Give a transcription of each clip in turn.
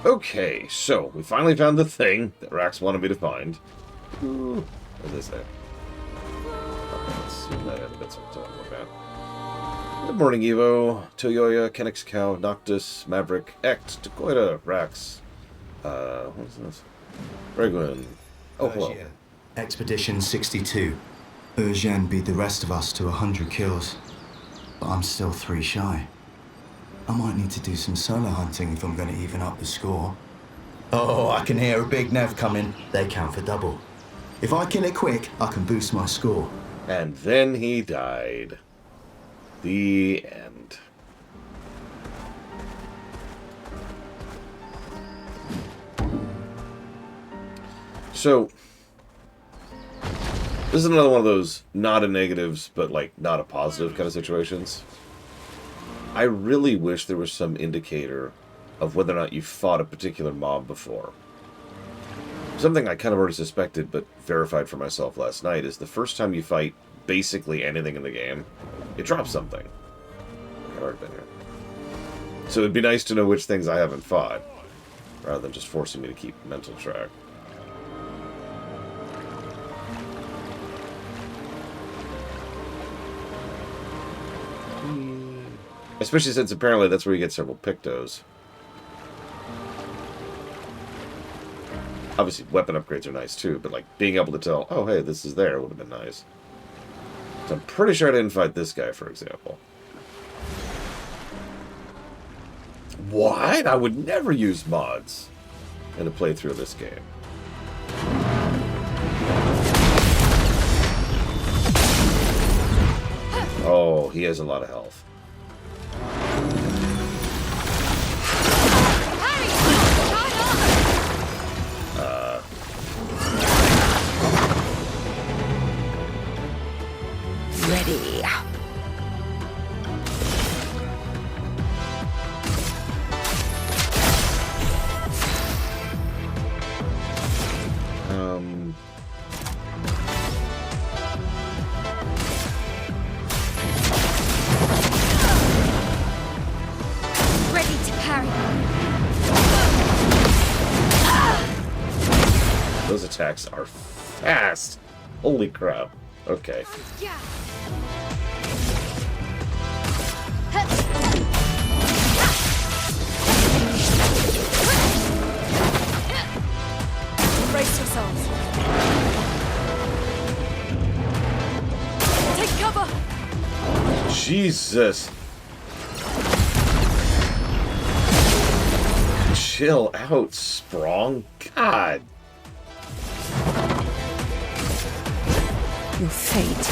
Okay, so we finally found the thing that Rax wanted me to find. Ooh, what is that? Okay, let's see that in a bit. Good morning, Evo, Toyoya, Kenix Cow, Noctis, Maverick, Ect, Dakoita, Rax. What is this? Regwin. Oh, hello. Expedition 62. Urgen beat the rest of us to 100 kills. But I'm still 3 shy. I might need to do some solo hunting if I'm going to even up the score. Oh, I can hear a big Nev coming. They count for double. If I kill it quick, I can boost my score. And then he died. The end. So, this is another one of those not a negatives, but like not a positive kind of situations. I really wish there was some indicator of whether or not you fought a particular mob before. Something I kind of already suspected, but verified for myself last night, is the first time you fight basically anything in the game, it drops something. I've already been here. So it'd be nice to know which things I haven't fought, rather than just forcing me to keep mental track. Especially since apparently that's where you get several Pictos. Obviously, weapon upgrades are nice too, but like being able to tell, oh hey, this is there would have been nice. So I'm pretty sure I didn't fight this guy, for example. What? I would never use mods in a playthrough of this game. Oh, he has a lot of health. Ready. Ready to parry. Those attacks are fast. Holy crap. Okay. Yeah. Brace yourselves. Take cover. Jesus. Chill out, Sprong. God. Your fate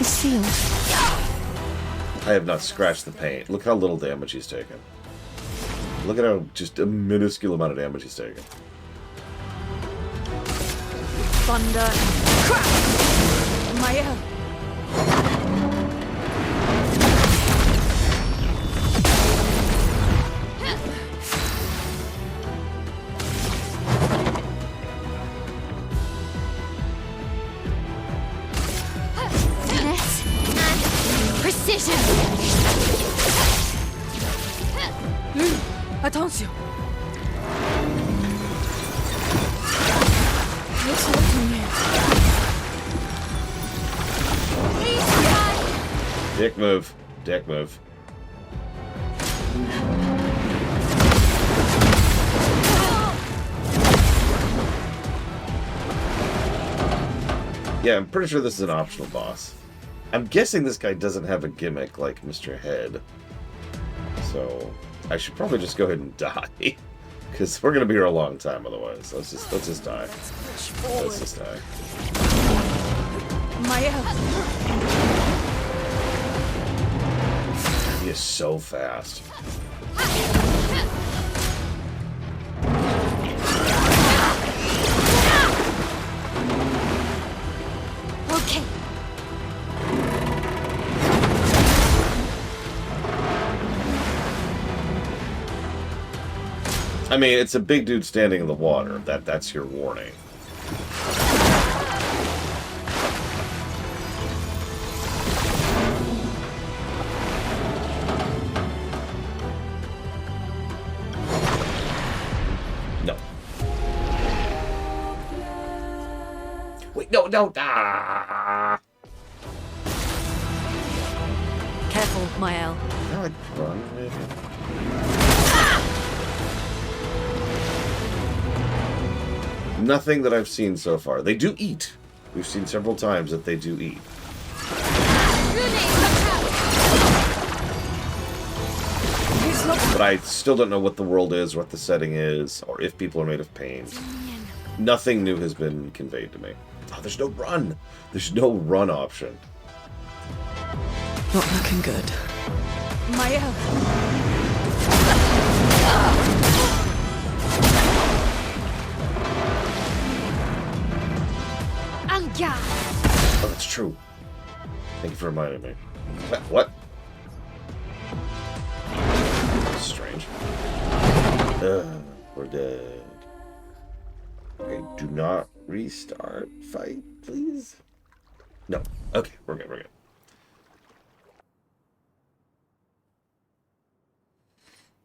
is sealed. I have not scratched the paint. Look how little damage he's taken. Look at how just a minuscule amount of damage he's taken. Thunder and crack! Maya! Finesse and precision! Attention! Let's look from here. Dick move. Dick move. Yeah, I'm pretty sure this is an optional boss. I'm guessing this guy doesn't have a gimmick like Mr. Head. So I should probably just go ahead and die. Because we're gonna be here a long time otherwise. Let's just die. Let's just die. Maya! He is so fast. Okay. I mean, it's a big dude standing in the water. That's your warning. No, no, ah! Careful, Mael. Now I run, maybe? Nothing that I've seen so far. They do eat. We've seen several times that they do eat. But I still don't know what the world is, what the setting is, or if people are made of pain. Nothing new has been conveyed to me. Oh, there's no run. There's no run option. Not looking good. Mael. Anga. Oh, that's true. Thank you for reminding me. What? Strange. We're dead. Okay, do not restart fight, please. No. Okay, we're good, we're good.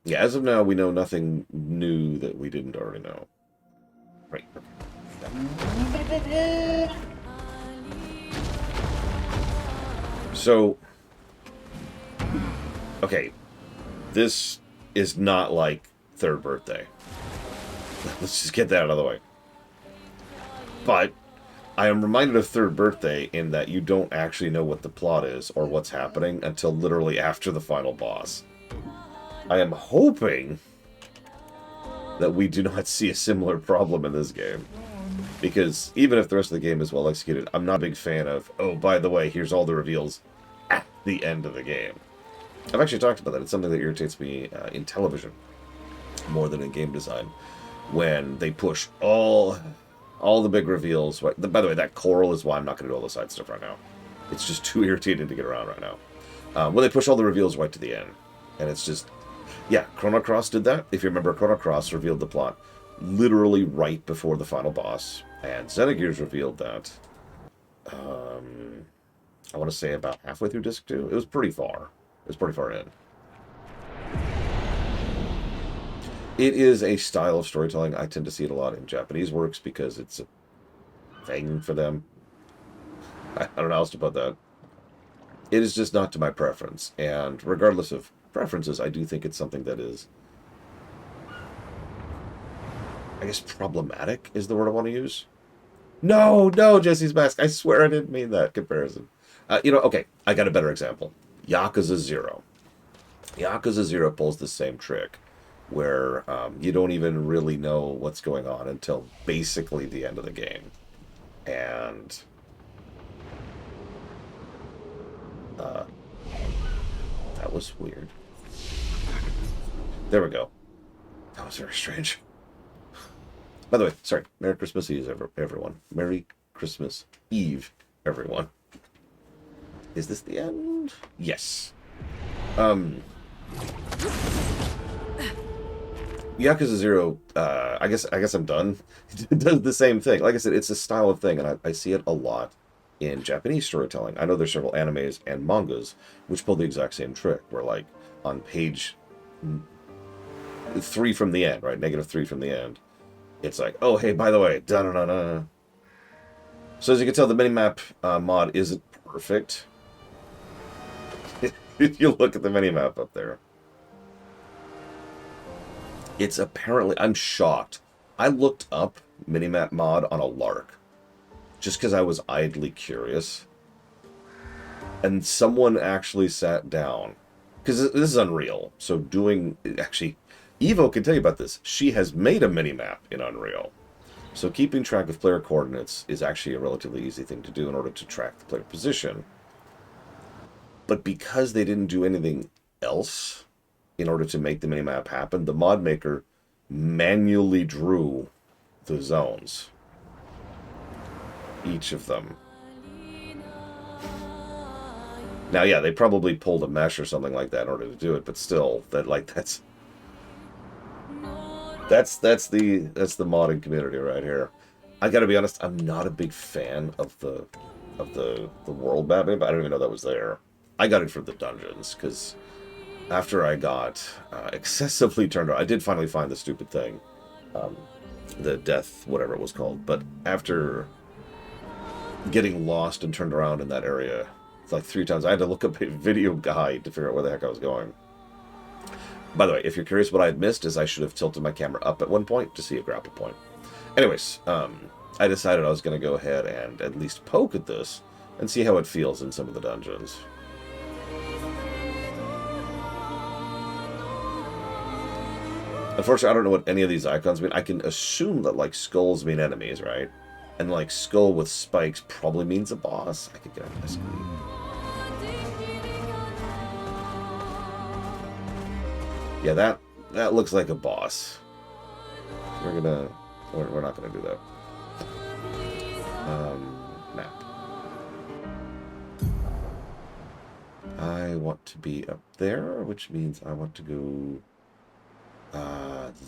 Yeah, as of now, we know nothing new that we didn't already know. Right. Okay. So, okay, this is not like Third Birthday. Let's just get that out of the way. But I am reminded of Third Birthday in that you don't actually know what the plot is or what's happening until literally after the final boss. I am hoping that we do not see a similar problem in this game. Because even if the rest of the game is well executed, I'm not a big fan of, oh, by the way, here's all the reveals at the end of the game. I've actually talked about that. It's something that irritates me in television more than in game design. When they push all the big reveals. By the way, that coral is why I'm not going to do all the side stuff right now. It's just too irritating to get around right now. When they push all the reveals right to the end. And it's just... Yeah, Chrono Cross did that. If you remember, Chrono Cross revealed the plot literally right before the final boss. And Xenogears revealed that, I want to say about halfway through Disc 2. It was pretty far. It was pretty far in. It is a style of storytelling. I tend to see it a lot in Japanese works because it's a thing for them. I don't know how else to put that. It is just not to my preference. And regardless of preferences, I do think it's something that is, I guess, problematic is the word I want to use. No, Jesse's Mask. I swear I didn't mean that comparison. Okay, I got a better example. Yakuza 0. Yakuza 0 pulls the same trick, where you don't even really know what's going on until basically the end of the game. And that was weird. There we go. That was very strange. By the way, sorry. Merry Christmas Eve, everyone. Merry Christmas Eve, everyone. Is this the end? Yes. Yakuza 0, I guess I'm done. It does the same thing. Like I said, it's a style of thing, and I see it a lot in Japanese storytelling. I know there's several animes and mangas which pull the exact same trick, where, like, on page 3 from the end, right? -3 from the end. It's like, oh, hey, by the way, da-da-da-da. So as you can tell, the minimap mod isn't perfect. If you look at the minimap up there. It's apparently... I'm shocked. I looked up minimap mod on a lark. Just because I was idly curious. And someone actually sat down. Because this is Unreal. So doing... Actually, Evo can tell you about this. She has made a minimap in Unreal. So keeping track of player coordinates is actually a relatively easy thing to do in order to track the player position. But because they didn't do anything else in order to make the minimap happen, the mod maker manually drew the zones. Each of them. Now, yeah, they probably pulled a mesh or something like that in order to do it, but still, that's the modding community right here. I gotta be honest, I'm not a big fan of the world mapping, but I don't even know that was there. I got it for the dungeons, because after I got excessively turned on, I did finally find the stupid thing. The death, whatever it was called. But after getting lost and turned around in that area. It's like 3 times. I had to look up a video guide to figure out where the heck I was going. By the way, if you're curious what I had missed, is I should have tilted my camera up at one point to see a grapple point. Anyways, I decided I was going to go ahead and at least poke at this and see how it feels in some of the dungeons. Unfortunately, I don't know what any of these icons mean. I can assume that, like, skulls mean enemies, right? And, like, skull with spikes probably means a boss. I could get a guess. Yeah, that looks like a boss. We're not gonna do that. Map. I want to be up there, which means I want to go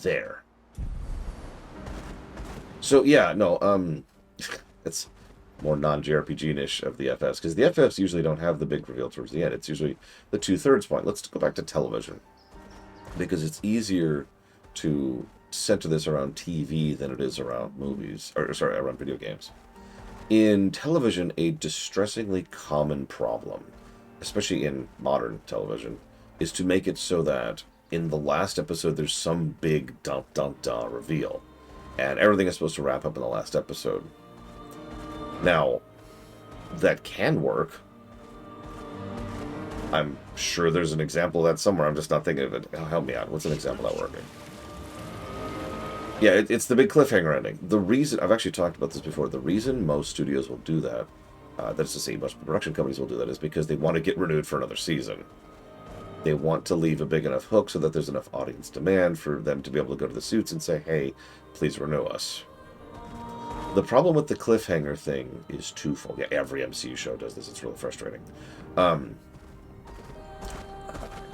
there. So yeah, no, it's more non-JRPG-ish of the FFs, because the FFs usually don't have the big reveal towards the end. It's usually the 2/3 point. Let's go back to television, because it's easier to center this around TV than it is around movies, or sorry, around video games. In television, a distressingly common problem, especially in modern television, is to make it so that in the last episode there's some big dun-dun-dun reveal, and everything is supposed to wrap up in the last episode. Now, that can work. I'm sure there's an example of that somewhere. I'm just not thinking of it. Oh, help me out. What's an example of that working? Yeah, it's the big cliffhanger ending. The reason, I've actually talked about this before, the reason most studios will do that, that's to say most production companies will do that, is because they want to get renewed for another season. They want to leave a big enough hook so that there's enough audience demand for them to be able to go to the suits and say, hey, please renew us. The problem with the cliffhanger thing is twofold. Yeah, every MCU show does this. It's really frustrating. I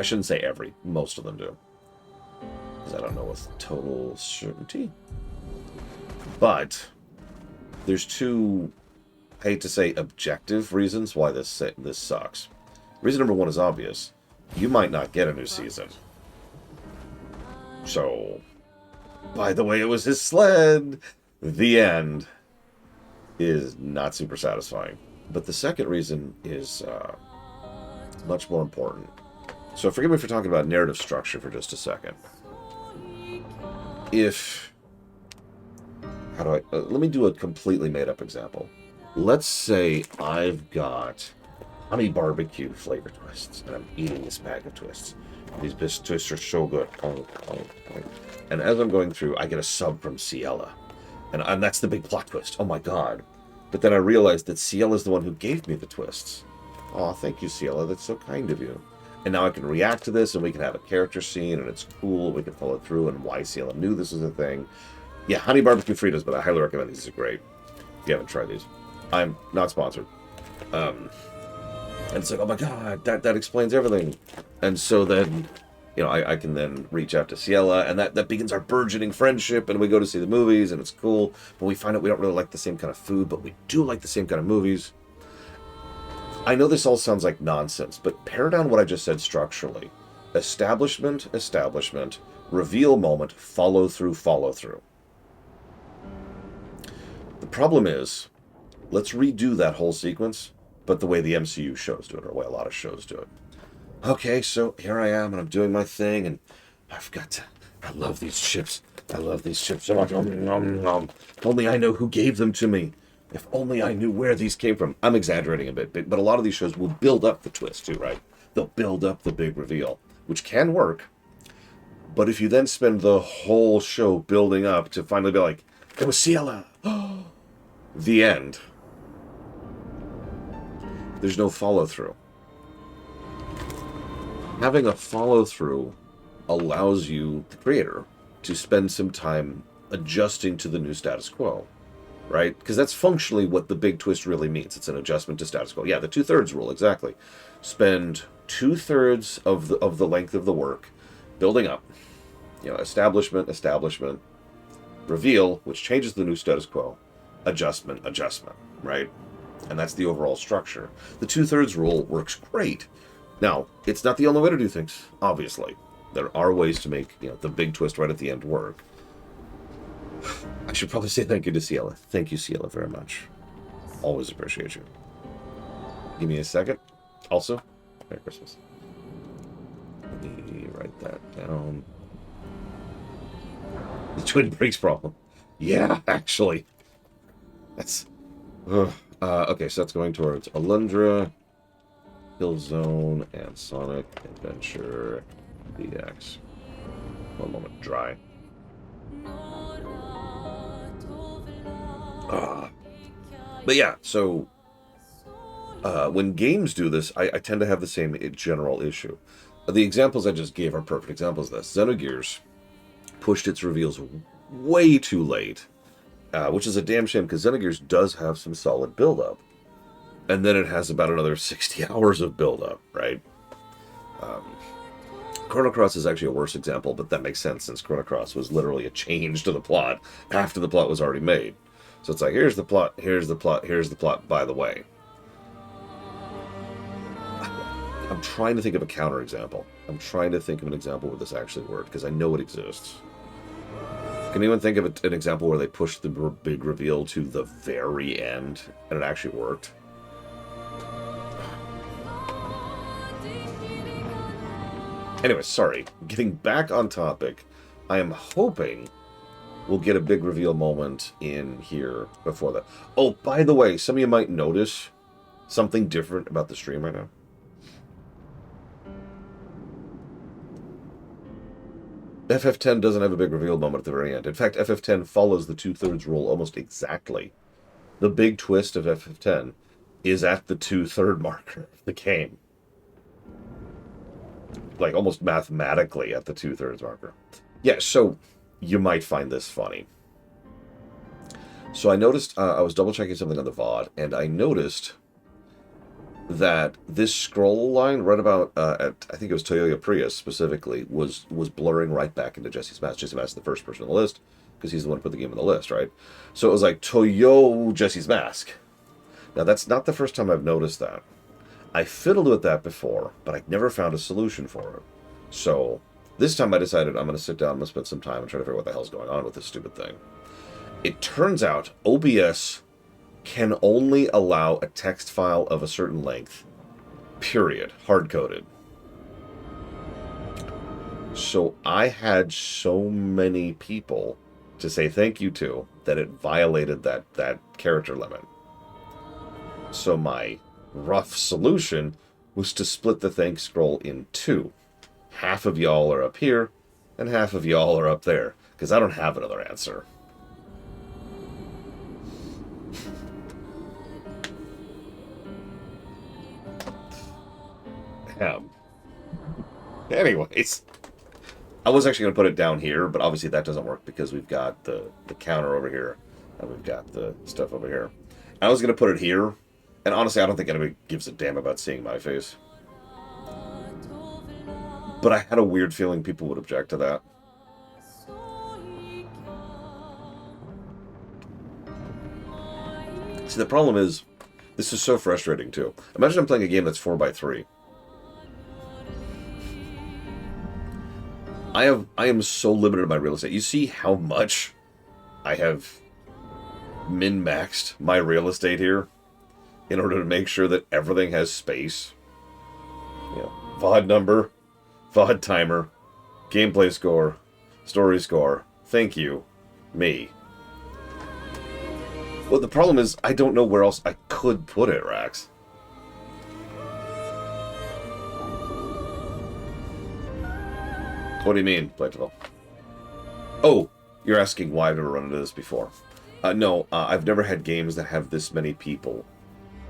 shouldn't say every. Most of them do. Because I don't know with total certainty. But there's two, I hate to say, objective reasons why this sucks. Reason number one is obvious. You might not get a new season. So, by the way, it was his sled. The end is not super satisfying. But the second reason is much more important. So forgive me for talking about narrative structure for just a second. Let me do a completely made-up example. Let's say I've got honey barbecue flavor twists, and I'm eating this bag of twists. These twists are so good. And as I'm going through, I get a sub from Ciela. And that's the big plot twist. Oh my god. But then I realized that Ciela's the one who gave me the twists. Aw, thank you, Ciela. That's so kind of you. And now I can react to this, and we can have a character scene, and it's cool. We can follow through, and why Ciela knew this was a thing. Yeah, honey barbecue Fritas, but I highly recommend these. These are great. If you haven't tried these. I'm not sponsored. And it's like, oh my god, that explains everything. And so then, you know, I can then reach out to Ciela, and that begins our burgeoning friendship, and we go to see the movies, and it's cool. But we find out we don't really like the same kind of food, but we do like the same kind of movies. I know this all sounds like nonsense, but pare down what I just said structurally. Establishment, reveal moment, follow through. The problem is, let's redo that whole sequence, but the way the MCU shows do it, or the way a lot of shows do it. Okay, so here I am, and I'm doing my thing, and I love these chips. I love these chips so much. If only I know who gave them to me. If only I knew where these came from. I'm exaggerating a bit, but a lot of these shows will build up the twist too, right? They'll build up the big reveal, which can work. But if you then spend the whole show building up to finally be like, it was Ciela. The end. There's no follow-through. Having a follow-through allows you, the creator, to spend some time adjusting to the new status quo. Right? Because that's functionally what the big twist really means. It's an adjustment to status quo. Yeah, the 2/3 rule, exactly. Spend 2/3 of the length of the work building up. You know, establishment, reveal, which changes the new status quo, adjustment, right? And that's the overall structure. The 2/3 rule works great. Now, it's not the only way to do things, obviously. There are ways to make, you know, the big twist right at the end work. I should probably say thank you to Ciela. Thank you, Ciela, very much. Always appreciate you. Give me a second. Also, Merry Christmas. Let me write that down. The Twin Brakes problem. Yeah, actually. That's... okay, so that's going towards Alundra, Killzone, and Sonic Adventure DX. One moment, dry. But yeah, so when games do this, I tend to have the same general issue. The examples I just gave are perfect examples of this. Xenogears pushed its reveals way too late, which is a damn shame because Xenogears does have some solid build-up. And then it has about another 60 hours of build-up, right? Chrono Cross is actually a worse example, but that makes sense since Chrono Cross was literally a change to the plot after the plot was already made. So it's like, here's the plot, here's the plot, here's the plot, by the way. I'm trying to think of a counterexample. I'm trying to think of an example where this actually worked, because I know it exists. Can anyone think of an example where they pushed the big reveal to the very end, and it actually worked? Anyway, sorry. Getting back on topic, I am hoping we'll get a big reveal moment in here before that. Oh, by the way, some of you might notice something different about the stream right now. FF10 doesn't have a big reveal moment at the very end. In fact, FF10 follows the 2/3 rule almost exactly. The big twist of FF10 is at the 2/3 marker of the game. Like, almost mathematically at the 2/3 marker. Yeah, so you might find this funny. So I noticed, I was double-checking something on the VOD, and I noticed that this scroll line right about, at, I think it was Toyoyo Prius specifically, was blurring right back into Jesse's Mask. Jesse's Mask is the first person on the list, because he's the one who put the game on the list, right? So it was like, Toyo Jesse's Mask. Now, that's not the first time I've noticed that. I fiddled with that before, but I never found a solution for it. So, this time I decided I'm going to sit down, I'm going to spend some time and try to figure out what the hell's going on with this stupid thing. It turns out OBS can only allow a text file of a certain length. Period. Hard-coded. So I had so many people to say thank you to that it violated that character limit. So my rough solution was to split the thanks scroll in two. Half of y'all are up here, and half of y'all are up there, because I don't have another answer. Anyways, I was actually going to put it down here, but obviously that doesn't work because we've got the counter over here, and we've got the stuff over here. I was going to put it here, and honestly, I don't think anybody gives a damn about seeing my face. But I had a weird feeling people would object to that. See, the problem is, this is so frustrating, too. Imagine I'm playing a game that's 4x3. I am so limited in my real estate. You see how much I have min-maxed my real estate here in order to make sure that everything has space. You know, VOD number, VOD timer, gameplay score, story score, thank you, me. Well, the problem is, I don't know where else I could put it, Rax. What do you mean, Playtable? Oh, you're asking why I've never run into this before. No, I've never had games that have this many people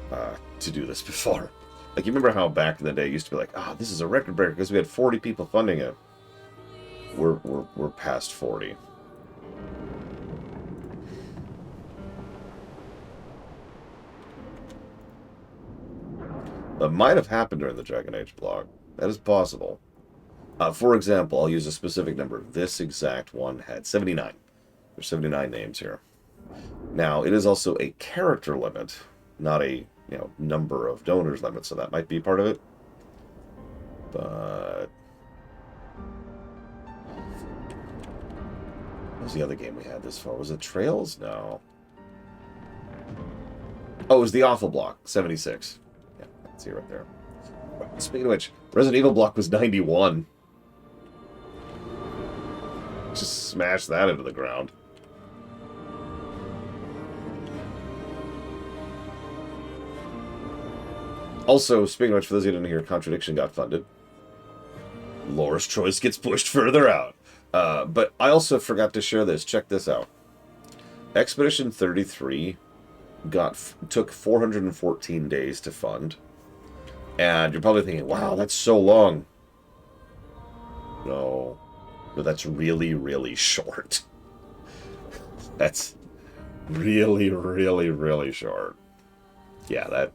to do this before. Like, you remember how back in the day it used to be like, this is a record breaker because we had 40 people funding it. We're past 40. That might have happened during the Dragon Age blog. That is possible. For example, I'll use a specific number. This exact one had 79. There's 79 names here. Now, it is also a character limit, not a number of donors limit, so that might be part of it. But what was the other game we had this for? Was it Trails? No. Oh, it was the awful block, 76. Yeah, I can see it right there. Speaking of which, Resident Evil block was 91. Just smash that into the ground. Also, speaking of which, for those of you who didn't hear, Contradiction got funded. Laura's choice gets pushed further out. But I also forgot to share this. Check this out. Expedition 33 took 414 days to fund. And you're probably thinking, wow, that's so long. No. But that's really, really short. That's really, really, really short. Yeah, that...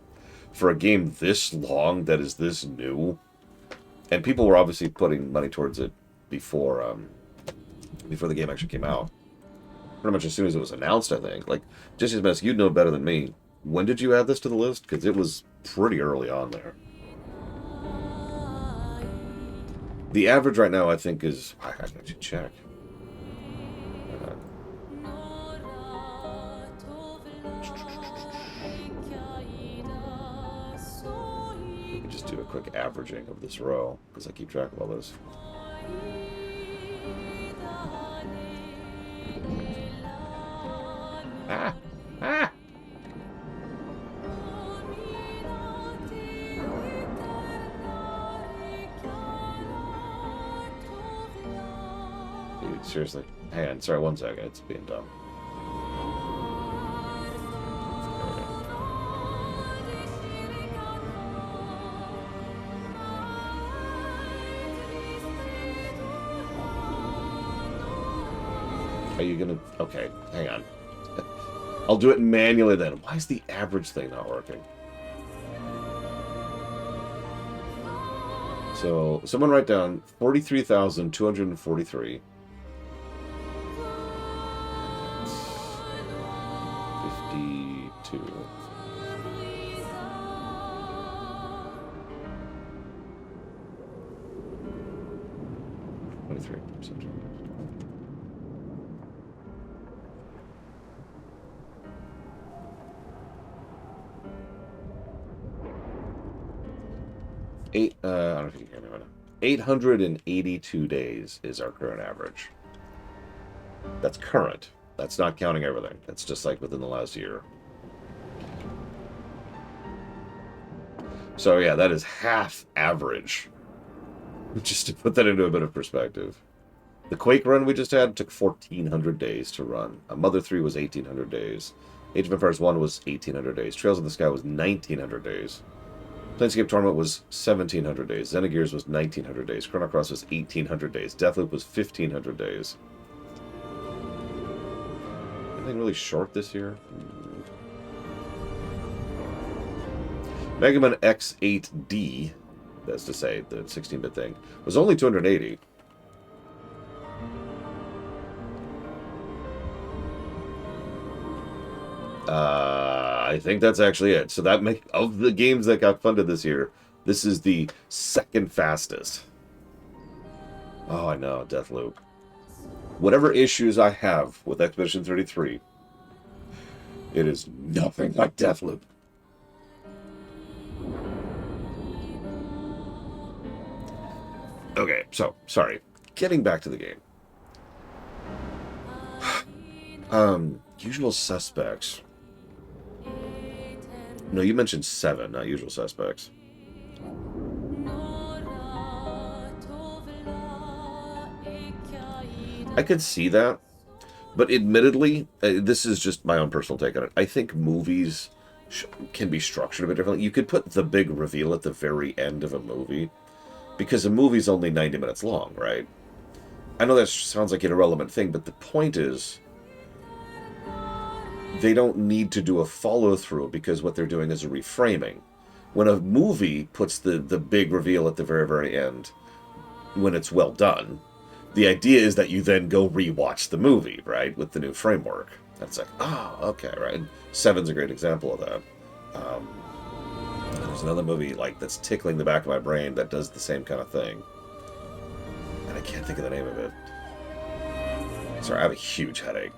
For a game this long, that is this new... And people were obviously putting money towards it before the game actually came out. Pretty much as soon as it was announced, I think. Like, just as best, you'd know better than me. When did you add this to the list? Because it was pretty early on there. The average right now, I think, is... I can actually check. We can just do a quick averaging of this row, because I keep track of all this. Ah! Ah! Dude, seriously. Hang on, sorry, 1 second. It's being dumb. Are you gonna... Okay, hang on. I'll do it manually then. Why is the average thing not working? So, someone write down 43,243. 52. I don't know if you can hear me right now. 882 days is our current average. That's current. That's not counting everything. That's just like within the last year. So yeah, that is half average. Just to put that into a bit of perspective. The Quake run we just had took 1,400 days to run. Mother 3 was 1,800 days. Age of Empires 1 was 1,800 days. Trails of the Sky was 1,900 days. Planescape Tournament was 1,700 days. Xenogears was 1,900 days. Chrono Cross was 1,800 days. Deathloop was 1,500 days. Anything really short this year? Mega Man X8D, that's to say, the 16-bit thing, was only 280. I think that's actually it. So that of the games that got funded this year, this is the second fastest. Oh, I know, Deathloop. Whatever issues I have with Expedition 33, it is nothing like Deathloop. Okay, so, sorry. Getting back to the game. Usual Suspects. No, you mentioned 7, not Usual Suspects. I could see that, but admittedly, this is just my own personal take on it. I think movies can be structured a bit differently. You could put the big reveal at the very end of a movie, because a movie's only 90 minutes long, right? I know that sounds like an irrelevant thing, but the point is, they don't need to do a follow-through because what they're doing is a reframing. When a movie puts the big reveal at the very, very end, when it's well done, the idea is that you then go rewatch the movie, right, with the new framework. That's like, oh, okay, right? 7's a great example of that. There's another movie like that's tickling the back of my brain that does the same kind of thing. And I can't think of the name of it. Sorry, I have a huge headache.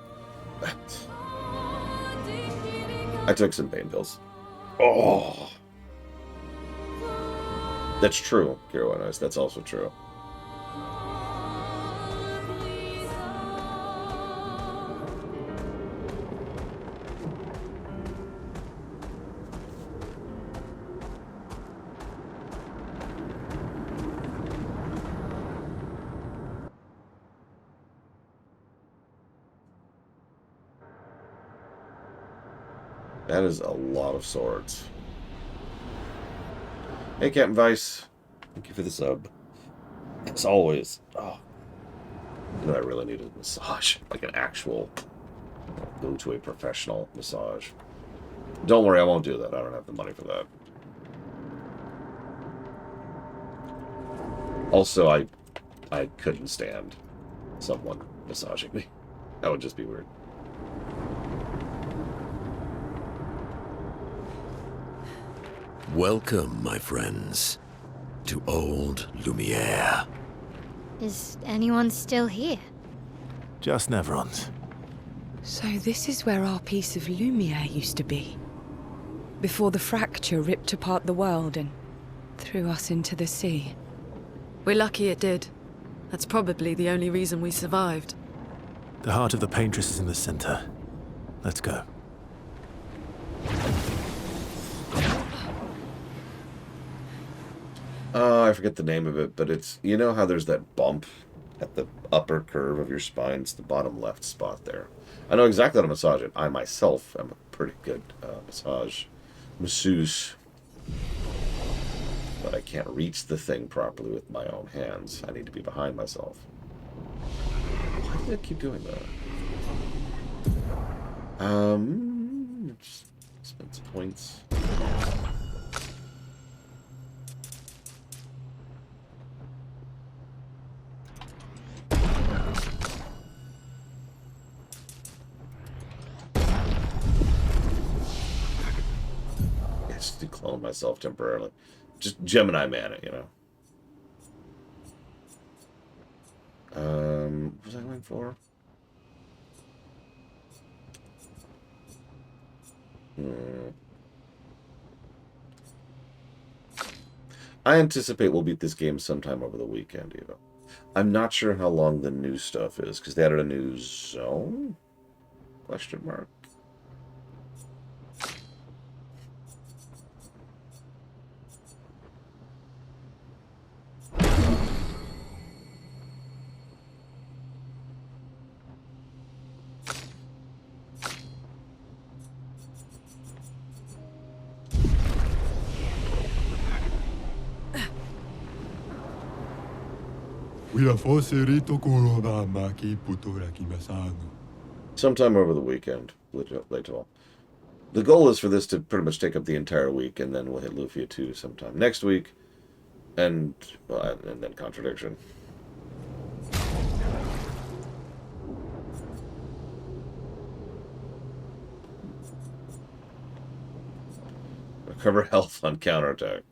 I took some pain pills. Oh. That's true, Kiro. That's also true. That is a lot of swords. Hey, Captain Vice. Thank you for the sub. As always. Oh. You know, I really need a massage. Like an actual... Go to a professional massage. Don't worry, I won't do that. I don't have the money for that. Also, I couldn't stand someone massaging me. That would just be weird. Welcome, my friends, to Old Lumiere. Is anyone still here? Just Nevrons. So this is where our piece of Lumiere used to be. Before the fracture ripped apart the world and threw us into the sea. We're lucky it did. That's probably the only reason we survived. The heart of the Paintress is in the center. Let's go. I forget the name of it, but it's... You know how there's that bump at the upper curve of your spine? It's the bottom left spot there. I know exactly how to massage it. I myself am a pretty good masseuse. But I can't reach the thing properly with my own hands. I need to be behind myself. Why did I keep doing that? Just spend some points. To clone myself temporarily. Just Gemini man it, you know. What was I going for? I anticipate we'll beat this game sometime over the weekend, Eva. I'm not sure how long the new stuff is, because they added a new zone? Question mark. Sometime over the weekend, later. The goal is for this to pretty much take up the entire week, and then we'll hit Lufia 2 sometime next week, and then Contradiction. Recover health on counterattack.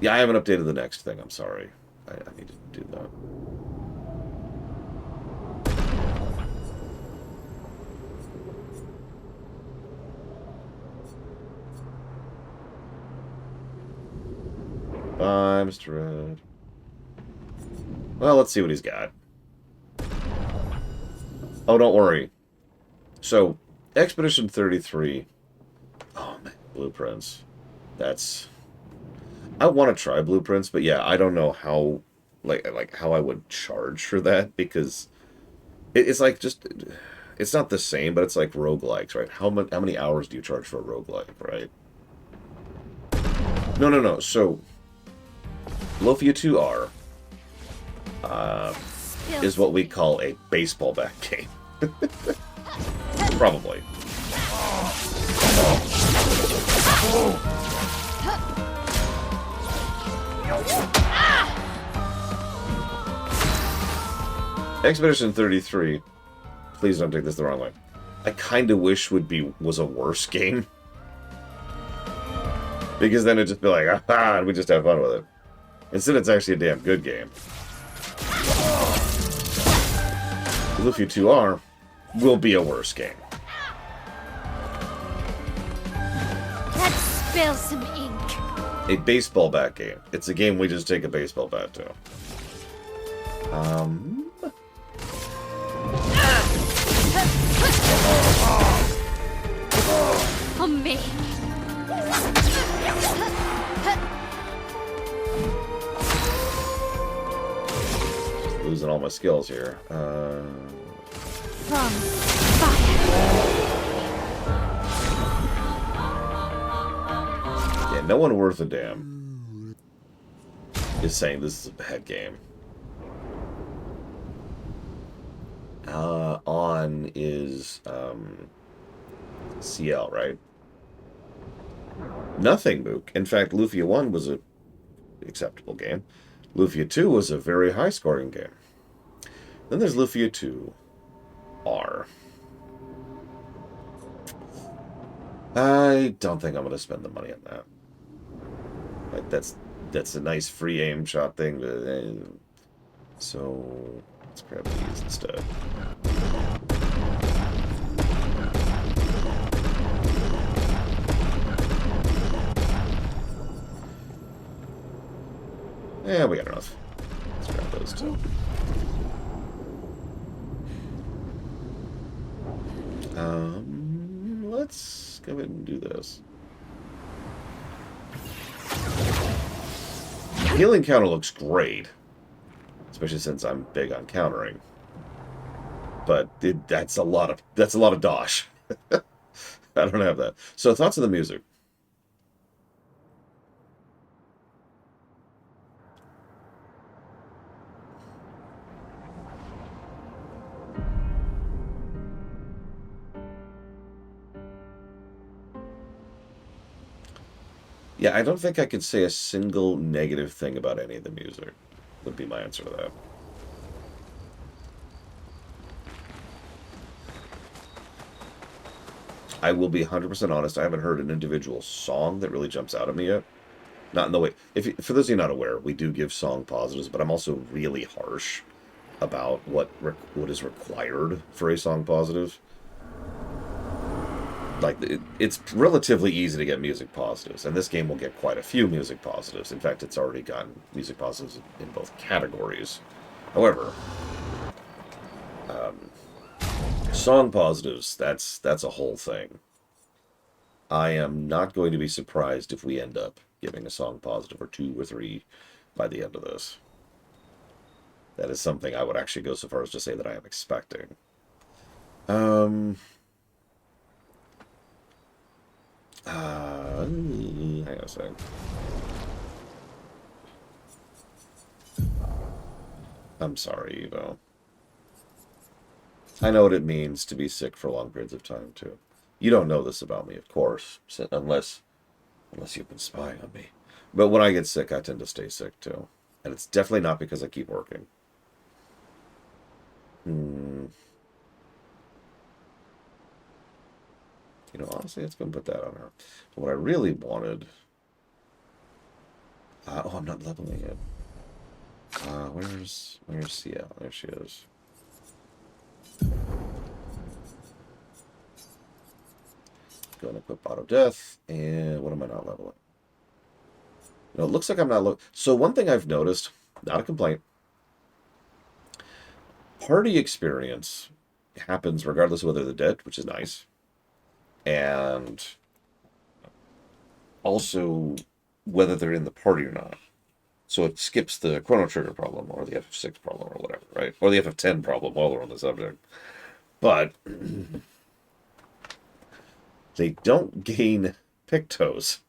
Yeah, I haven't updated the next thing, I'm sorry. I need to do that. Bye, Mr. Red. Well, let's see what he's got. Oh, don't worry. So, Expedition 33. Oh, man. Blueprints. That's... I want to try Blueprints, but yeah, I don't know how... Like how I would charge for that, because... It's like just... It's not the same, but it's like roguelikes, right? How many hours do you charge for a roguelike, right? No. So... Lufia 2R is what we call a baseball bat game. Probably. Expedition 33, please don't take this the wrong way, I kind of wish was a worse game. Because then it'd just be like, aha, and we just have fun with it. Instead, it's actually a damn good game. Lufia 2R will be a worse game. spill some ink. A baseball bat game. It's a game we just take a baseball bat to. For me. Losing all my skills here. From fire. Yeah, no one worth a damn is saying this is a bad game. On is CL, right? Nothing, Mook. In fact, Lufia 1 was a acceptable game. Lufia 2 was a very high-scoring game. Then there's Lufia 2 R. I don't think I'm going to spend the money on that. Like, that's a nice free aim shot thing. So let's grab these instead. Yeah, we got enough. Let's grab those two. Let's go ahead and do this. Healing counter looks great, especially since I'm big on countering. But that's a lot of dosh. I don't have that. So thoughts on the music. Yeah, I don't think I could say a single negative thing about any of the music, would be my answer to that. I will be 100% honest, I haven't heard an individual song that really jumps out at me yet. Not in the way... For those of you not aware, we do give song positives, but I'm also really harsh about what is required for a song positive. Like, it's relatively easy to get music positives, and this game will get quite a few music positives. In fact, it's already gotten music positives in both categories. However, song positives, that's a whole thing. I am not going to be surprised if we end up giving a song positive or 2 or 3 by the end of this. That is something I would actually go so far as to say that I am expecting. Hang on a second. I'm sorry, Evo. I know what it means to be sick for long periods of time, too. You don't know this about me, of course, unless you've been spying on me. But when I get sick, I tend to stay sick, too. And it's definitely not because I keep working. You know, honestly, let's go and put that on her. But what I really wanted... oh, I'm not leveling it. Where's CL? There she is. Go and equip Auto Death. And what am I not leveling? You know, it looks like I'm not... So one thing I've noticed, not a complaint, party experience happens regardless of whether they're dead, which is nice. And also whether they're in the party or not. So it skips the Chrono Trigger problem or the FF6 problem or whatever, right? Or the FF10 problem while we're on the subject. But they don't gain Pictos.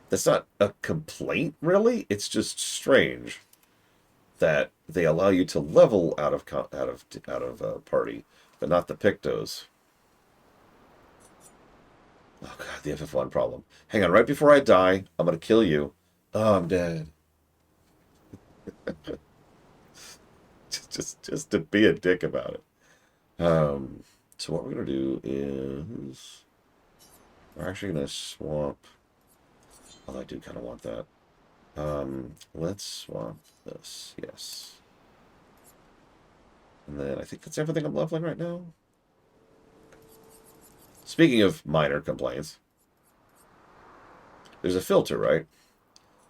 That's not a complaint, really. It's just strange that they allow you to level out of party, but not the Pictos. Oh god, the FF1 problem. Hang on, right before I die, I'm gonna kill you. Oh, I'm dead. just to be a dick about it. So what we're gonna do is we're actually gonna swap. Oh, I do kind of want that. Let's swap this. Yes. And then I think that's everything I'm leveling right now. Speaking of minor complaints, there's a filter, right?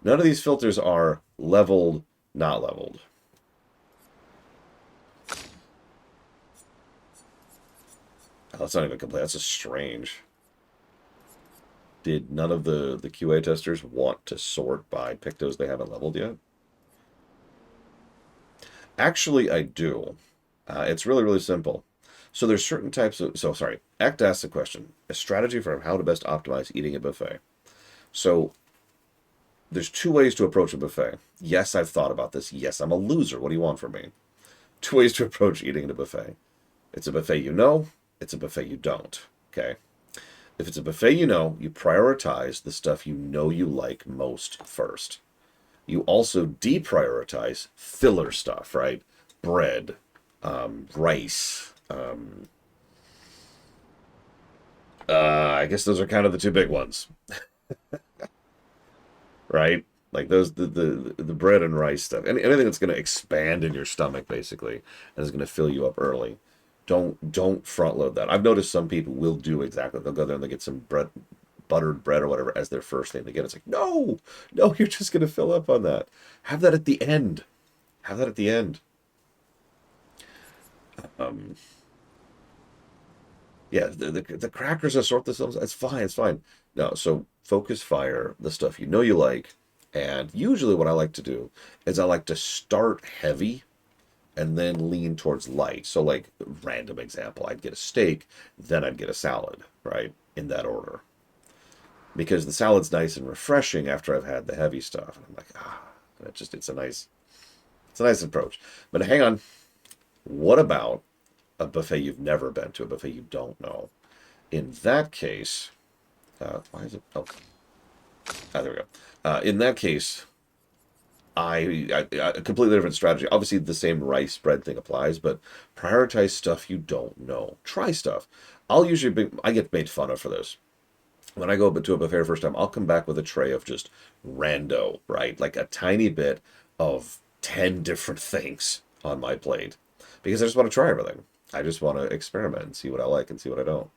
None of these filters are leveled, not leveled. Oh, that's not even complete. That's just strange. Did none of the QA testers want to sort by pictos they haven't leveled yet? Actually, I do. It's really, really simple. So there's certain types of... So, sorry. Act asks the question. A strategy for how to best optimize eating a buffet. So there's two ways to approach a buffet. Yes, I've thought about this. Yes, I'm a loser. What do you want from me? Two ways to approach eating at a buffet. It's a buffet you know. It's a buffet you don't. Okay? If it's a buffet you know, you prioritize the stuff you know you like most first. You also deprioritize filler stuff, right? Bread, rice. I guess those are kind of the two big ones, right? Like those, the bread and rice stuff. Anything that's going to expand in your stomach, basically, and is going to fill you up early. Don't front load that. I've noticed some people will do exactly. They'll go there and they get some bread, buttered bread or whatever as their first thing they get. It's like, no, you're just going to fill up on that. Have that at the end. Have that at the end. Yeah, the crackers assort themselves. It's fine. It's fine. No, so focus fire the stuff you know you like. And usually what I like to do is I like to start heavy and then lean towards light. So like, random example, I'd get a steak, then I'd get a salad, right? In that order. Because the salad's nice and refreshing after I've had the heavy stuff. And I'm like, it's a nice approach. But hang on. What about a buffet you've never been to, a buffet you don't know? In that case, why is it? Oh, there we go. In that case, a completely different strategy. Obviously, the same rice bread thing applies, but prioritize stuff you don't know. Try stuff. I get made fun of for this. When I go to a buffet first time, I'll come back with a tray of just rando, right? Like a tiny bit of 10 different things on my plate. Because I just want to try everything. I just want to experiment and see what I like and see what I don't.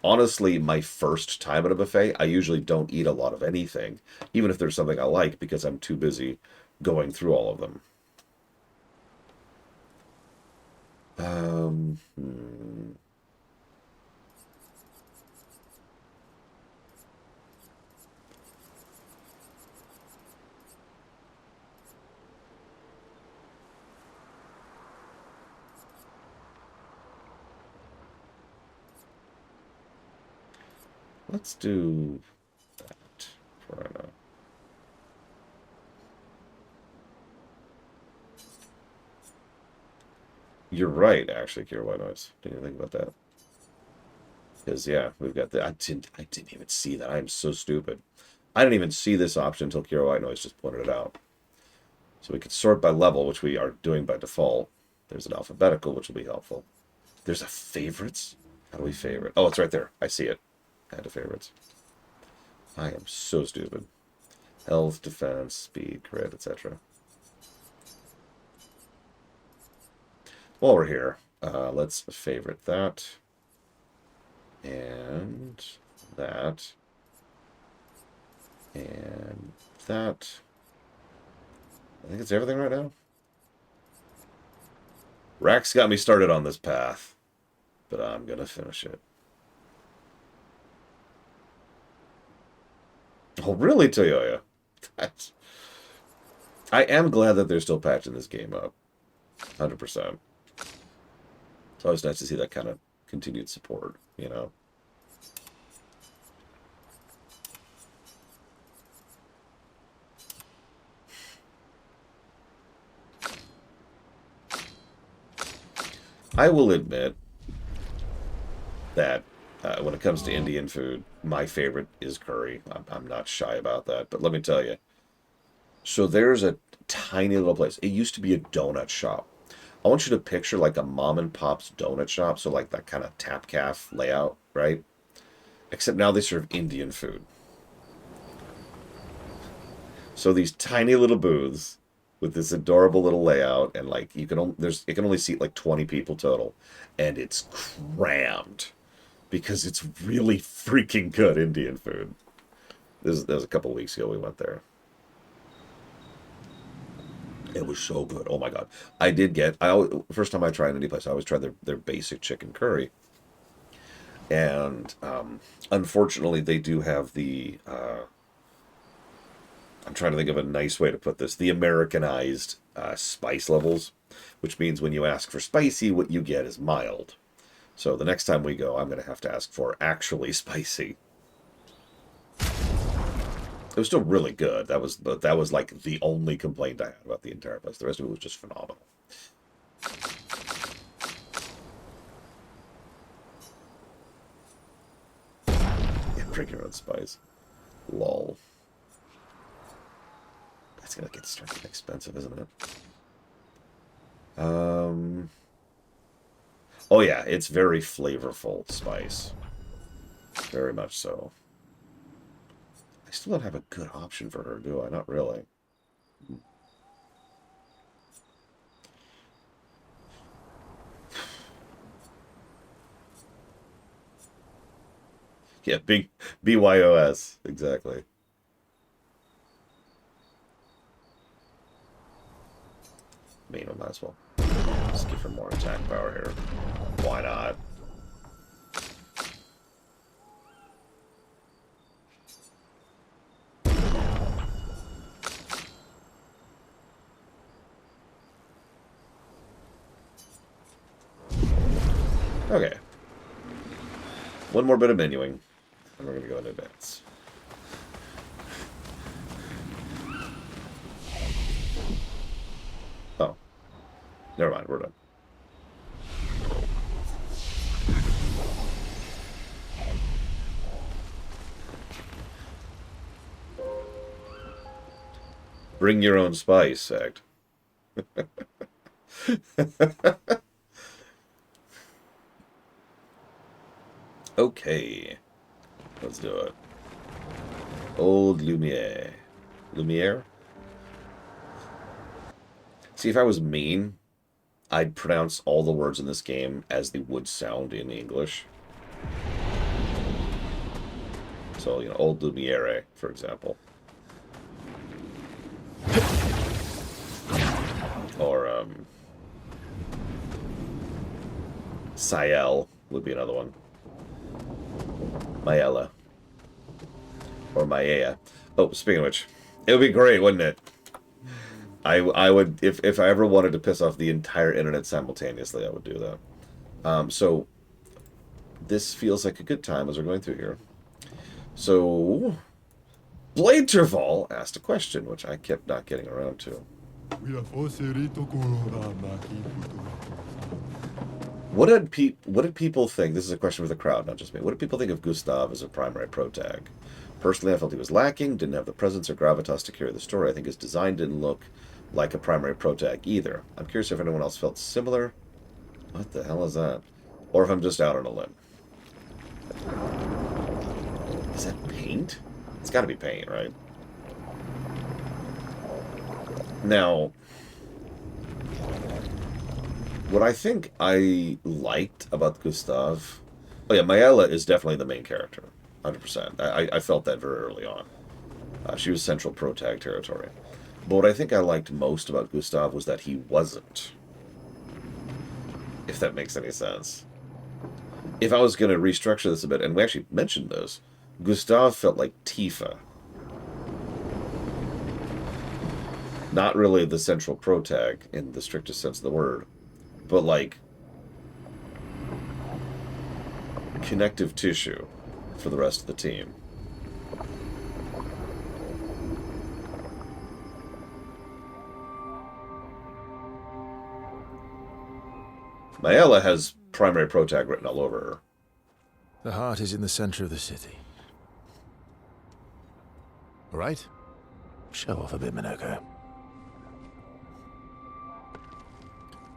Honestly, my first time at a buffet, I usually don't eat a lot of anything, even if there's something I like, because I'm too busy going through all of them. Um, hmm. Let's do that for right now. You're right, actually, Kira White Noise. Didn't even think about that. Because, yeah, we've got the... I didn't even see that. I am so stupid. I didn't even see this option until Kira White Noise just pointed it out. So we could sort by level, which we are doing by default. There's an alphabetical, which will be helpful. There's a favorites? How do we favorite? Oh, it's right there. I see it. Add to favorites. I am so stupid. Health, defense, speed, crit, etc. While we're here, let's favorite that. And that. And that. I think it's everything right now. Rax got me started on this path, but I'm going to finish it. Oh, really, Toyoya? I am glad that they're still patching this game up. 100%. It's always nice to see that kind of continued support, you know? I will admit that when it comes to Indian food, my favorite is curry. I'm not shy about that. But let me tell you. So there's a tiny little place. It used to be a donut shop. I want you to picture like a mom and pop's donut shop. So like that kind of tap calf layout, right? Except now they serve Indian food. So these tiny little booths with this adorable little layout, and like it can only seat like 20 people total, and it's crammed. because it's really freaking good Indian food. That was a couple weeks ago we went there. It was so good. Oh my god. I did get, first time I tried an Indian place, I always tried their basic chicken curry. And unfortunately, they do have the, I'm trying to think of a nice way to put this, the Americanized spice levels, which means when you ask for spicy, what you get is mild. So the next time we go, I'm going to have to ask for actually spicy. It was still really good. That was like the only complaint I had about the entire place. The rest of it was just phenomenal. Yeah, bring your own spice. Lol. That's gonna get starting expensive, isn't it? Oh yeah, it's very flavorful spice. Very much so. I still don't have a good option for her, do I? Not really. Yeah, big BYOS, exactly. I mean, I might as well just give her more attack power here. Why not? Okay. One more bit of menuing, and we're going to go into advance. Oh. Never mind, we're done. Bring your own spice, act. Okay. Let's do it. Old Lumiere. Lumiere? See, if I was mean, I'd pronounce all the words in this game as they would sound in English. So, you know, Old Lumiere, for example. Or, Sael would be another one. Maella. Or Maea. Oh, speaking of which, it would be great, wouldn't it? I would, if I ever wanted to piss off the entire internet simultaneously, I would do that. So, this feels like a good time as we're going through here. So, Blade Terval asked a question, which I kept not getting around to. What did people think? This is a question for the crowd, not just me. What did people think of Gustav as a primary protag? Personally, I felt he was lacking, didn't have the presence or gravitas to carry the story. I think his design didn't look like a primary protag either. I'm curious if anyone else felt similar. What the hell is that? Or if I'm just out on a limb. Is that paint? It's got to be paint, right? Now, what I think I liked about Gustav... Oh yeah, Maella is definitely the main character. 100%. I felt that very early on. She was central protag territory. But what I think I liked most about Gustav was that he wasn't. If that makes any sense. If I was going to restructure this a bit, and we actually mentioned this, Gustav felt like Tifa. Not really the central protag in the strictest sense of the word, but like connective tissue for the rest of the team. Maella has primary protag written all over her. The heart is in the center of the city. All right? Show off a bit, Minoko.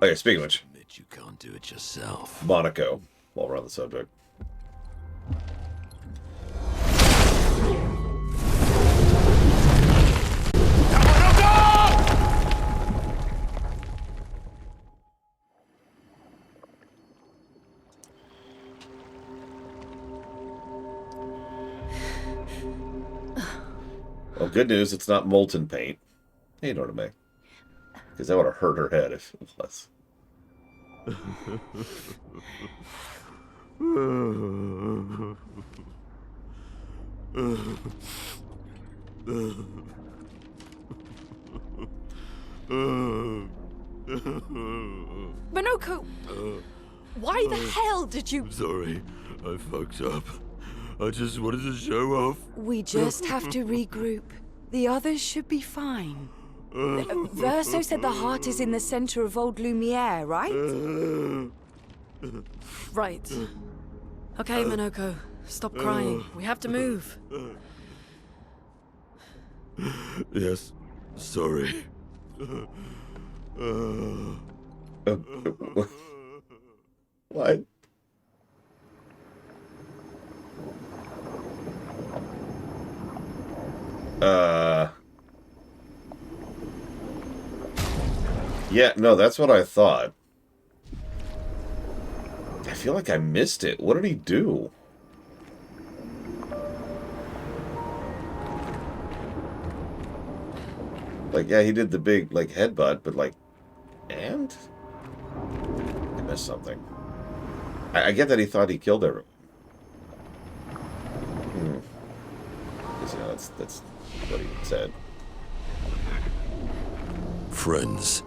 Okay, speaking of which, Admit you can't do it yourself. Monaco, while we're on the subject. Well, good news, it's not molten paint. Hey, Nora May. Because that would have hurt her head if it was. Minoko! Why the hell did you... Sorry, I fucked up. I just wanted to show off. We just have to regroup. The others should be fine. Verso said the heart is in the center of old Lumiere, right? Right. Okay, Minoko. Stop crying. We have to move. Yes, sorry. What? Yeah, no, that's what I thought. I feel like I missed it. What did he do? Like, yeah, he did the big, like, headbutt, but, like, and? I missed something. I get that he thought he killed everyone. Because, you know, that's what he said. Friends,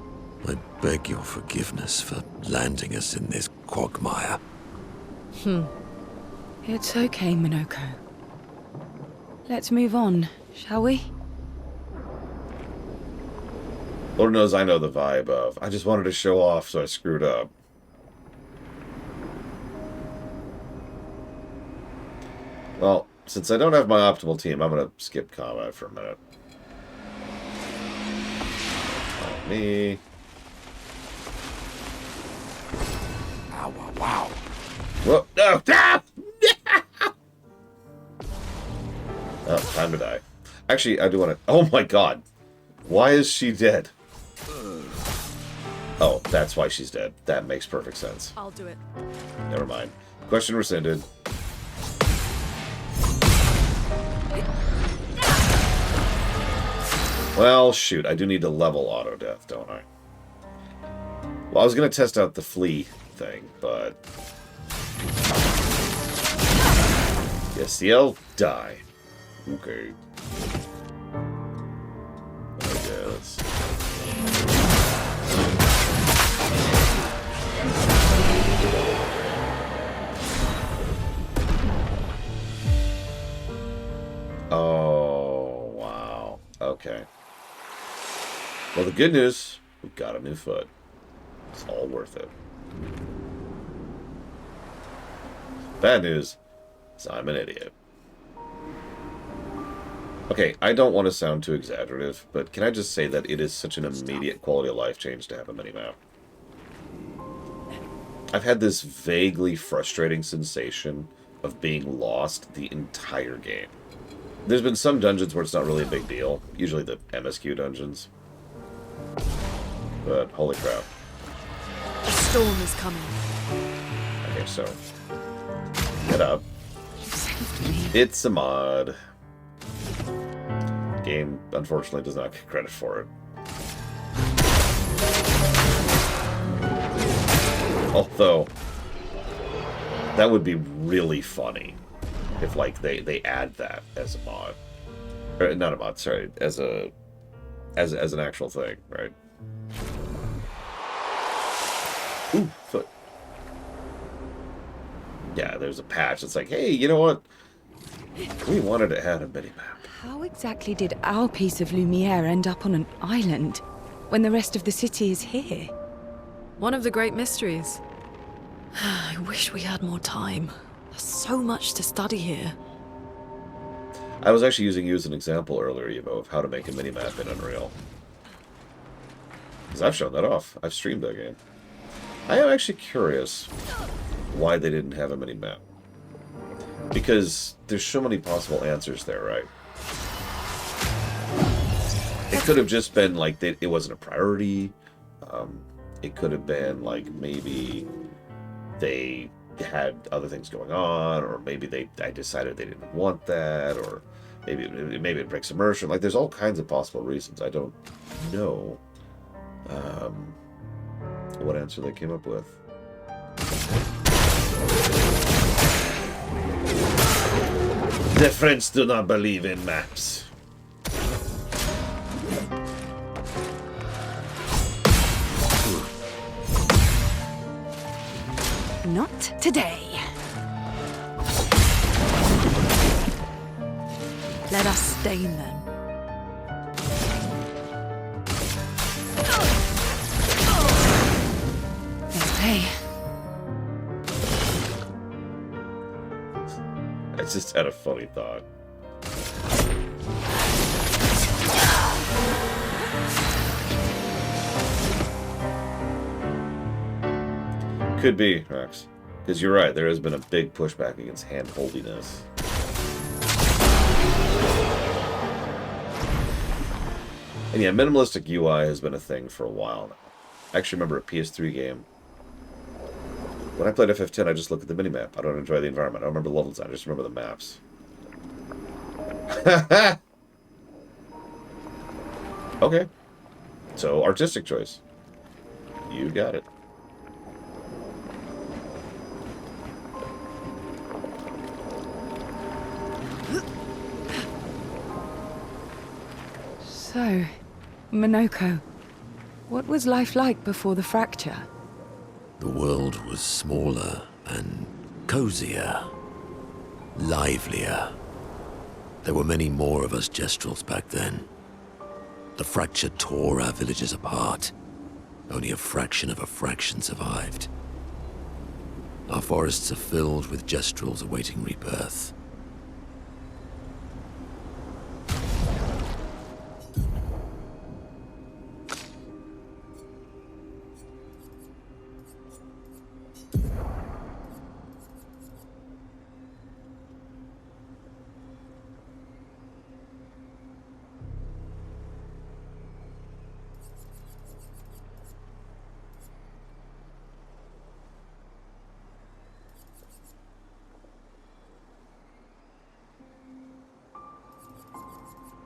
I beg your forgiveness for landing us in this quagmire. It's okay, Minoko. Let's move on, shall we? Lord knows I know the vibe of, I just wanted to show off, so I screwed up. Well, since I don't have my optimal team, I'm going to skip combat for a minute. Me. Ow, wow, wow. Whoa, no! Ah! Oh, time to die. Actually, I do want to... Oh my god. Why is she dead? Oh, that's why she's dead. That makes perfect sense. I'll do it. Never mind. Question rescinded. Well, shoot. I do need to level auto death, don't I? Well, I was going to test out the flea thing, but... Yes, CL, die. Okay. I guess. Oh, wow. Okay. Well, the good news, we've got a new foot. It's all worth it. Bad news is I'm an idiot. Okay, I don't want to sound too exaggerative, but can I just say that it is such an immediate quality of life change to have a minimap? I've had this vaguely frustrating sensation of being lost the entire game. There's been some dungeons where it's not really a big deal, usually the MSQ dungeons. But holy crap. The storm is coming. Okay, so get up. It's a mod. Game, unfortunately, does not get credit for it. Although, that would be really funny if, like, they add that as a mod. Or, not a mod, sorry, as an actual thing, right? Ooh, foot. Yeah, there's a patch. It's like, hey, you know what? We wanted to add a minimap. How exactly did our piece of Lumiere end up on an island when the rest of the city is here? One of the great mysteries. I wish we had more time. There's so much to study here. I was actually using you as an example earlier, Evo, of how to make a minimap in Unreal. Because I've shown that off. I've streamed that game. I am actually curious why they didn't have a minimap. Because there's so many possible answers there, right? It could have just been like it wasn't a priority. It could have been like maybe they had other things going on, or maybe I decided they didn't want that, or maybe it breaks immersion. Like, there's all kinds of possible reasons. I don't know what answer they came up with. The French do not believe in maps. Not today. Let us stain them. Okay. I just had a funny thought. Could be, Rex. Because you're right, there has been a big pushback against hand-holdiness. And yeah, minimalistic UI has been a thing for a while now. I actually remember a PS3 game. When I played FF10, I just looked at the minimap. I don't enjoy the environment. I don't remember the level design. I just remember the maps. Okay. So, artistic choice. You got it. So, Minoko, what was life like before the fracture? The world was smaller and cozier, livelier. There were many more of us Gestrels back then. The fracture tore our villages apart. Only a fraction of a fraction survived. Our forests are filled with Gestrels awaiting rebirth.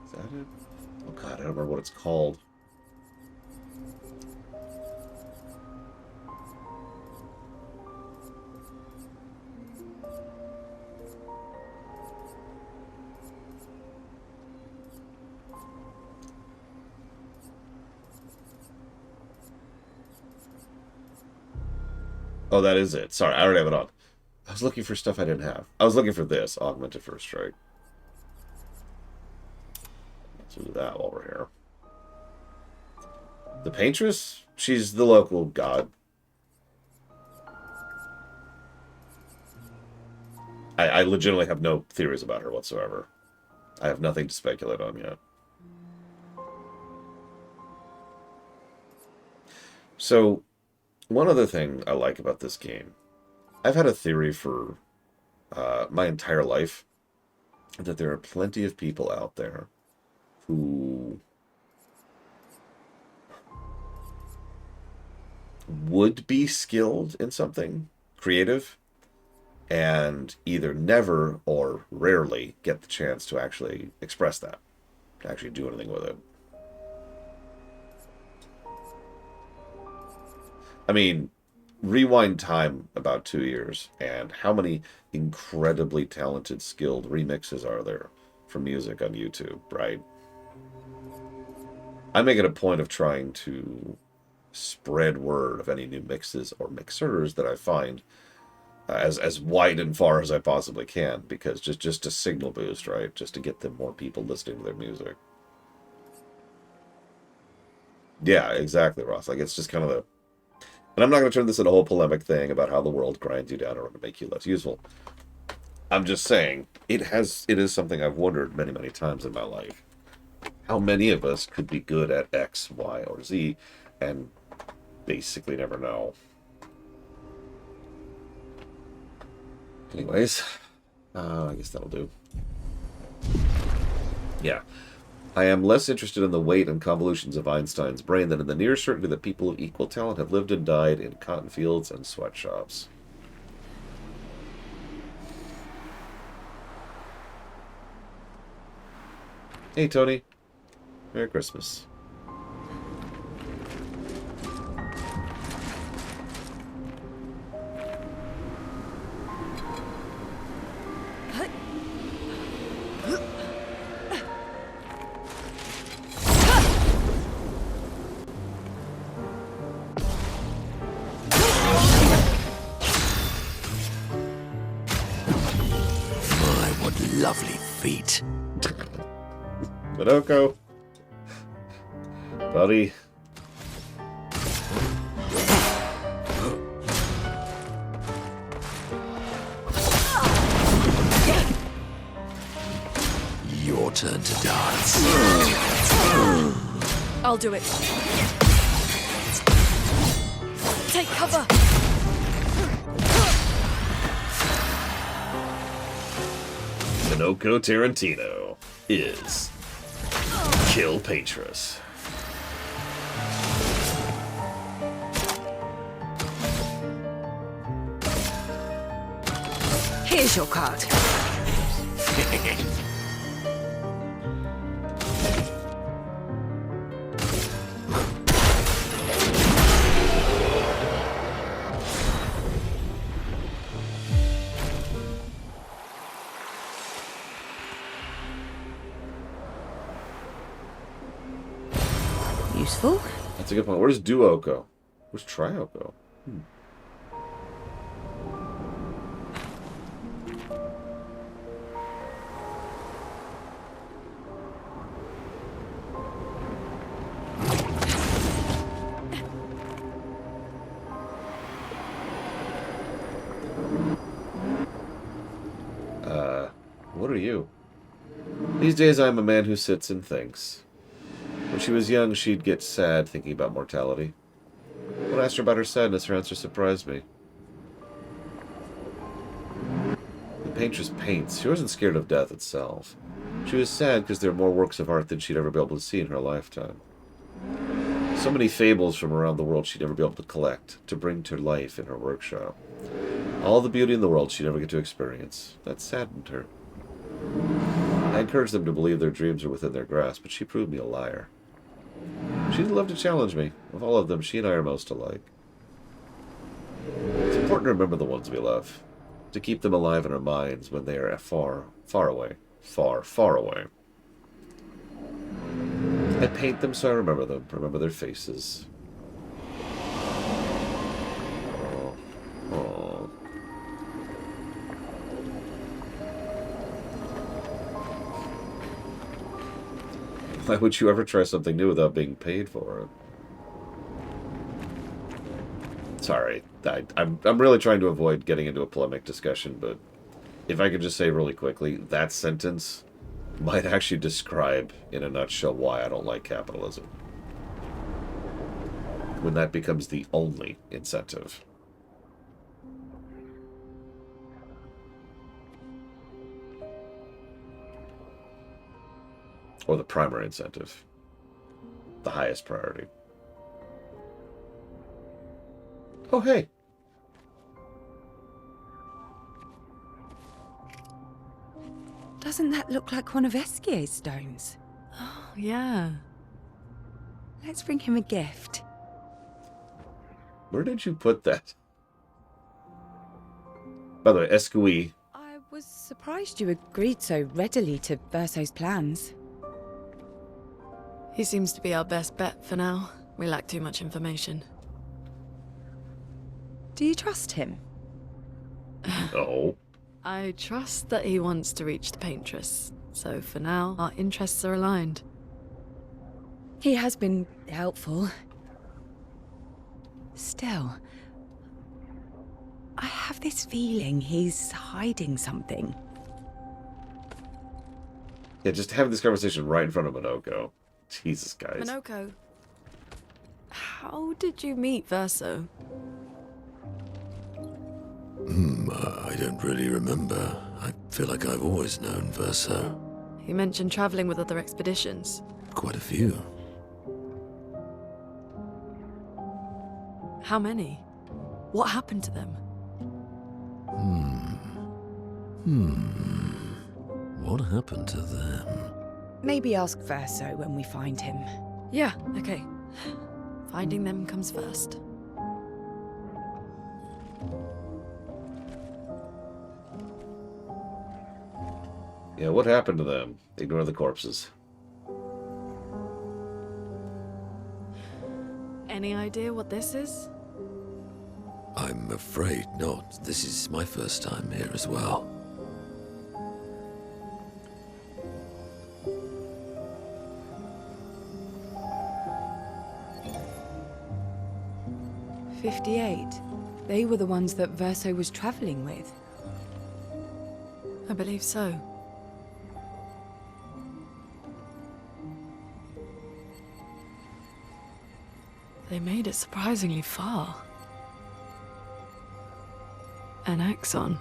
Is that it? Oh god, I don't remember what it's called. Oh, that is it. Sorry, I already have it on. I was looking for stuff I didn't have. I was looking for this, Augmented First Strike. Let's do that while we're here. The Paintress? She's the local god. I legitimately have no theories about her whatsoever. I have nothing to speculate on yet. So, one other thing I like about this game, I've had a theory for my entire life that there are plenty of people out there who would be skilled in something creative and either never or rarely get the chance to actually express that, to actually do anything with it. I mean, rewind time about 2 years, and how many incredibly talented, skilled remixes are there for music on YouTube, right? I make it a point of trying to spread word of any new mixes or mixers that I find as wide and far as I possibly can, because just a signal boost, right? Just to get them more people listening to their music. Yeah, exactly, Ross. Like, it's just kind of the... And I'm not going to turn this into a whole polemic thing about how the world grinds you down in order to make you less useful. I'm just saying, it is something I've wondered many, many times in my life. How many of us could be good at X, Y, or Z, and basically never know. Anyways, I guess that'll do. Yeah. I am less interested in the weight and convolutions of Einstein's brain than in the near certainty that people of equal talent have lived and died in cotton fields and sweatshops. Hey, Tony. Merry Christmas. My, what lovely feet. Minoko. Buddy. Your turn to dance. I'll do it. Take cover! Minoko Tarantino is Kill Patris. Here's your card. Useful. That's a good point. Where's Duo go? Where's Trio go? What are you? These days I'm a man who sits and thinks. When she was young, she'd get sad thinking about mortality. When I asked her about her sadness, her answer surprised me. The paintress paints. She wasn't scared of death itself. She was sad because there were more works of art than she'd ever be able to see in her lifetime. So many fables from around the world she'd never be able to collect, to bring to life in her workshop. All the beauty in the world she'd never get to experience. That saddened her. I encouraged them to believe their dreams are within their grasp, but she proved me a liar. She'd love to challenge me. Of all of them, she and I are most alike. It's important to remember the ones we love, to keep them alive in our minds when they are far, far away. Far, far away. I paint them so I remember them, remember their faces. Oh. Oh. Why would you ever try something new without being paid for it? Sorry, I'm really trying to avoid getting into a polemic discussion, but if I could just say really quickly, that sentence might actually describe in a nutshell why I don't like capitalism. When that becomes the only incentive. Or the primary incentive. The highest priority. Oh, hey. Doesn't that look like one of Esquier's stones? Oh, yeah. Let's bring him a gift. Where did you put that? By the way, Escui. I was surprised you agreed so readily to Verso's plans. He seems to be our best bet for now. We lack too much information. Do you trust him? No. I trust that he wants to reach the paintress. So for now, our interests are aligned. He has been helpful. Still, I have this feeling he's hiding something. Yeah, just having this conversation right in front of Minoko. Jesus, guys. Minoko, how did you meet Verso? I don't really remember. I feel like I've always known Verso. You mentioned traveling with other expeditions. Quite a few. How many? What happened to them? What happened to them? Maybe ask Verso when we find him. Yeah, okay. Finding them comes first. Yeah, what happened to them? Ignore the corpses. Any idea what this is? I'm afraid not. This is my first time here as well. '58. They were the ones that Verso was traveling with. I believe so. They made it surprisingly far. An axon.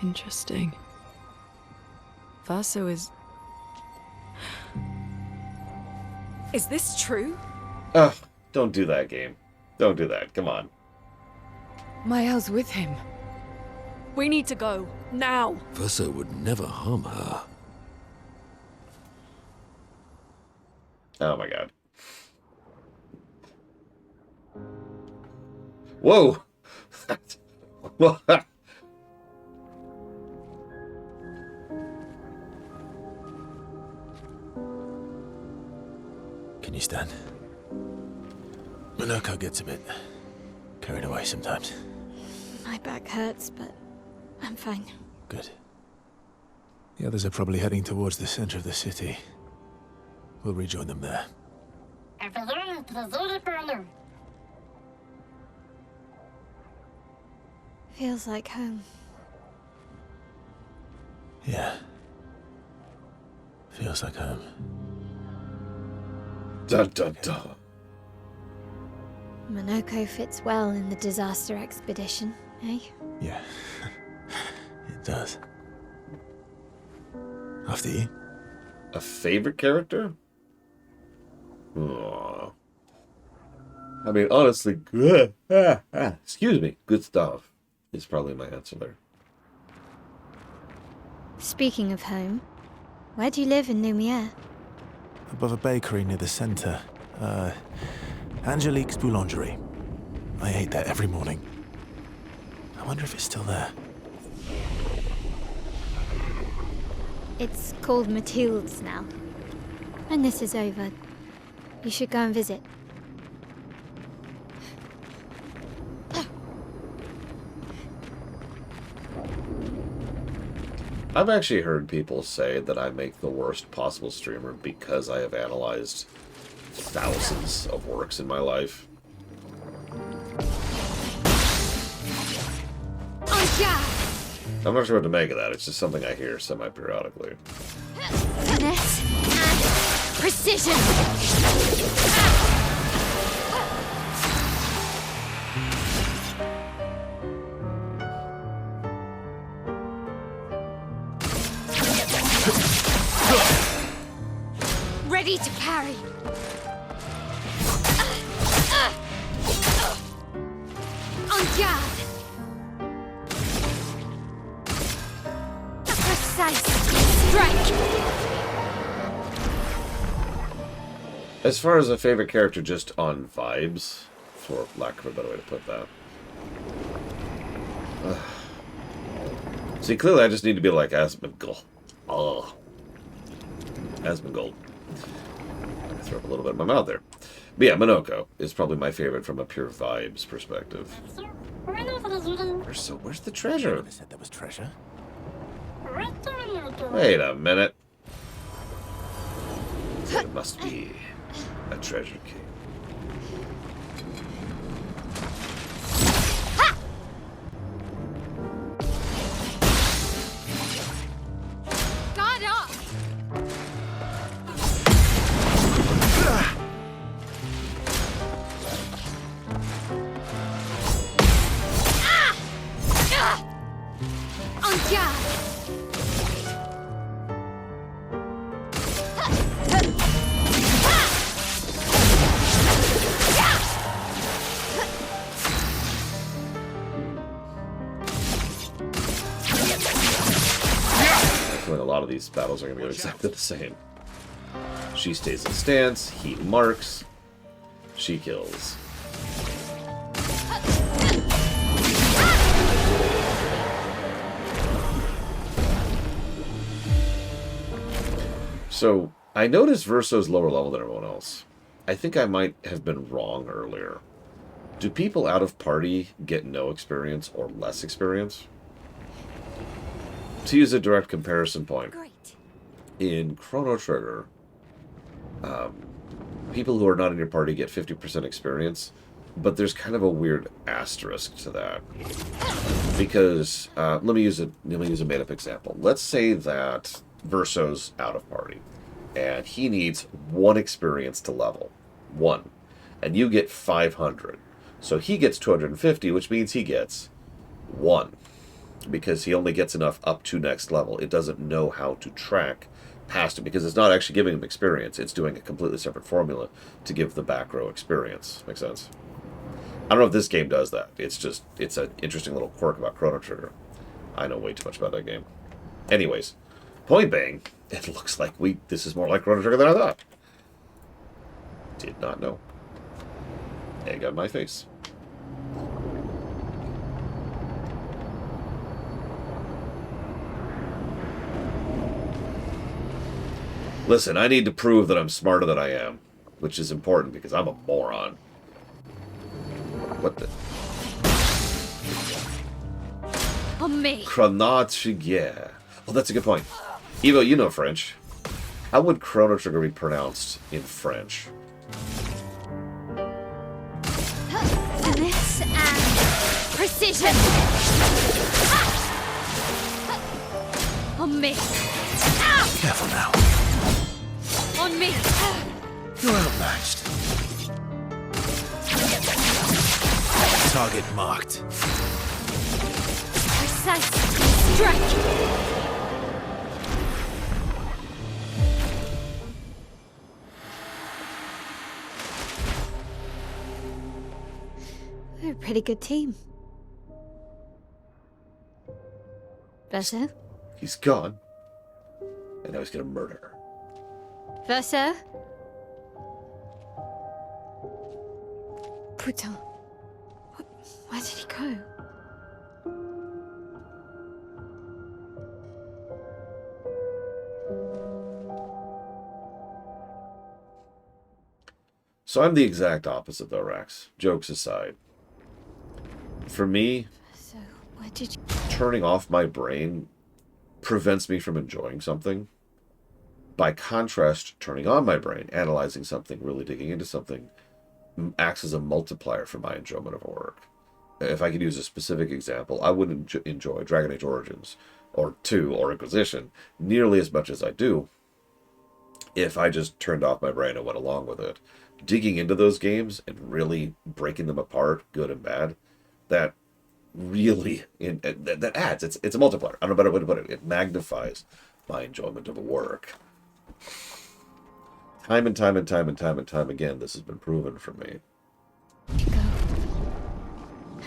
Interesting. Verso is... Is this true? Ugh, don't do that, game. Don't do that. Come on. Mael's with him. We need to go. Now! Verso would never harm her. Oh my god. Whoa! Can you stand? Minoko gets a bit carried away sometimes. My back hurts, but I'm fine. Good. The others are probably heading towards the center of the city. We'll rejoin them there. Feels like home. Yeah. Feels like home. Dun dun dun. Monoko fits well in the disaster expedition, eh? Yeah. It does. After you. A favorite character? Aw. I mean, honestly, excuse me, good stuff is probably my answer there. Speaking of home, where do you live in Lumiere? Above a bakery near the center. Angelique's Boulangerie. I ate there every morning. I wonder if it's still there. It's called Mathilde's now. When this is over, you should go and visit. I've actually heard people say that I make the worst possible streamer because I have analyzed thousands of works in my life. I'm not sure what to make of that. It's just something I hear semi-periodically. Finesse and precision! Ready to parry! En garde! Precise strike! As far as a favorite character just on vibes, for lack of a better way to put that. See, clearly I just need to be like Asmongold. Oh. Asmongold. I threw up a little bit in my mouth there. But yeah, Minoko is probably my favorite from a pure vibes perspective. Where's the treasure? I said there was treasure. Wait a minute. There must be a treasure key. Guard up! En garde! I feel like a lot of these battles are going to go exactly the same. She stays in stance. He marks. She kills. So, I noticed Verso's lower level than everyone else. I think I might have been wrong earlier. Do people out of party get no experience or less experience? To use a direct comparison point, in Chrono Trigger, people who are not in your party get 50% experience, but there's kind of a weird asterisk to that. Because, let me use a made-up example. Let's say that Verso's out of party, and he needs 1 experience to level. 1. And you get 500. So he gets 250, which means he gets 1. Because he only gets enough up to next level. It doesn't know how to track past it, because it's not actually giving him experience. It's doing a completely separate formula to give the back row experience. Make sense? I don't know if this game does that. It's an interesting little quirk about Chrono Trigger. I know way too much about that game. Anyways, point being, it looks like this is more like Chrono Trigger than I thought. Did not know. Egg on my face. Listen, I need to prove that I'm smarter than I am, which is important because I'm a moron. What the? On me. Chronotrigger. Well, that's a good point. Evo, you know French. How would Chrono Trigger be pronounced in French? Finesse and precision. On me. Careful now. On me. You're outmatched. Target marked. Precise strike. We're a pretty good team. Verso? He's gone. And now he's gonna murder her. Verso? Putain. Where did he go? So I'm the exact opposite though, Rax. Jokes aside. For me, So, where did you... turning off my brain prevents me from enjoying something. By contrast, turning on my brain, analyzing something, really digging into something, acts as a multiplier for my enjoyment of work. If I could use a specific example, I wouldn't enjoy Dragon Age Origins or 2 or Inquisition nearly as much as I do if I just turned off my brain and went along with it. Digging into those games and really breaking them apart, good and bad, that really that adds. It's a multiplier. I don't know a better way to put it. It magnifies my enjoyment of a work. Time and time again, this has been proven for me. Go.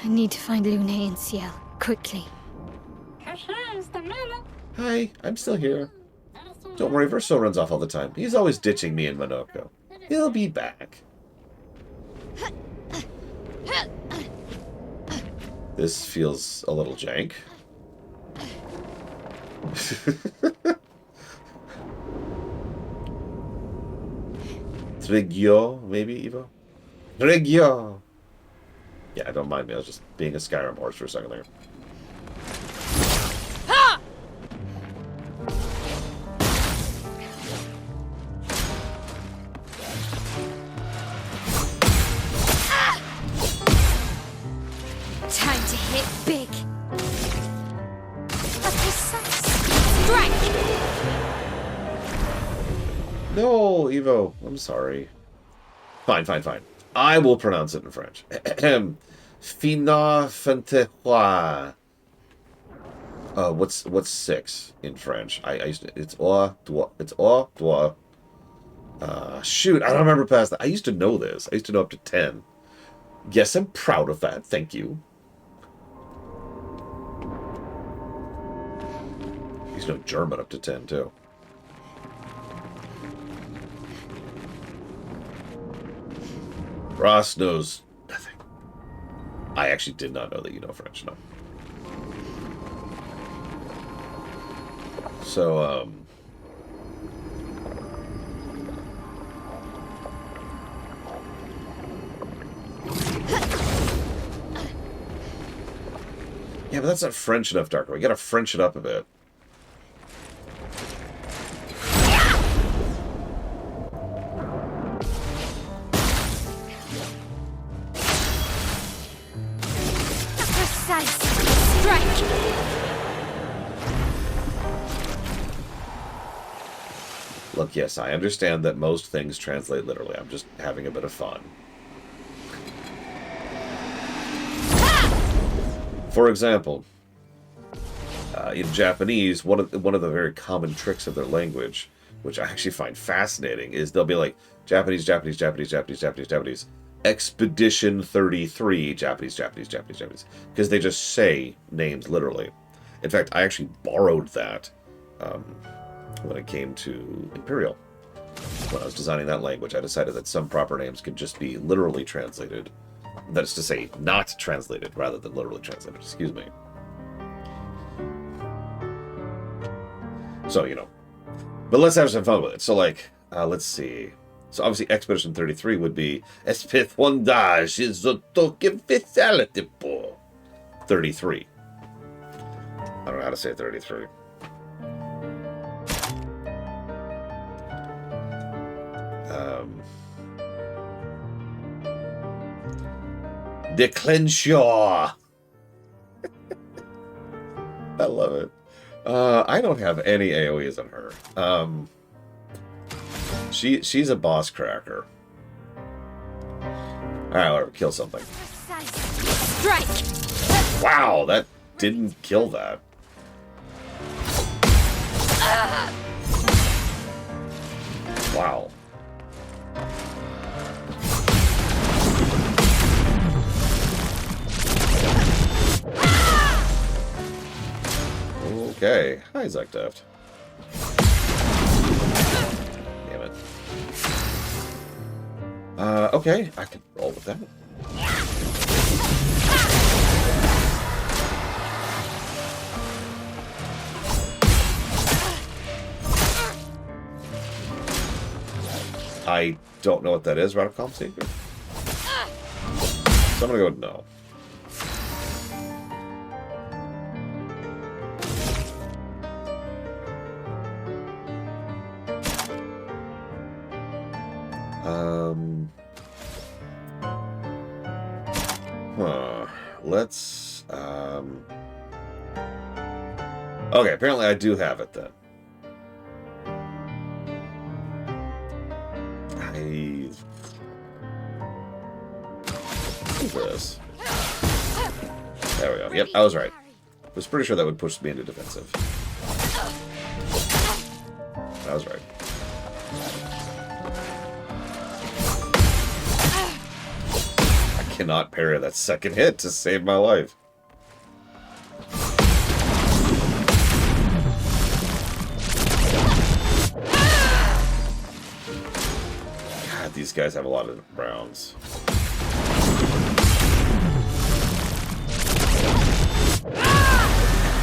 I need to find Lune and Ciel, quickly. Hi, I'm still here. Don't worry, Verso runs off all the time. He's always ditching me and Monoko. He'll be back. This feels a little jank. Trigyo, maybe, Evo? Trigyo! Yeah, I don't mind me. I was just being a Skyrim horse for a second there. Time to hit big. A precise strike. No, Evo. I'm sorry. Fine. I will pronounce it in French. Fina Fentejoie. What's 6 in French? I used to, it's au doigt. Shoot, I don't remember past that. I used to know this. I used to know up to 10. Yes, I'm proud of that. Thank you. I used to know German up to 10 too. Ross knows nothing. I actually did not know that you know French, no. So, yeah, but that's not French enough, Darko. We gotta French it up a bit. Precise strike. Look, yes, I understand that most things translate literally. I'm just having a bit of fun. For example, in Japanese, one of the very common tricks of their language, which I actually find fascinating, is they'll be like Japanese, Japanese, Japanese, Japanese, Japanese, Japanese, Expedition 33, Japanese, Japanese, Japanese, Japanese, because they just say names literally. In fact, I actually borrowed that when it came to Imperial. When I was designing that language, I decided that some proper names could just be literally translated. That is to say, not translated, rather than literally translated. Excuse me. So, you know. But let's have some fun with it. So, like, let's see. So, obviously, Expedition 33 would be Espeth Wondage is a token fatality po. 33. I don't know how to say 33. Declenshaw. I love it. I don't have any AoEs on her. She's a boss cracker. Alright, whatever, kill something. Strike! Wow, that didn't kill that. Wow. Okay. Hi, Zekdeft. Damn it. Okay, I can roll with that. I don't know what that is, Radical Seeker. So I'm gonna go with no. Let's, okay, apparently I do have it then. What's this? There we go. Yep, I was right. I was pretty sure that would push me into defensive. I was right. Cannot parry that second hit to save my life. God, these guys have a lot of rounds.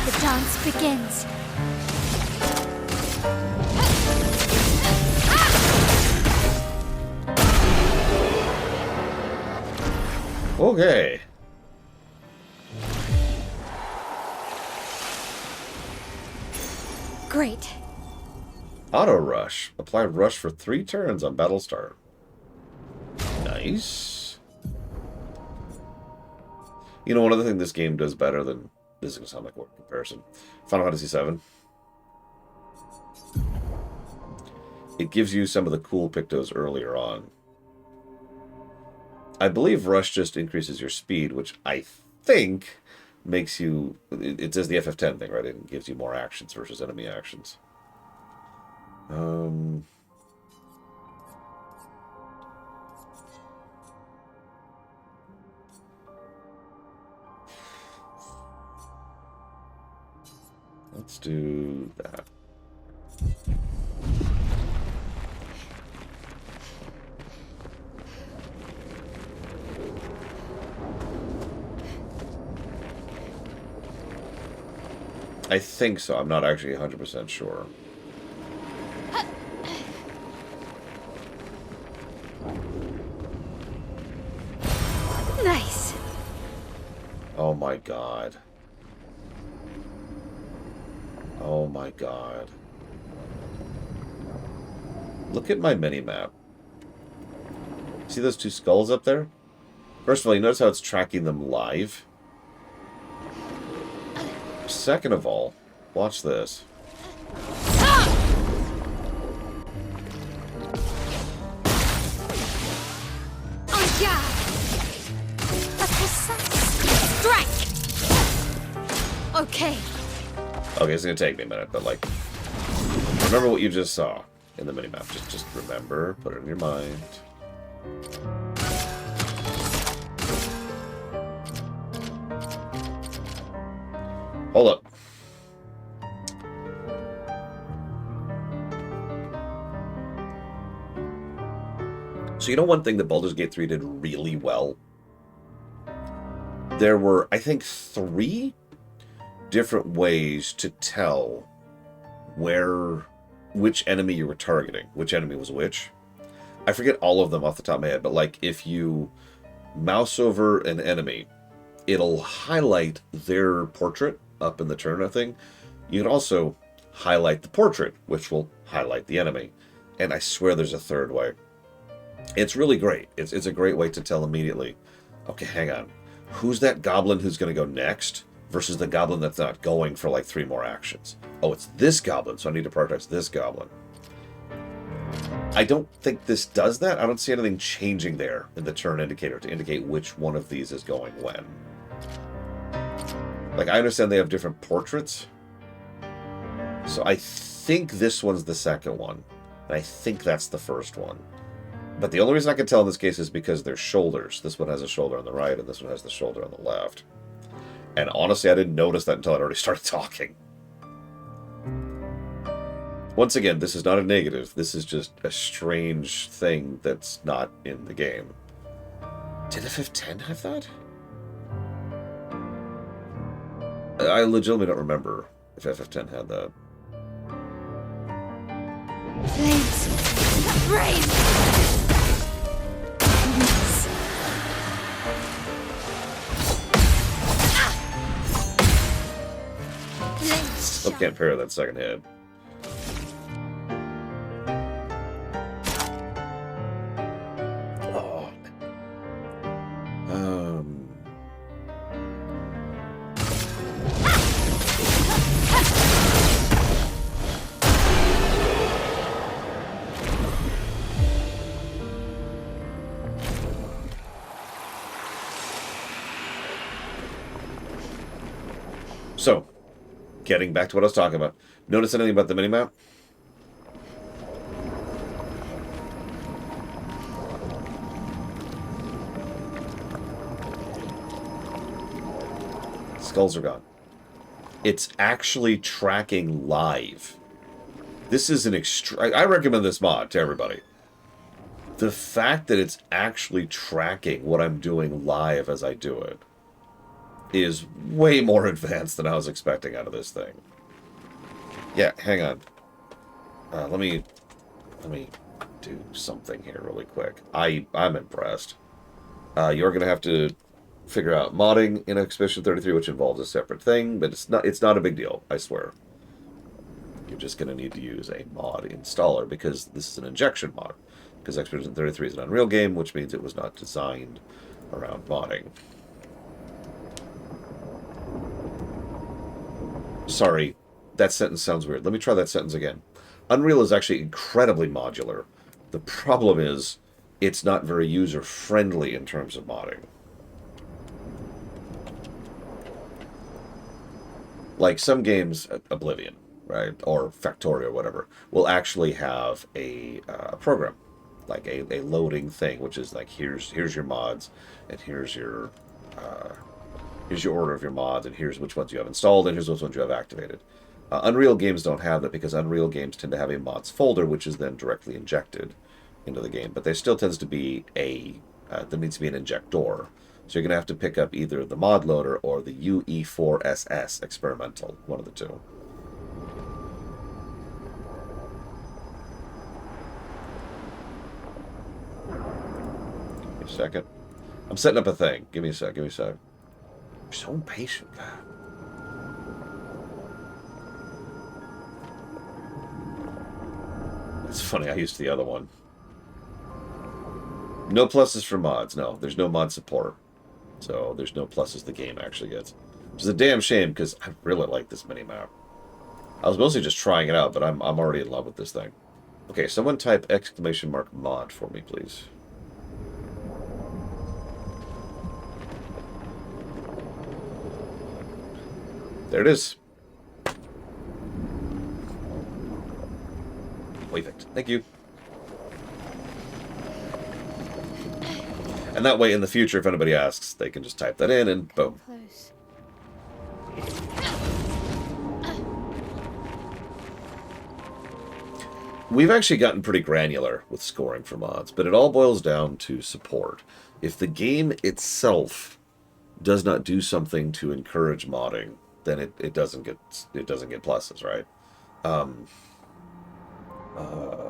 The dance begins. Okay. Great. Auto rush. Apply rush for 3 turns on battle start. Nice. You know, one other thing this game does better than... This is going to sound like a comparison. Final Fantasy VII. It gives you some of the cool Pictos earlier on. I believe rush just increases your speed, which I think makes you... It says the FF10 thing, right? It gives you more actions versus enemy actions. Let's do that. I think so. I'm not actually 100% sure. Nice. Oh my god. Oh my god. Look at my mini-map. See those two skulls up there? First of all, you notice how it's tracking them live? Second of all, watch this. Oh yeah! A precise strike! Okay. Okay, it's gonna take me a minute, but like, remember what you just saw in the minimap. Just remember, put it in your mind. Hold up. So you know one thing that Baldur's Gate 3 did really well? There were, I think, 3 different ways to tell which enemy you were targeting, which enemy was which. I forget all of them off the top of my head, but like if you mouse over an enemy, it'll highlight their portrait up in the turn thing. You can also highlight the portrait, which will highlight the enemy. And I swear there's a third way. It's really great. It's a great way to tell immediately, okay, hang on. Who's that goblin who's going to go next versus the goblin that's not going for like 3 more actions? Oh, it's this goblin, so I need to prioritize this goblin. I don't think this does that. I don't see anything changing there in the turn indicator to indicate which one of these is going when. Like, I understand they have different portraits. So I think this one's the second one. And I think that's the first one. But the only reason I can tell in this case is because they're shoulders. This one has a shoulder on the right, and this one has the shoulder on the left. And honestly, I didn't notice that until I'd already started talking. Once again, this is not a negative. This is just a strange thing that's not in the game. Did FF10 have that? I legitimately don't remember if FF10 had that. Flames. Rain. Still can't parry that second hit. Oh. So, getting back to what I was talking about. Notice anything about the minimap? Skulls are gone. It's actually tracking live. This is an I recommend this mod to everybody. The fact that it's actually tracking what I'm doing live as I do it is way more advanced than I was expecting out of this thing. Yeah, hang on. Let me do something here really quick. I'm impressed. You're gonna have to figure out modding in Expedition 33, which involves a separate thing, but it's not a big deal, I swear. You're just gonna need to use a mod installer because this is an injection mod. Because Expedition 33 is an Unreal game, which means it was not designed around modding. Sorry, that sentence sounds weird. Let me try that sentence again. Unreal is actually incredibly modular. The problem is, it's not very user-friendly in terms of modding. Like some games, Oblivion, right, or Factorio or whatever, will actually have a program, like a loading thing, which is like, here's your mods, and here's your order of your mods, and here's which ones you have installed, and here's which ones you have activated. Unreal games don't have that because Unreal games tend to have a mods folder, which is then directly injected into the game. But there still tends to be there needs to be an injector So you're going to have to pick up either the mod loader or the UE4SS experimental, one of the two. Give me a second. I'm setting up a thing. Give me a sec, give me a sec. You're so impatient, God. It's funny, I used the other one. No pluses for mods. No, there's no mod support. So there's no pluses the game actually gets. Which is a damn shame, because I really like this minimap. I was mostly just trying it out, but I'm already in love with this thing. Okay, someone type exclamation mark mod for me, please. There it is. Perfect. Thank you. And that way, in the future, if anybody asks, they can just type that in and boom. Close. We've actually gotten pretty granular with scoring for mods, but it all boils down to support. If the game itself does not do something to encourage modding, then it doesn't get pluses, right?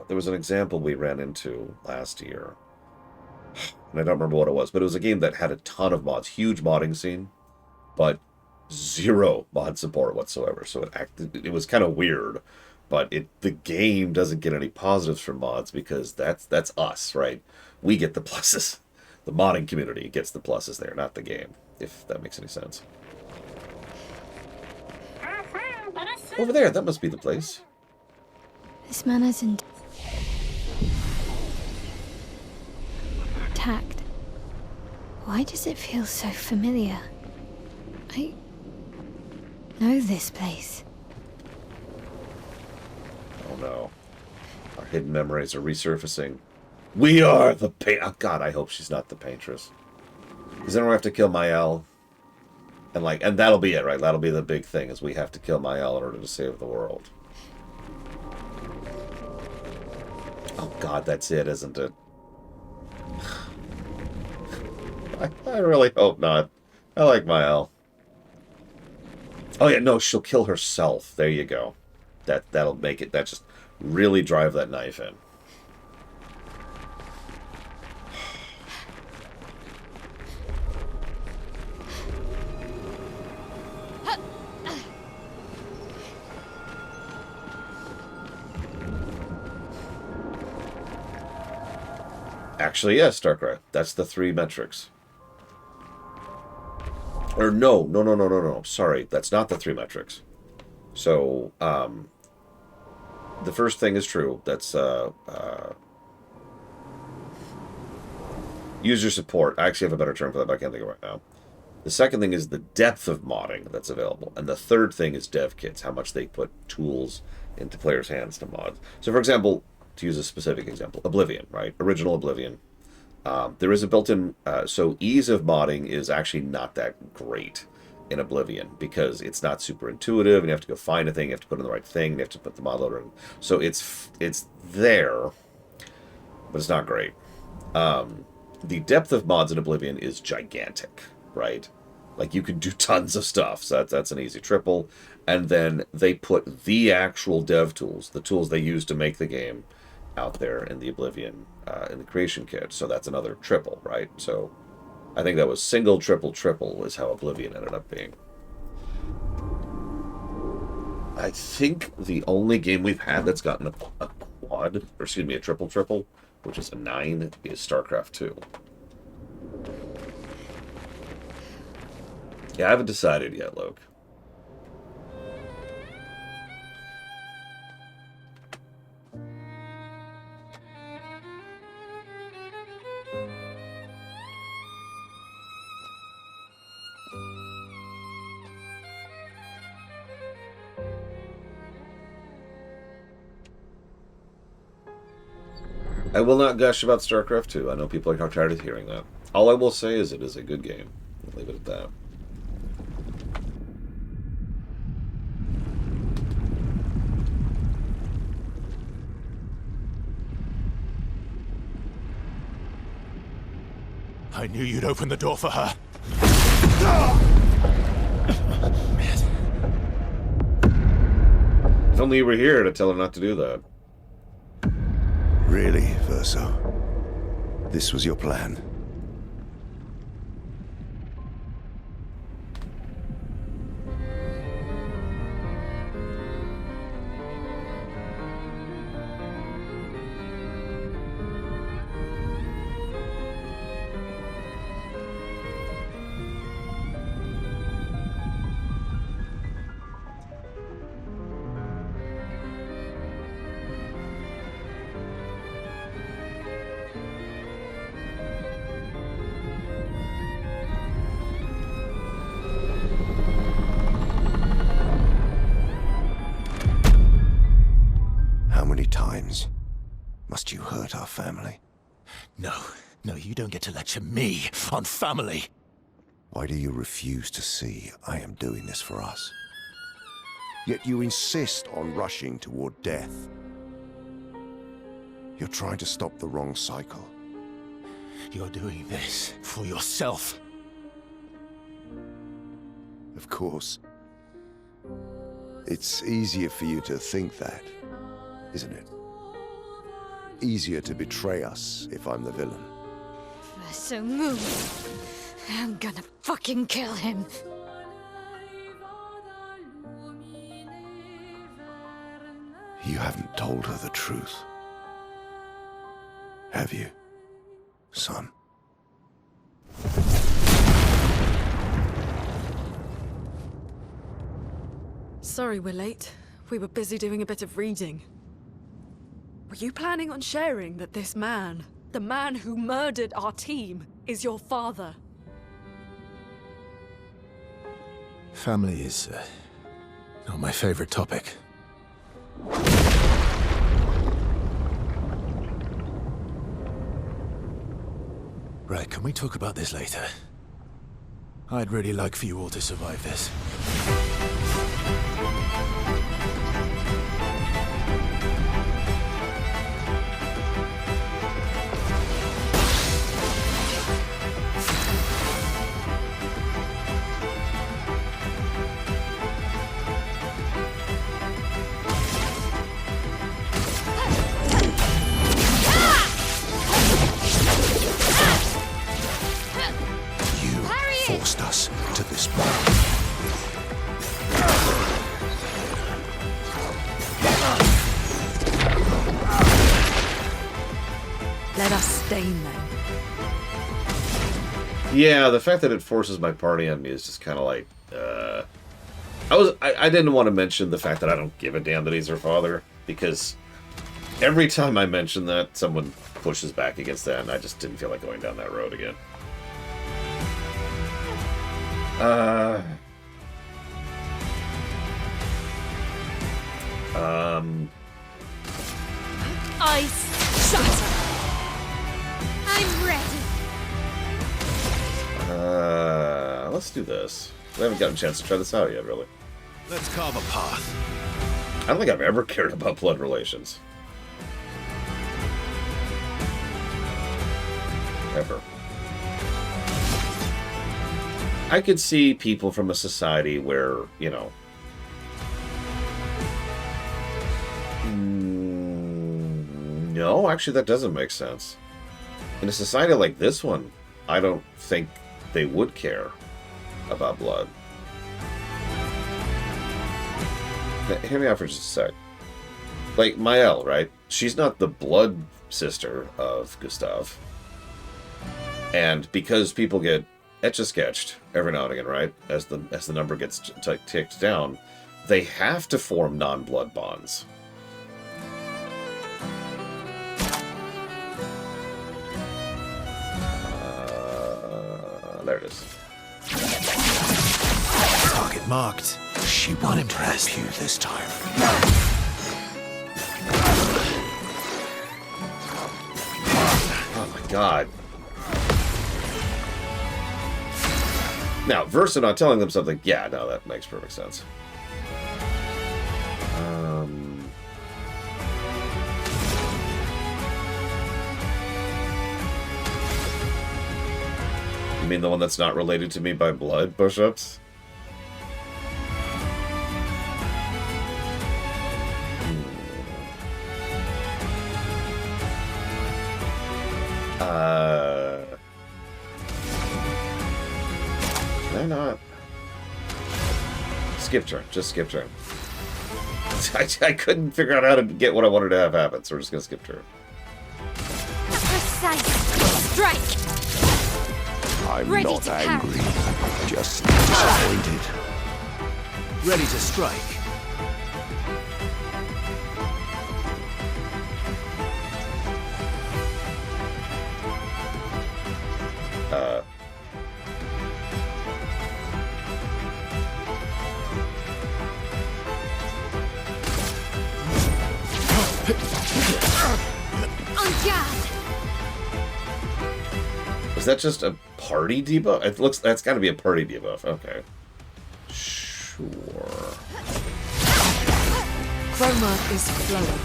There was an example we ran into last year, and I don't remember what it was, but it was a game that had a ton of mods, huge modding scene, but zero mod support whatsoever. So it was kind of weird, but the game doesn't get any positives from mods because that's us, right? We get the pluses. The modding community gets the pluses there, not the game, if that makes any sense. Over there, that must be the place. This man isn't intact. Why does it feel so familiar? I know this place. Oh no. Our hidden memories are resurfacing. We are the oh God, I hope she's not the paintress. Because then we have to kill Mael. And that'll be it, right? That'll be the big thing, is we have to kill Mael in order to save the world. Oh God, that's it, isn't it? I really hope not. I like Mael. Oh yeah, no, she'll kill herself. There you go. That'll make it. That just really drive that knife in. Actually, yes, Starcry. That's the 3 metrics. Or no. Sorry, that's not the 3 metrics. So, the first thing is true. That's user support. I actually have a better term for that, but I can't think of it right now. The second thing is the depth of modding that's available. And the third thing is dev kits, how much they put tools into players' hands to mod. So, for example, to use a specific example, Oblivion, right? Original Oblivion. There is a built-in... so ease of modding is actually not that great in Oblivion because it's not super intuitive, and you have to go find a thing, you have to put in the right thing, you have to put the mod loader in. So it's there, but it's not great. The depth of mods in Oblivion is gigantic, right? Like, you can do tons of stuff, so that's an easy triple. And then they put the actual dev tools, the tools they use to make the game, out there in the Oblivion, in the creation kit. So that's another triple, right? So I think that was single, triple, triple is how Oblivion ended up being. I think the only game we've had that's gotten a quad, or excuse me, a triple, triple, which is a 9, is StarCraft 2. Yeah, I haven't decided yet, Loke. I will not gush about StarCraft 2. I know people are tired of hearing that. All I will say is it is a good game. I'll leave it at that. I knew you'd open the door for her. If only you were here to tell her not to do that. Really, Verso? This was your plan? How many times must you hurt our family? No, you don't get to lecture me on family. Why do you refuse to see I am doing this for us? Yet you insist on rushing toward death. You're trying to stop the wrong cycle. You're doing this for yourself. Of course. It's easier for you to think that, isn't it? Easier to betray us if I'm the villain. So move. I'm gonna fucking kill him. You haven't told her the truth. Have you, son? Sorry we're late. We were busy doing a bit of reading. Were you planning on sharing that this man, the man who murdered our team, is your father? Family is not my favorite topic. Right, can we talk about this later? I'd really like for you all to survive this. Forced us to this point. Let us stain them. Yeah, the fact that it forces my party on me is just kind of like, I didn't want to mention the fact that I don't give a damn that he's her father, because every time I mention that, someone pushes back against that, and I just didn't feel like going down that road again. Ice shatter. I'm ready. Let's do this. We haven't gotten a chance to try this out yet, really. Let's carve a path. I don't think I've ever cared about blood relations. Ever. I could see people from a society where, you know... No, actually that doesn't make sense. In a society like this one, I don't think they would care about blood. Now, hear me out for just a sec. Like, Mael, right? She's not the blood sister of Gustav. And because people get etch-a-sketched every now and again, right? As the number gets ticked down, they have to form non-blood bonds. There it is. Target marked. She won't help you this time. Oh my god. Now, Versa not telling them something, yeah, no, that makes perfect sense. You mean the one that's not related to me by blood? Push-ups? Can I not? Skip turn. Just skip turn. I couldn't figure out how to get what I wanted to have happen, so we're just gonna skip turn. Precise strike. I'm Ready not to angry, just disappointed. Ready to strike. On guard. Is that just a party debuff? It looks, that's got to be a party debuff. Okay. Sure. Chroma is flowing.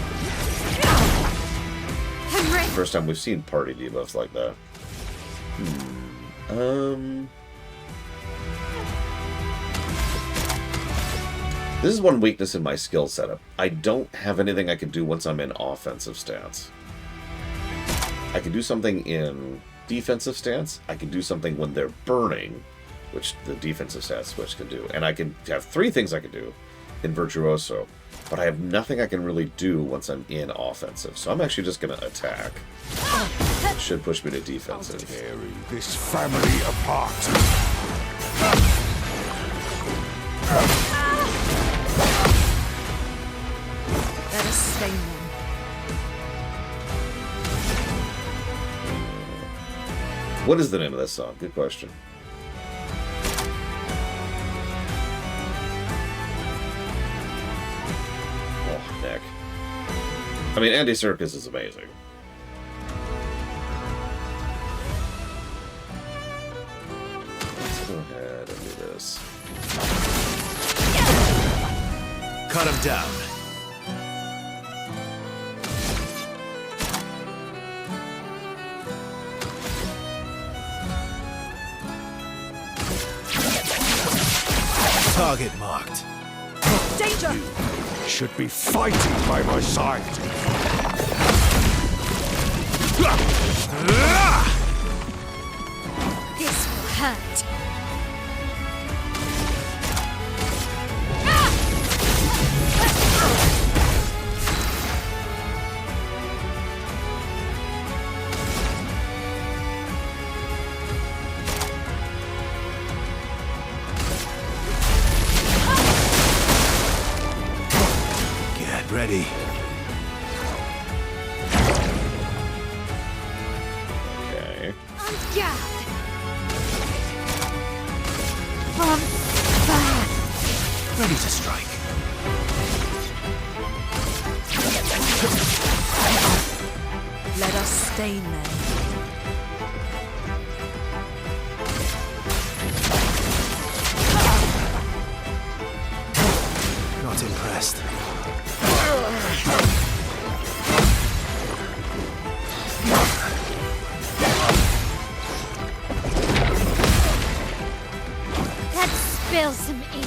I'm ready. First time we've seen party debuffs like that. This is one weakness in my skill setup. I don't have anything I can do once I'm in offensive stance. I can do something in defensive stance. I can do something when they're burning, which the defensive stance switch can do. And I can have 3 things I can do in Virtuoso. But I have nothing I can really do once I'm in offensive. So I'm actually just going to attack. Should push me to defensive. Tearing this family apart. Let us stain them. What is the name of this song? Good question. Oh, neck. I mean, Andy Serkis is amazing. Let's go ahead and do this. Cut him down. Target marked. Danger! Should be fighting by my side. This will hurt. Get ready. Okay. On guard. On fire. Ready to strike. Let us stain them. Not impressed. Let's spill some ink.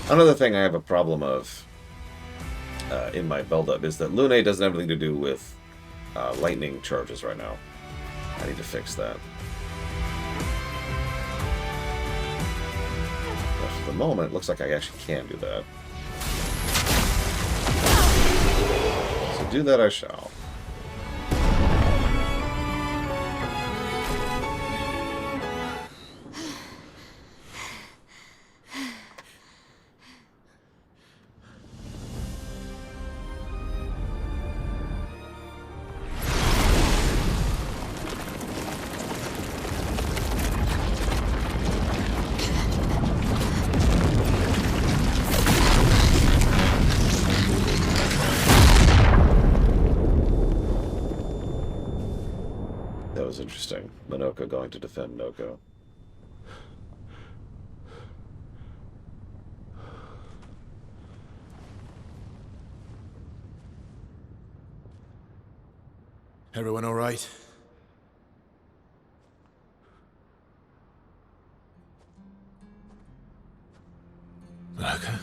Another thing I have a problem of in my build-up is that Lune doesn't have anything to do with lightning charges right now. I need to fix that. But for the moment, it looks like I actually can do that. So do that I shall. Minoko going to defend Noko. Everyone all right? Okay.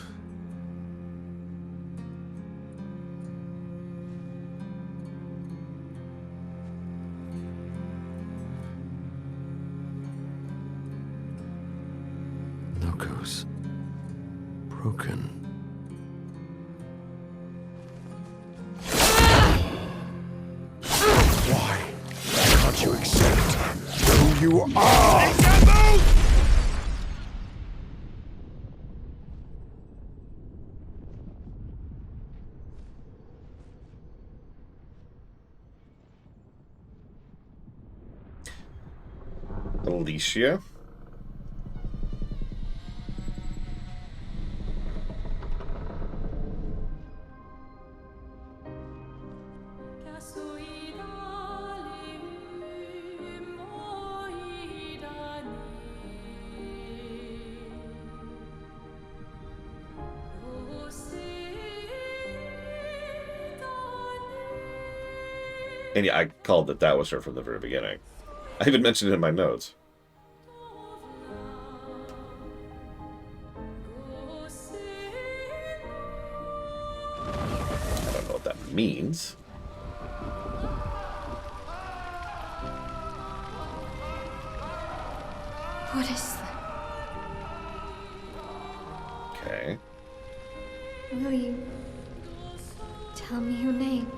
Noko's broken. Why can't you accept who you are? Alicia? And yeah, I called that was her from the very beginning. I even mentioned it in my notes. I don't know what that means. What is that? Okay. Will you tell me your name?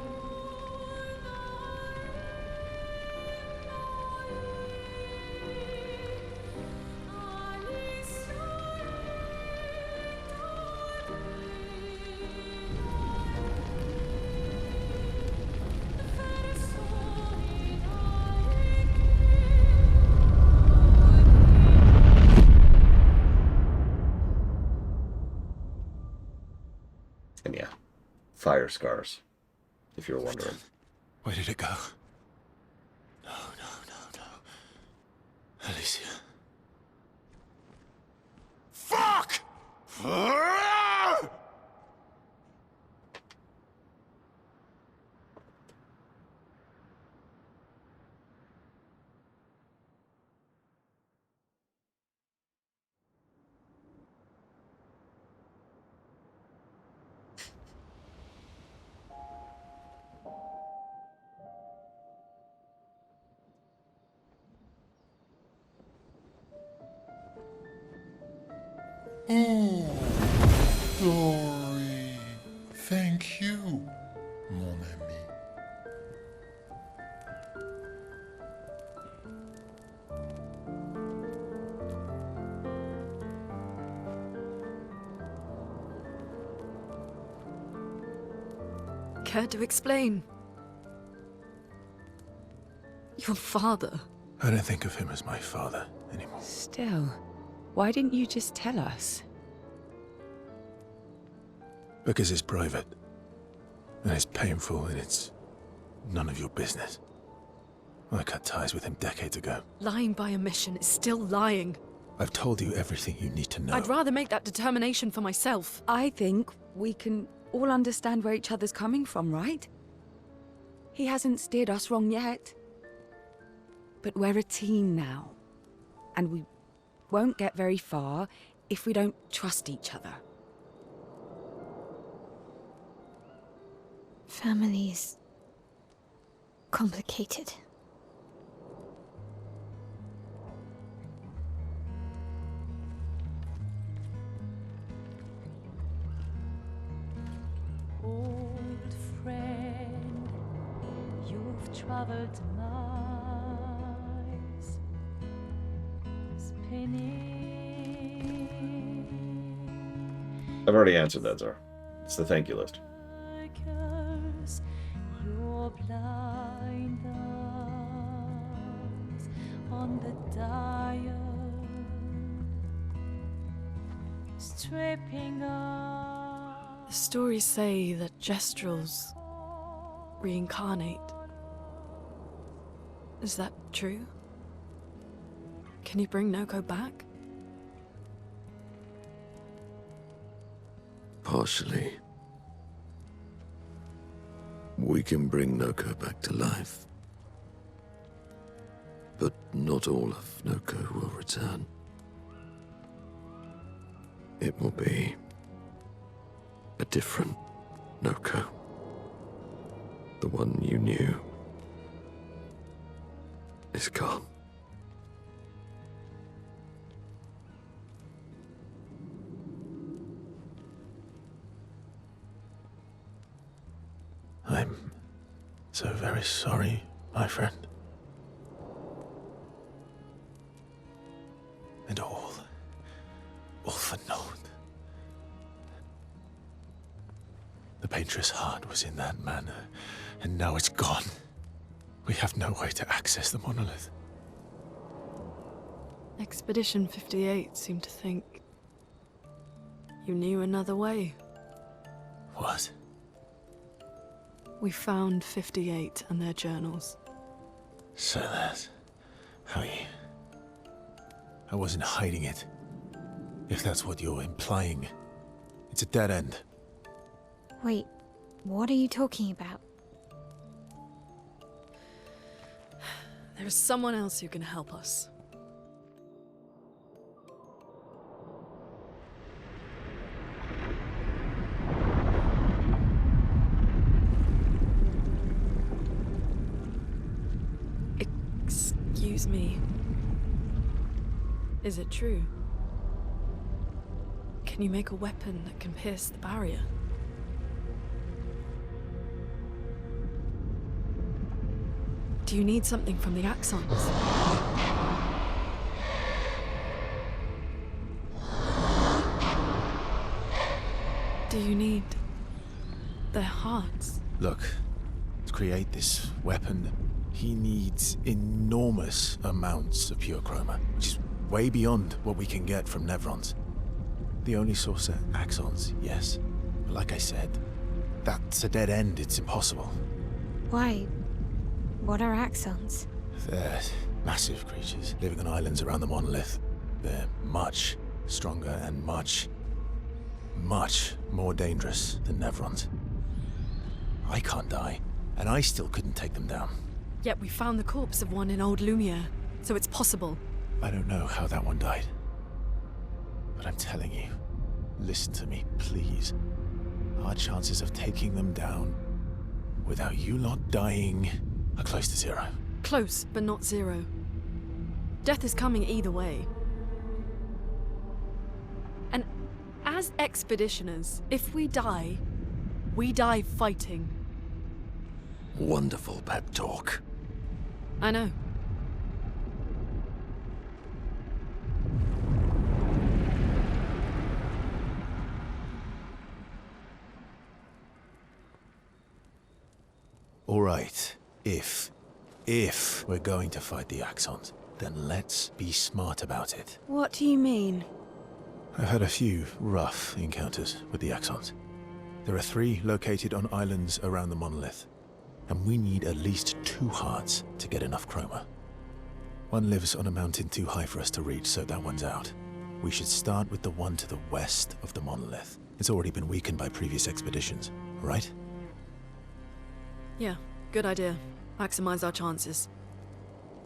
And yeah, fire scars, if you're wondering. Where did it go? No, no, no, no. Alicia. Fuck! Oh, Dory. Thank you, mon ami. Care to explain? Your father. I don't think of him as my father anymore. Still, why didn't you just tell us? Because it's private. And it's painful and it's none of your business. I cut ties with him decades ago. Lying by omission is still lying. I've told you everything you need to know. I'd rather make that determination for myself. I think we can all understand where each other's coming from, right? He hasn't steered us wrong yet. But we're a team now. And we won't get very far if we don't trust each other. Family's complicated. Old friend, you've traveled miles, spinning. I've already answered that, Zara. It's the thank you list. Your blind eyes on the dial, stripping off. The stories say that Gestrels reincarnate. Is that true? Can you bring Noko back? Partially. We can bring Noko back to life. But not all of Noko will return. It will be a different Noko. The one you knew is gone. I'm so very sorry, my friend. And all for naught. The Painter's heart was in that manor, and now it's gone. We have no way to access the monolith. Expedition 58 seemed to think you knew another way. What? We found 58 and their journals. So that's how you... I wasn't hiding it. If that's what you're implying. It's a dead end. Wait, what are you talking about? There is someone else who can help us. Excuse me. Is it true? Can you make a weapon that can pierce the barrier? Do you need something from the Axons? Do you need their hearts? Look, to create this weapon, he needs enormous amounts of pure chroma, which is way beyond what we can get from Nevrons. The only source are Axons, yes. But like I said, that's a dead end. It's impossible. Why? What are Axons? They're massive creatures living on islands around the monolith. They're much stronger and much more dangerous than Nevrons. I can't die, and I still couldn't take them down. Yet we found the corpse of one in Old Lumiere, so it's possible. I don't know how that one died. But I'm telling you, listen to me, please. Our chances of taking them down without you lot dying are close to zero. Close, but not zero. Death is coming either way. And as expeditioners, if we die fighting. Wonderful pep talk. I know. All right, if we're going to fight the Axons, then let's be smart about it. What do you mean? I've had a few rough encounters with the Axons. There are 3 located on islands around the monolith, and we need at least 2 hearts to get enough chroma. One lives on a mountain too high for us to reach, so that one's out. We should start with the one to the west of the monolith. It's already been weakened by previous expeditions, right? Yeah, good idea. Maximize our chances.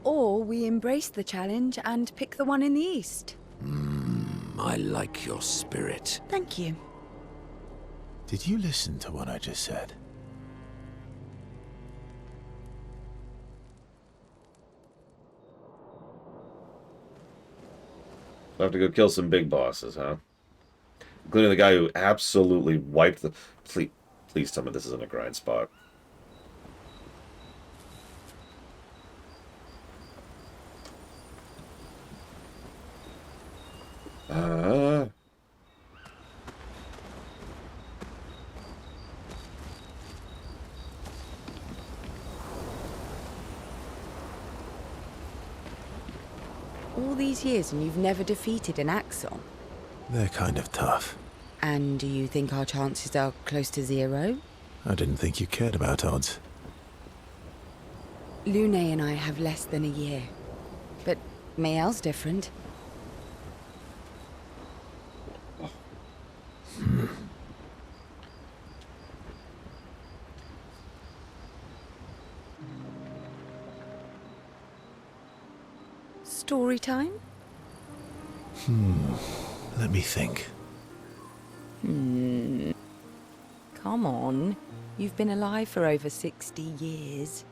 Or we embrace the challenge and pick the one in the east. I like your spirit. Thank you. Did you listen to what I just said? We'll have to go kill some big bosses, huh? Including the guy who absolutely wiped the... Please tell me this isn't a grind spot. All these years and you've never defeated an Axon? They're kind of tough. And do you think our chances are close to zero? I didn't think you cared about odds. Lune and I have less than a year. But Mael's different. Story time? Let me think. Come on. You've been alive for over 60 years.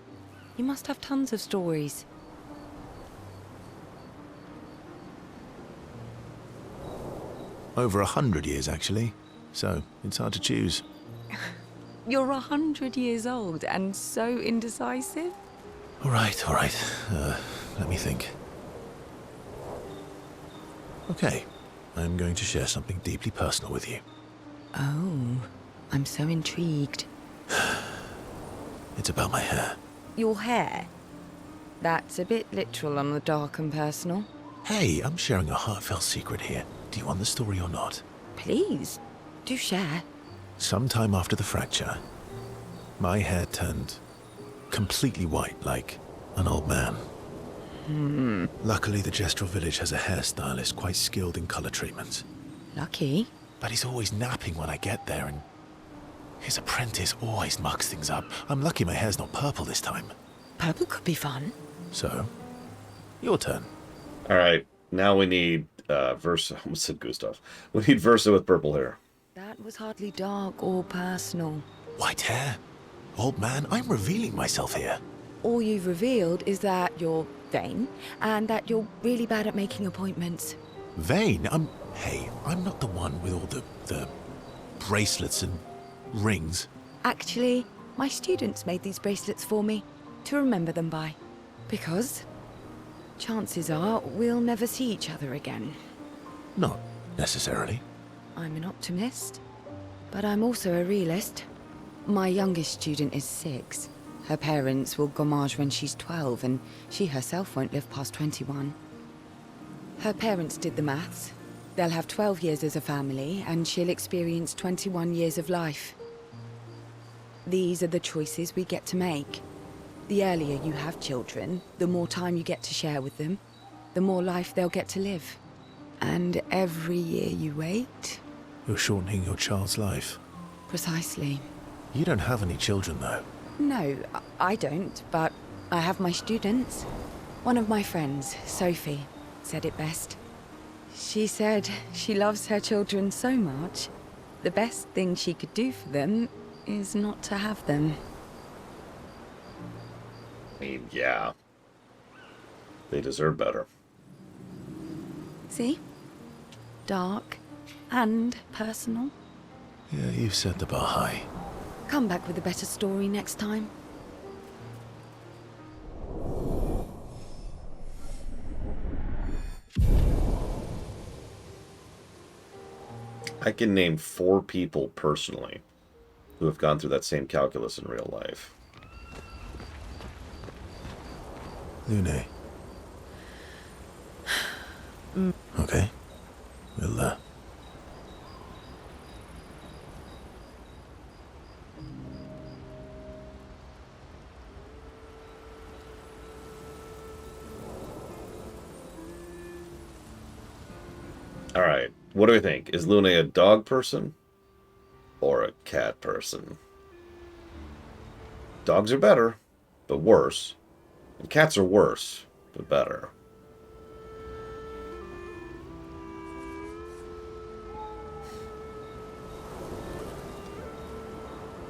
You must have tons of stories. Over 100 years, actually. So, it's hard to choose. You're 100 years old and so indecisive? All right. Let me think. Okay, I'm going to share something deeply personal with you. Oh, I'm so intrigued. It's about my hair. Your hair? That's a bit literal on the dark and personal. Hey, I'm sharing a heartfelt secret here. Do you want the story or not? Please, do share. Sometime after the fracture, my hair turned completely white, like an old man. Luckily, the Gestrel village has a hairstylist quite skilled in color treatments. Lucky. But he's always napping when I get there, and his apprentice always mucks things up. I'm lucky my hair's not purple this time. Purple could be fun. So, your turn. All right, now we need Versa. I almost said Gustav. We need Versa with purple hair. That was hardly dark or personal. White hair? Old man, I'm revealing myself here. All you've revealed is that you're vain, and that you're really bad at making appointments. Vain? Hey, I'm not the one with all the bracelets and rings. Actually, my students made these bracelets for me, to remember them by. Because chances are we'll never see each other again. Not necessarily. I'm an optimist, but I'm also a realist. My youngest student is 6. Her parents will gommage when she's 12, and she herself won't live past 21. Her parents did the maths. They'll have 12 years as a family, and she'll experience 21 years of life. These are the choices we get to make. The earlier you have children, the more time you get to share with them, the more life they'll get to live. And every year you wait... You're shortening your child's life. Precisely. You don't have any children, though. No, I don't, but I have my students. One of my friends, Sophie, said it best. She said she loves her children so much, the best thing she could do for them is not to have them. I mean, yeah. They deserve better. See? Dark and personal. Yeah, you've set the bar high. Come back with a better story next time. I can name 4 people personally who have gone through that same calculus in real life. Lune. Okay. We'll, Alright, what do we think? Is Lune a dog person or a cat person? Dogs are better, but worse. And cats are worse, but better.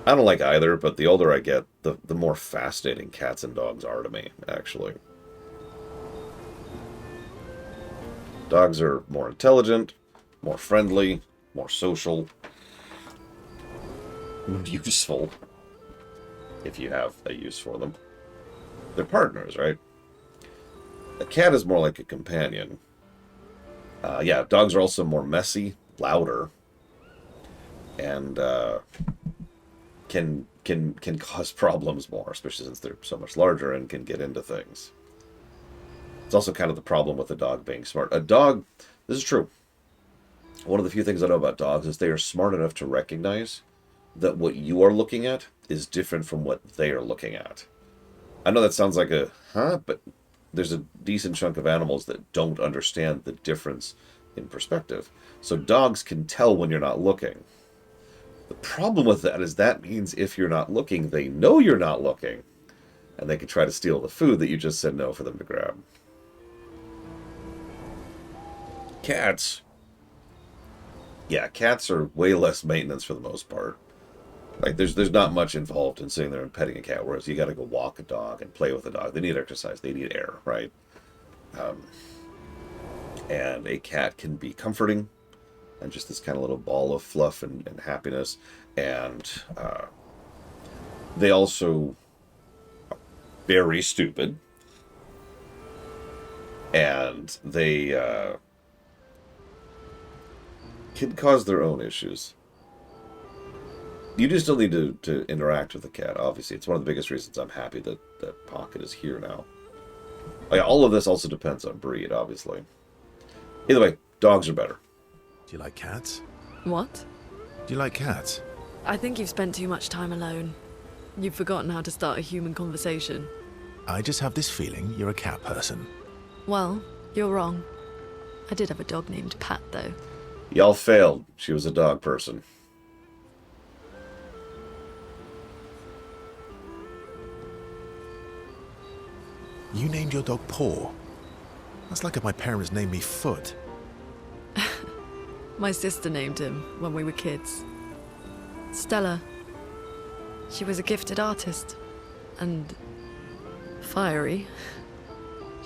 I don't like either, but the older I get, the more fascinating cats and dogs are to me, actually. Dogs are more intelligent, more friendly, more social, useful, if you have a use for them. They're partners, right? A cat is more like a companion. Yeah, dogs are also more messy, louder, and can cause problems more, especially since they're so much larger and can get into things. It's also kind of the problem with a dog being smart. A dog, this is true. One of the few things I know about dogs is they are smart enough to recognize that what you are looking at is different from what they are looking at. I know that sounds like a, but there's a decent chunk of animals that don't understand the difference in perspective. So dogs can tell when you're not looking. The problem with that is that means if you're not looking, they know you're not looking. And they can try to steal the food that you just said no for them to grab. Cats. Yeah, cats are way less maintenance for the most part. Like, there's not much involved in sitting there and petting a cat, whereas you gotta go walk a dog and play with a dog. They need exercise. They need air, right? And a cat can be comforting and just this kind of little ball of fluff and happiness. And they also are very stupid. And they can cause their own issues. You just still need to interact with the cat, obviously. It's one of the biggest reasons I'm happy that Pocket is here now. Like, all of this also depends on breed, obviously. Either way, dogs are better. Do you like cats? What? Do you like cats? I think you've spent too much time alone. You've forgotten how to start a human conversation. I just have this feeling you're a cat person. Well, you're wrong. I did have a dog named Pat, though. Y'all failed. She was a dog person. You named your dog Paw. That's like if my parents named me Foot. My sister named him when we were kids. Stella. She was a gifted artist. And fiery.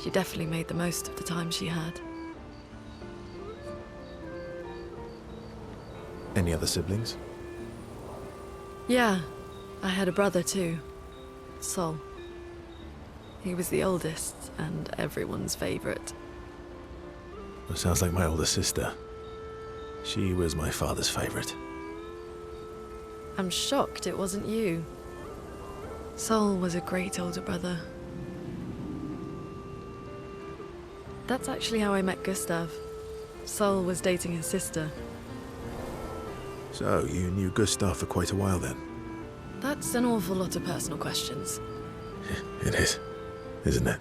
She definitely made the most of the time she had. Any other siblings? Yeah, I had a brother too. Sol. He was the oldest and everyone's favorite. Well, sounds like my older sister. She was my father's favorite. I'm shocked it wasn't you. Sol was a great older brother. That's actually how I met Gustav. Sol was dating his sister. So, you knew Gustav for quite a while then? That's an awful lot of personal questions. It is, isn't it?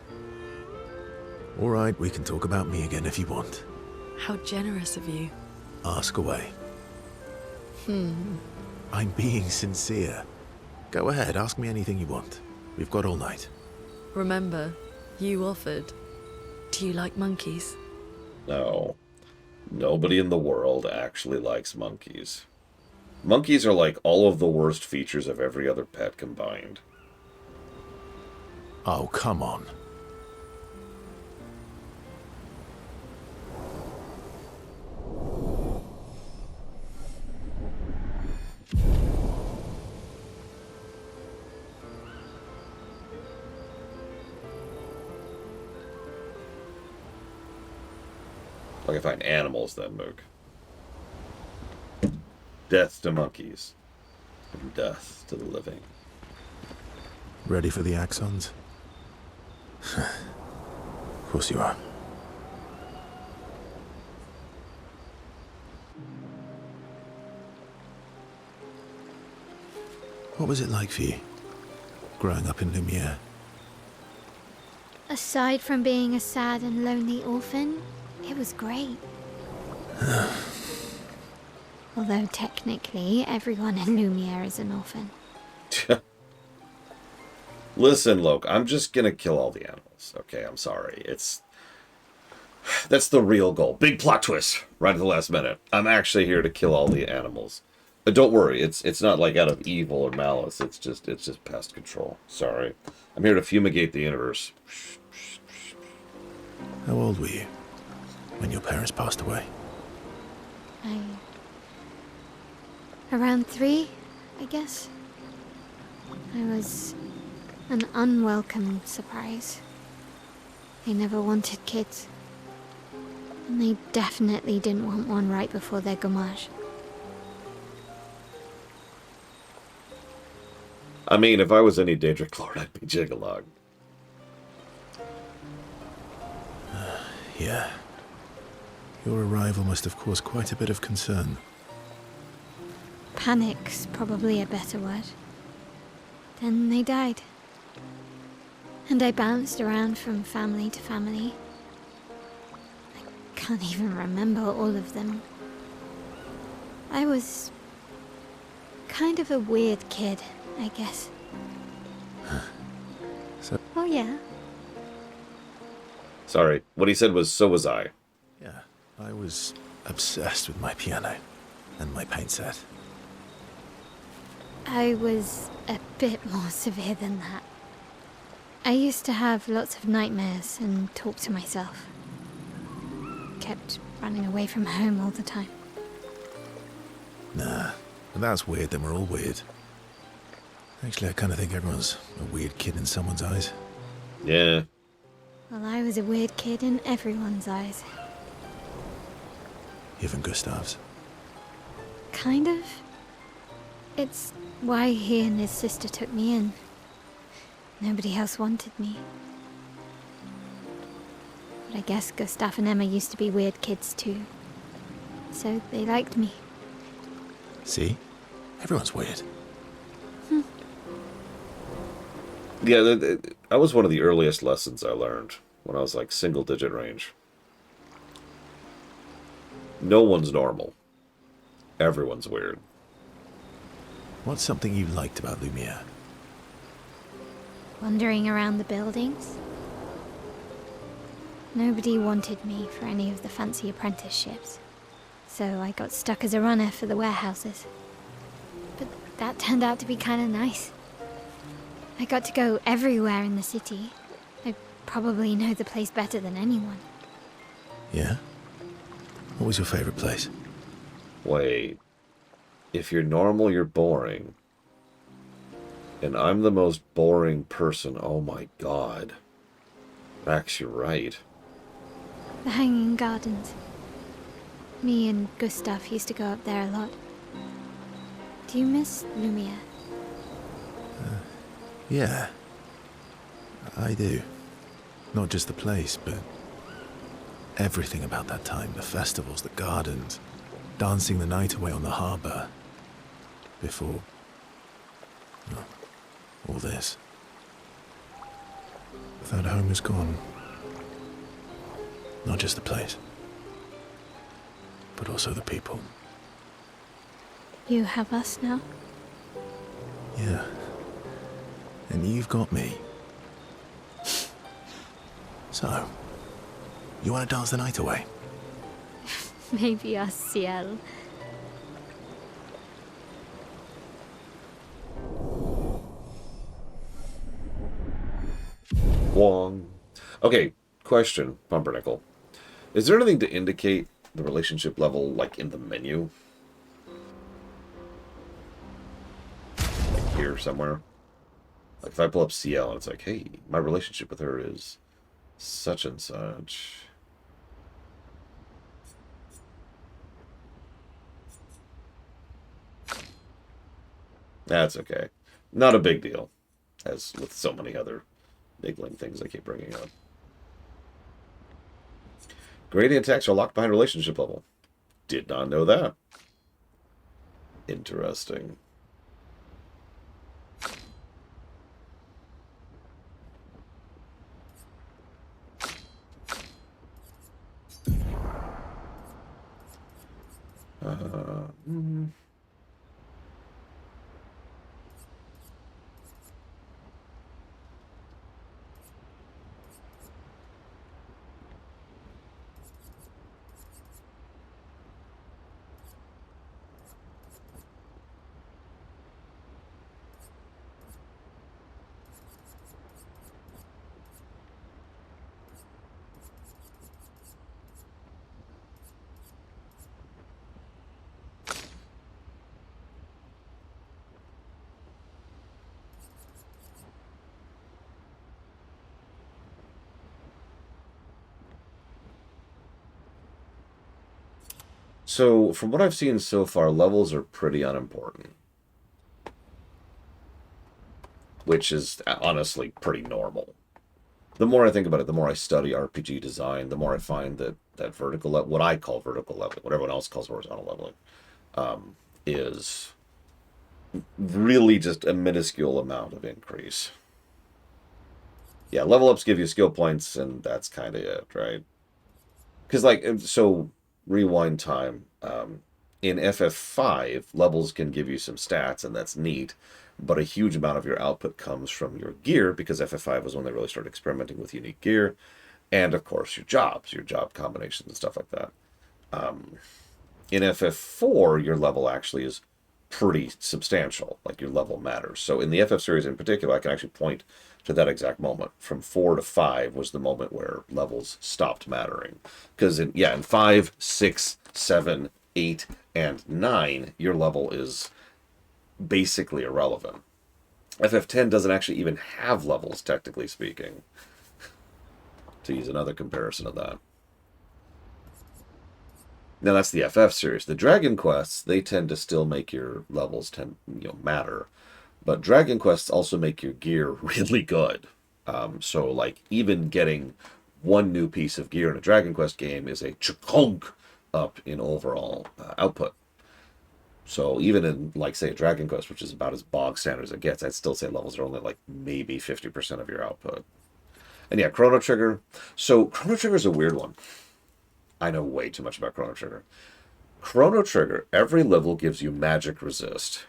All right, we can talk about me again if you want. How generous of you. Ask away. I'm being sincere. Go ahead, ask me anything you want. We've got all night. Remember, you offered. Do you like monkeys? No. Nobody in the world actually likes monkeys. Monkeys are like all of the worst features of every other pet combined. Oh, come on. Like I find animals then, Mook. Death to monkeys. And death to the living. Ready for the axons? Of course you are. What was it like for you, growing up in Lumiere? Aside from being a sad and lonely orphan, it was great. Although technically, everyone in Lumiere is an orphan. Listen, Loke, I'm just gonna kill all the animals. Okay, I'm sorry. That's the real goal. Big plot twist right at the last minute. I'm actually here to kill all the animals. But don't worry, it's not like out of evil or malice. It's just pest control. Sorry. I'm here to fumigate the universe. How old were you when your parents passed away? Around 3, I guess. I was an unwelcome surprise. They never wanted kids. And they definitely didn't want one right before their gommage. I mean, if I was any Daedric Lord, I'd be Jigalog. Yeah. Your arrival must have caused quite a bit of concern. Panic's probably a better word. Then they died. And I bounced around from family to family. I can't even remember all of them. I was kind of a weird kid, I guess. Oh yeah. Sorry, what he said was, so was I. Yeah, I was obsessed with my piano and my paint set. I was a bit more severe than that. I used to have lots of nightmares and talk to myself. Kept running away from home all the time. Nah, if that's weird, then we're all weird. Actually, I kind of think everyone's a weird kid in someone's eyes. Yeah. Well, I was a weird kid in everyone's eyes. Even Gustav's. Kind of. It's why he and his sister took me in. Nobody else wanted me. But I guess Gustav and Emma used to be weird kids too. So they liked me. See? Everyone's weird. Yeah, that was one of the earliest lessons I learned when I was like single-digit range. No one's normal. Everyone's weird. What's something you liked about Lumiere? Wandering around the buildings. Nobody wanted me for any of the fancy apprenticeships. So I got stuck as a runner for the warehouses. But that turned out to be kind of nice. I got to go everywhere in the city. I probably know the place better than anyone. Yeah? What was your favorite place? Wait. If you're normal, you're boring. And I'm the most boring person. Oh my god. Max, you're right. The Hanging Gardens. Me and Gustav used to go up there a lot. Do you miss Lumiere? Yeah. I do. Not just the place, but everything about that time. The festivals, the gardens, dancing the night away on the harbour. Before... well, all this. That home is gone. Not just the place, but also the people. You have us now? Yeah. And you've got me. So, you want to dance the night away? Maybe us, Ciel. Wong. Okay, question, Pumpernickel. Is there anything to indicate the relationship level, like, in the menu? Like here somewhere? Like, if I pull up CL and it's like, hey, my relationship with her is such and such. That's okay. Not a big deal. As with so many other niggling things I keep bringing up. Gradient attacks are locked behind relationship level. Did not know that. Interesting. Mm. So, from what I've seen so far, levels are pretty unimportant. Which is honestly pretty normal. The more I think about it, the more I study RPG design, the more I find that vertical level, what I call vertical leveling, what everyone else calls horizontal leveling, is really just a minuscule amount of increase. Yeah, level ups give you skill points, and that's kind of it, right? Because, like, so rewind time. In FF5, levels can give you some stats, and that's neat, but a huge amount of your output comes from your gear, because FF5 was when they really started experimenting with unique gear, and of course your jobs, your job combinations, and stuff like that. In FF4, your level actually is pretty substantial. Like, your level matters. So in the FF series in particular, I can actually point to that exact moment. From 4 to 5 was the moment where levels stopped mattering. Because in 5, 6, 7, 8, and 9, your level is basically irrelevant. FF10 doesn't actually even have levels, technically speaking, to use another comparison of that. Now that's the FF series. The Dragon Quests, they tend to still make your levels matter, but Dragon Quests also make your gear really good. So like even getting one new piece of gear in a Dragon Quest game is a chunk up in overall output. So even in, like, say, a Dragon Quest, which is about as bog standard as it gets, I'd still say levels are only like maybe 50% of your output. And yeah, Chrono Trigger. So Chrono Trigger is a weird one. I know way too much about Chrono Trigger. Chrono Trigger, every level gives you magic resist.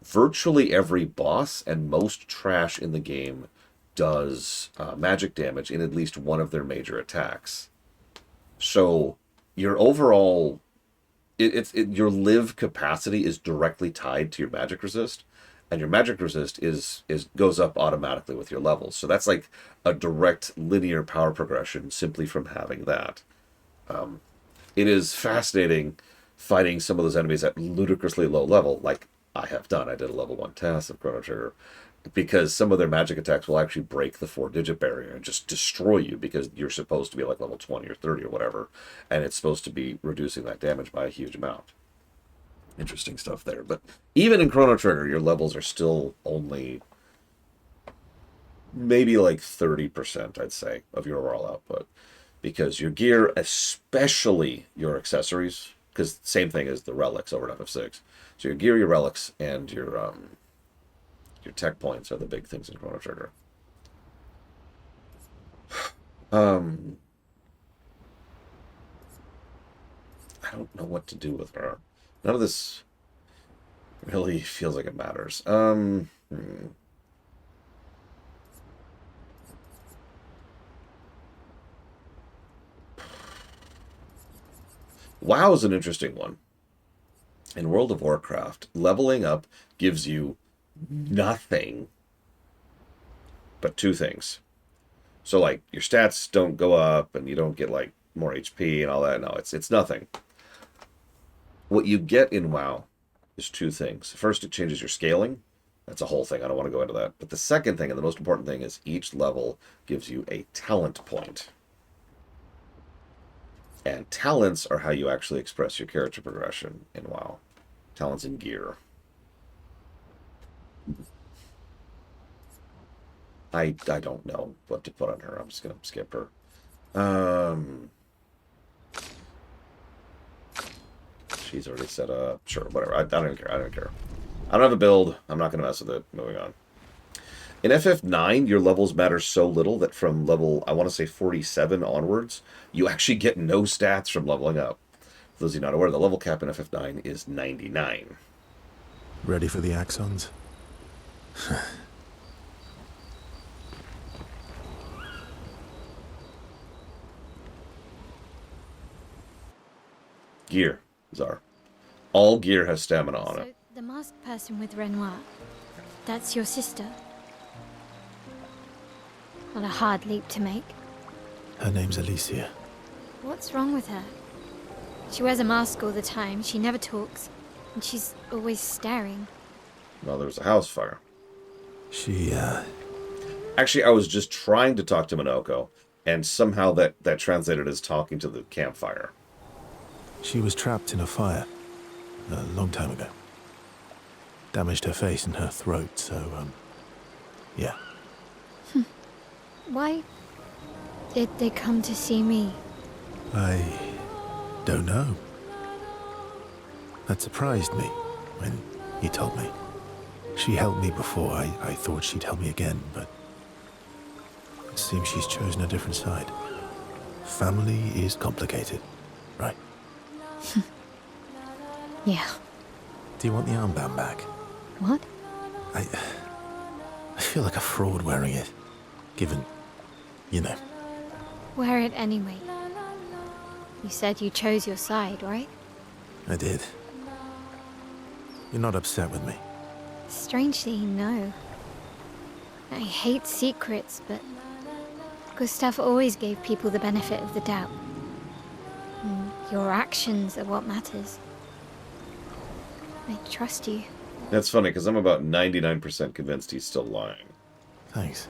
Virtually every boss and most trash in the game does magic damage in at least one of their major attacks. So your overall, your live capacity is directly tied to your magic resist, and your magic resist goes up automatically with your levels. So that's like a direct linear power progression simply from having that. It is fascinating fighting some of those enemies at ludicrously low level, like I have done. I did a level 1 test of Chrono Trigger, because some of their magic attacks will actually break the 4-digit barrier and just destroy you, because you're supposed to be like level 20 or 30 or whatever, and it's supposed to be reducing that damage by a huge amount. Interesting stuff there. But even in Chrono Trigger, your levels are still only maybe like 30%, I'd say, of your overall output. Because your gear, especially your accessories, because same thing as the relics over at FF6. So your gear, your relics, and your tech points are the big things in Chrono Trigger. I don't know what to do with her. None of this really feels like it matters. WoW is an interesting one. In World of Warcraft, leveling up gives you nothing but two things. So, like, your stats don't go up, and you don't get, like, more HP and all that. No, it's nothing. What you get in WoW is two things. First, it changes your scaling. That's a whole thing. I don't want to go into that. But the second thing, and the most important thing, is each level gives you a talent point. And talents are how you actually express your character progression in WoW. Talents and gear. I don't know what to put on her. I'm just going to skip her. She's already set up. Sure, whatever. I don't even care. I don't care. I don't have a build. I'm not going to mess with it. Moving on. In FF9, your levels matter so little that from level, I want to say 47 onwards, you actually get no stats from leveling up. For those of you not aware, the level cap in FF9 is 99. Ready for the Axons? Gear, Czar. All gear has stamina on it. So, the masked person with Renoir, that's your sister? What a hard leap to make. Her name's Alicia. What's wrong with her? She wears a mask all the time, she never talks, and she's always staring. Well, there was a house fire. She, Actually, I was just trying to talk to Minoko, and somehow that translated as talking to the campfire. She was trapped in a fire a long time ago. Damaged her face and her throat, so, yeah. Why did they come to see me? I don't know. That surprised me when he told me. She helped me before. I thought she'd help me again, but Seems she's chosen a different side. Family is complicated, right? Yeah. Do you want the armband back? What? I feel like a fraud wearing it. Given, you know. Wear it anyway. You said you chose your side, right? I did. You're not upset with me? Strangely, no. I hate secrets, but Gustav always gave people the benefit of the doubt. And your actions are what matters. I trust you. That's funny, because I'm about 99% convinced he's still lying. Thanks.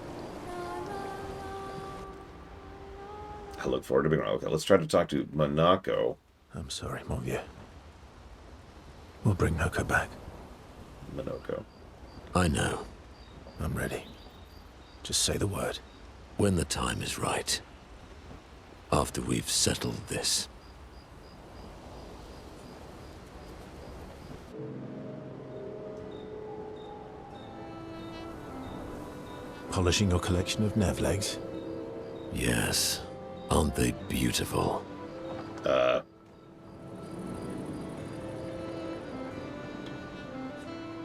I look forward to being wrong. Okay, let's try to talk to Monaco. I'm sorry, mon vieux. We'll bring Noko back. Monaco. I know. I'm ready. Just say the word. When the time is right. After we've settled this. Polishing your collection of Nev legs? Yes. Aren't they beautiful?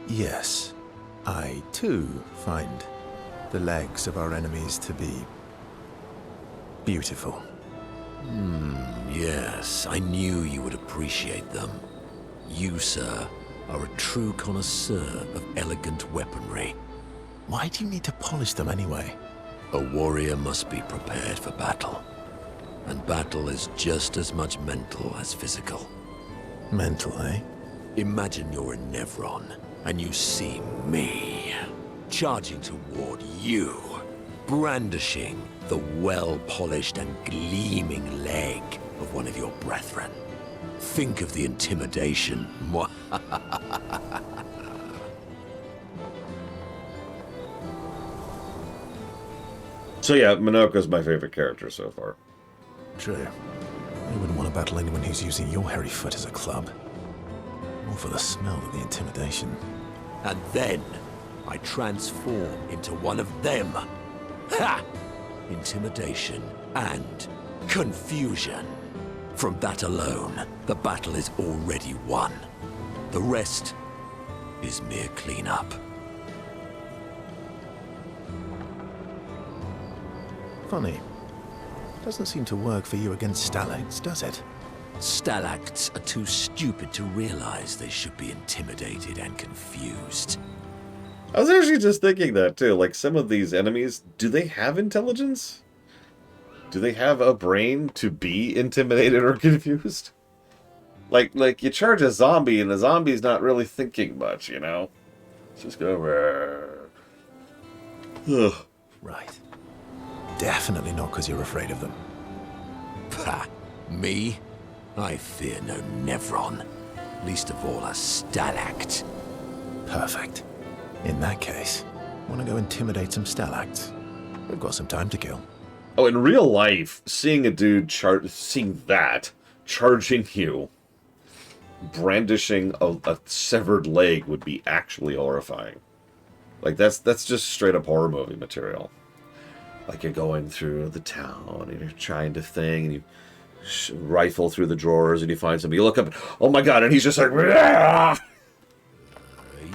Yes. I, too, find the legs of our enemies to be beautiful. Yes, I knew you would appreciate them. You, sir, are a true connoisseur of elegant weaponry. Why do you need to polish them anyway? A warrior must be prepared for battle. And battle is just as much mental as physical. Mental, eh? Imagine you're in Nevron, and you see me, charging toward you, brandishing the well-polished and gleaming leg of one of your brethren. Think of the intimidation. So yeah, Monaco's my favorite character so far. True. You wouldn't want to battle anyone who's using your hairy foot as a club. More for the smell than the intimidation. And then I transform into one of them. Ha! Intimidation and confusion. From that alone, the battle is already won. The rest is mere cleanup. Funny. Doesn't seem to work for you against stalacts, does it? Stalacts are too stupid to realize they should be intimidated and confused. I was actually just thinking that too. Like, some of these enemies, do they have intelligence? Do they have a brain to be intimidated or confused? Like you charge a zombie and the zombie's not really thinking much, you know? It's just go. Ugh. Right. Definitely not because you're afraid of them. Pah! Me? I fear no Nevron. Least of all a stalact. Perfect. In that case, want to go intimidate some stalacts? We've got some time to kill. Oh, in real life, seeing a dude charging you, brandishing a severed leg would be actually horrifying. Like, that's just straight up horror movie material. Like, you're going through the town and you're trying to thing and you rifle through the drawers and you find somebody. You look up and, oh my god, and he's just like, "Rah!"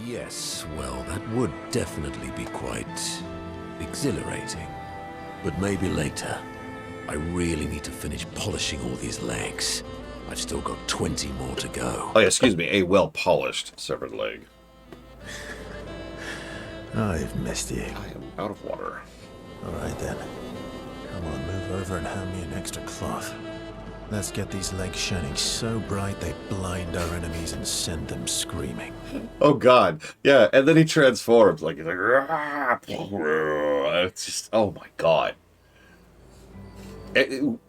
Yes, well, that would definitely be quite exhilarating. But maybe later. I really need to finish polishing all these legs. I've still got 20 more to go. Oh, yeah, excuse me, a well-polished severed leg. I've missed you. I am out of water. Alright then. Come on, move over and hand me an extra cloth. Let's get these legs shining so bright they blind our enemies and send them screaming. Oh god, yeah, and then he transforms, like, he's like, "Rah!" It's just, oh my god.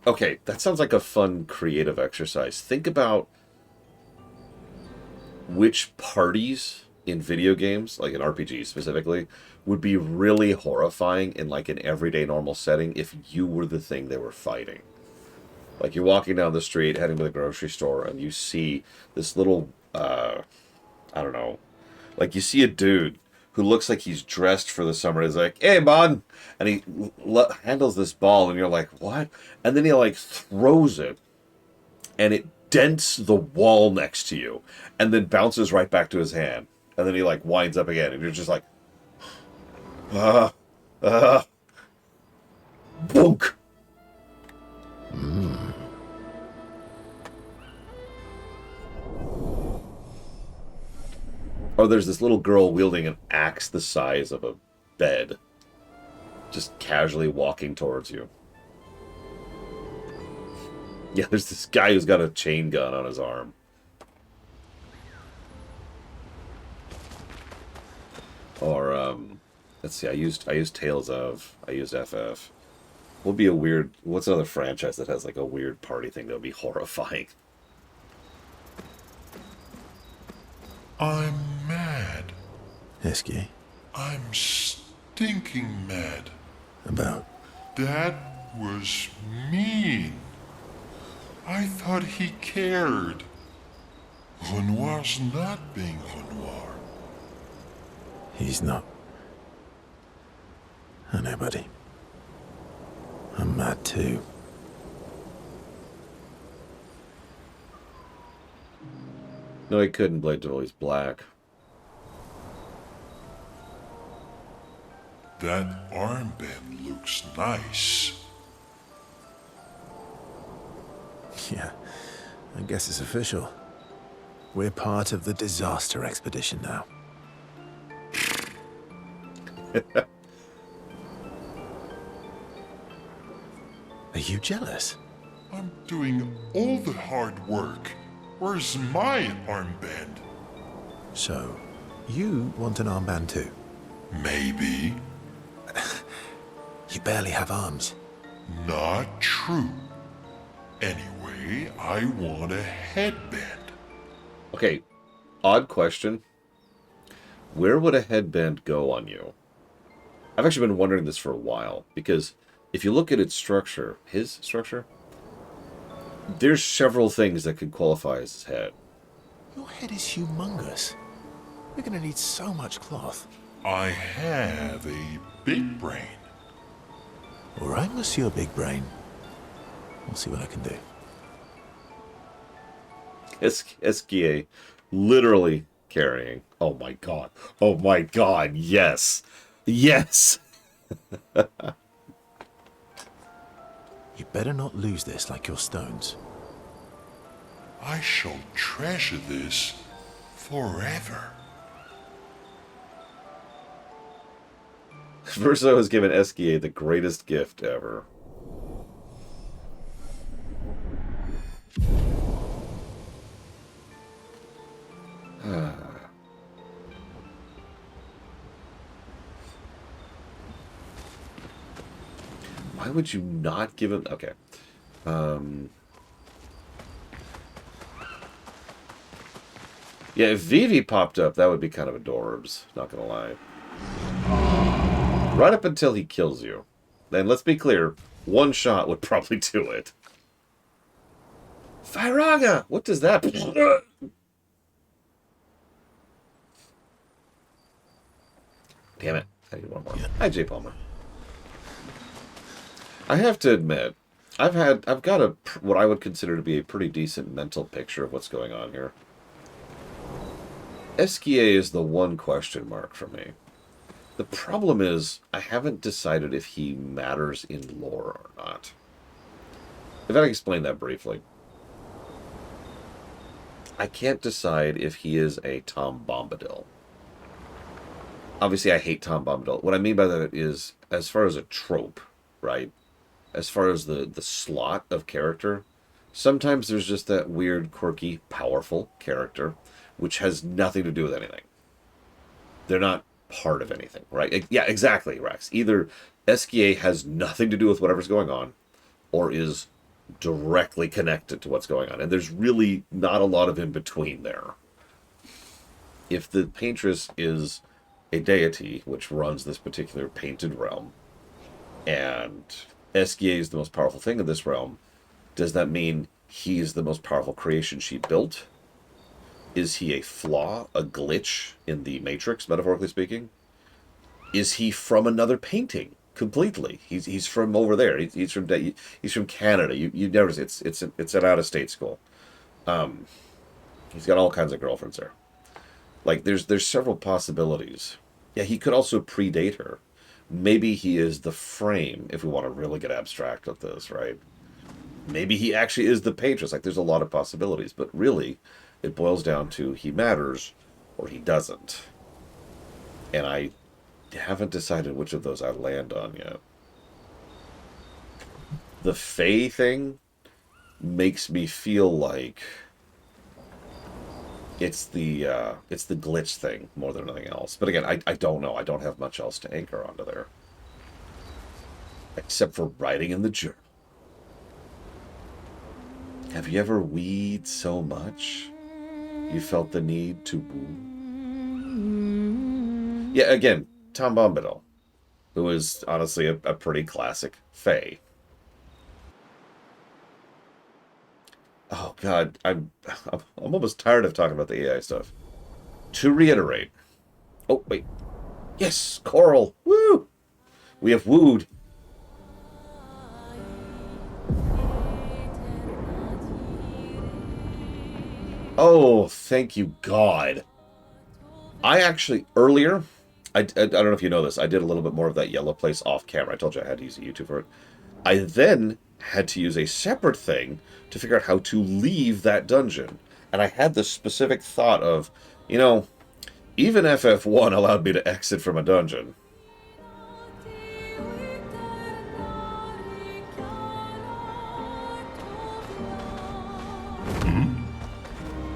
Okay, that sounds like a fun creative exercise. Think about which parties in video games, like in RPGs specifically, would be really horrifying in like an everyday normal setting if you were the thing they were fighting. Like, you're walking down the street, heading to the grocery store, and you see this little, I don't know, like, you see a dude who looks like he's dressed for the summer, is like, "Hey, bud," and he handles this ball, and you're like, "What?" And then he like throws it, and it dents the wall next to you, and then bounces right back to his hand, and then he like winds up again, and you're just like, ah, bonk. Or there's this little girl wielding an axe the size of a bed, just casually walking towards you. Yeah, there's this guy who's got a chain gun on his arm. Or, let's see, I used Tales of, I used FF. What would be a weird, what's another franchise that has like a weird party thing that would be horrifying? I'm mad. Esky, I'm stinking mad. about... That was mean. I thought he cared. Renoir's not being Renoir. He's not. I know, buddy. I'm mad too. No, he couldn't, Blade Devil, he's black. That armband looks nice. Yeah, I guess it's official. We're part of the disaster expedition now. Are you jealous? I'm doing all the hard work. Where's my armband? So, you want an armband too? Maybe. You barely have arms. Not true. Anyway, I want a headband. Okay, odd question. Where would a headband go on you? I've actually been wondering this for a while, because if you look at its structure, his structure, there's several things that could qualify as his head. Your head is humongous. We're gonna need so much cloth. I have a big brain. All right, Monsieur Big Brain. We'll see what I can do. Esquier literally carrying. Oh my god. Oh my god, yes. Yes! You better not lose this like your stones. I shall treasure this forever. Verso has given Esquier the greatest gift ever. Why would you not give him... Okay. Yeah, if Vivi popped up, that would be kind of adorbs. Not gonna lie. Right up until he kills you. Then, let's be clear, one shot would probably do it. Firaga! What does that... Damn it. I need one more. Hi, J. Palmer. I have to admit, I've got what I would consider to be a pretty decent mental picture of what's going on here. Esquier is the one question mark for me. The problem is, I haven't decided if he matters in lore or not. If I can explain that briefly. I can't decide if he is a Tom Bombadil. Obviously, I hate Tom Bombadil. What I mean by that is, as far as a trope, right? As far as the slot of character, sometimes there's just that weird, quirky, powerful character, which has nothing to do with anything. They're not part of anything, right? Yeah, exactly, Rex. Either Esquier has nothing to do with whatever's going on, or is directly connected to what's going on. And there's really not a lot of in between there. If the Paintress is a deity which runs this particular painted realm, and Esquier is the most powerful thing in this realm, does that mean he's the most powerful creation she built? Is he a flaw, a glitch in the Matrix, metaphorically speaking? is he from another painting completely? He's from over there. He's from Canada. You never see it's an out of state school. He's got all kinds of girlfriends there. Like there's several possibilities. Yeah, he could also predate her. Maybe he is the frame, if we want to really get abstract with this, right? Maybe he actually is the Patriots. Like, there's a lot of possibilities. But really, it boils down to he matters or he doesn't. And I haven't decided which of those I land on yet. The Fae thing makes me feel like it's the glitch thing more than anything else. But again, I don't know. I don't have much else to anchor onto there. Except for writing in the journal. Have you ever weed so much you felt the need to woo? Yeah, again, Tom Bombadil, who is honestly a pretty classic Fae. Oh God, I'm almost tired of talking about the AI stuff. To reiterate, oh wait, yes, Coral, woo! We have wooed. Oh, thank you, God. I actually, earlier, I don't know if you know this, I did a little bit more of that yellow place off camera. I told you I had to use a YouTube for it. I then had to use a separate thing to figure out how to leave that dungeon. And I had this specific thought of, you know, even FF1 allowed me to exit from a dungeon.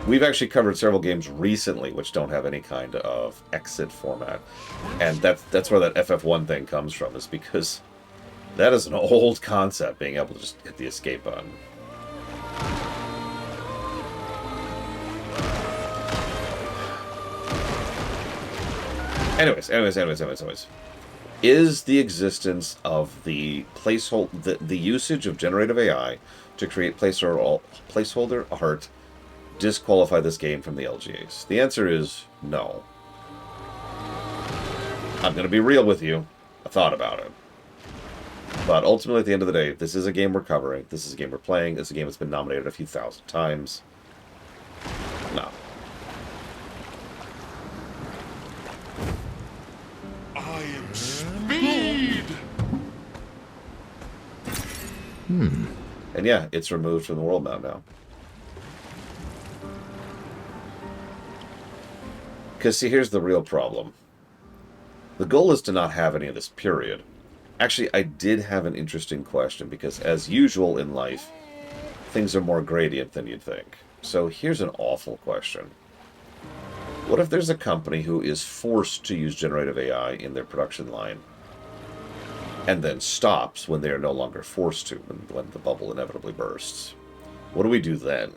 We've actually covered several games recently which don't have any kind of exit format. And that's where that FF1 thing comes from, is because that is an old concept, being able to just hit the escape button. Anyways. Is the existence of the placeholder, the usage of generative AI to create placeholder art disqualify this game from the LGAs? The answer is no. I'm going to be real with you. I thought about it. But ultimately, at the end of the day, this is a game we're covering. This is a game we're playing. This is a game that's been nominated a few thousand times. No. I am speed! And yeah, it's removed from the world map now. Because, see, here's the real problem. The goal is to not have any of this, period. Actually, I did have an interesting question, because as usual in life, things are more gradient than you'd think. So here's an awful question. What if there's a company who is forced to use generative AI in their production line, and then stops when they are no longer forced to, when the bubble inevitably bursts? What do we do then?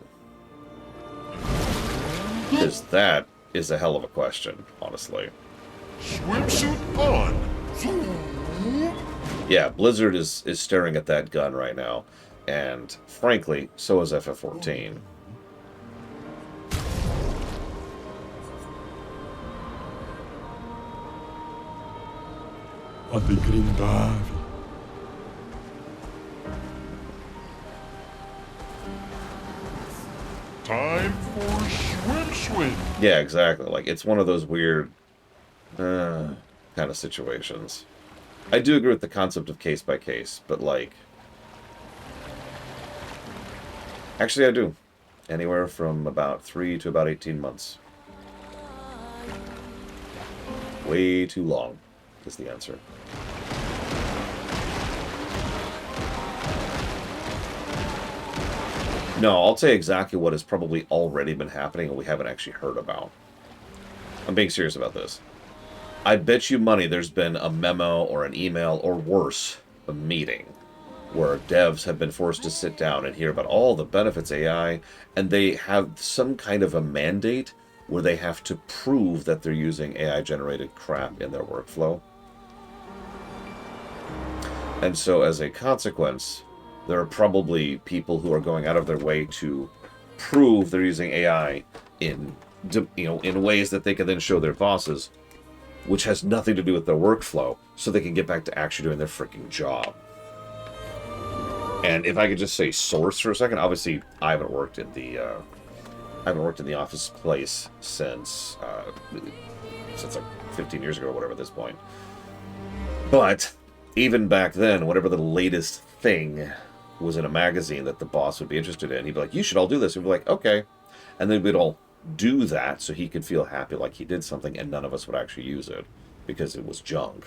Because that is a hell of a question, honestly. Swimsuit on! Yeah, Blizzard is staring at that gun right now, and frankly, so is FF14. On the green Davi. Time for swim. Yeah, exactly. Like, it's one of those weird kind of situations. I do agree with the concept of case by case, but like... Actually, I do. Anywhere from about 3 to about 18 months. Way too long is the answer. No, I'll tell you exactly what has probably already been happening and we haven't actually heard about. I'm being serious about this. I bet you money there's been a memo or an email, or worse, a meeting, where devs have been forced to sit down and hear about all the benefits of AI, and they have some kind of a mandate where they have to prove that they're using AI-generated crap in their workflow. And so as a consequence, there are probably people who are going out of their way to prove they're using AI in, in ways that they can then show their bosses. which has nothing to do with their workflow, so they can get back to actually doing their freaking job. And if I could just say source for a second, obviously I haven't worked in the office place since like 15 years ago or whatever at this point. But even back then, whatever the latest thing was in a magazine that the boss would be interested in, he'd be like, you should all do this. We'd be like, okay. And then we'd all do that so he could feel happy like he did something, and none of us would actually use it because it was junk.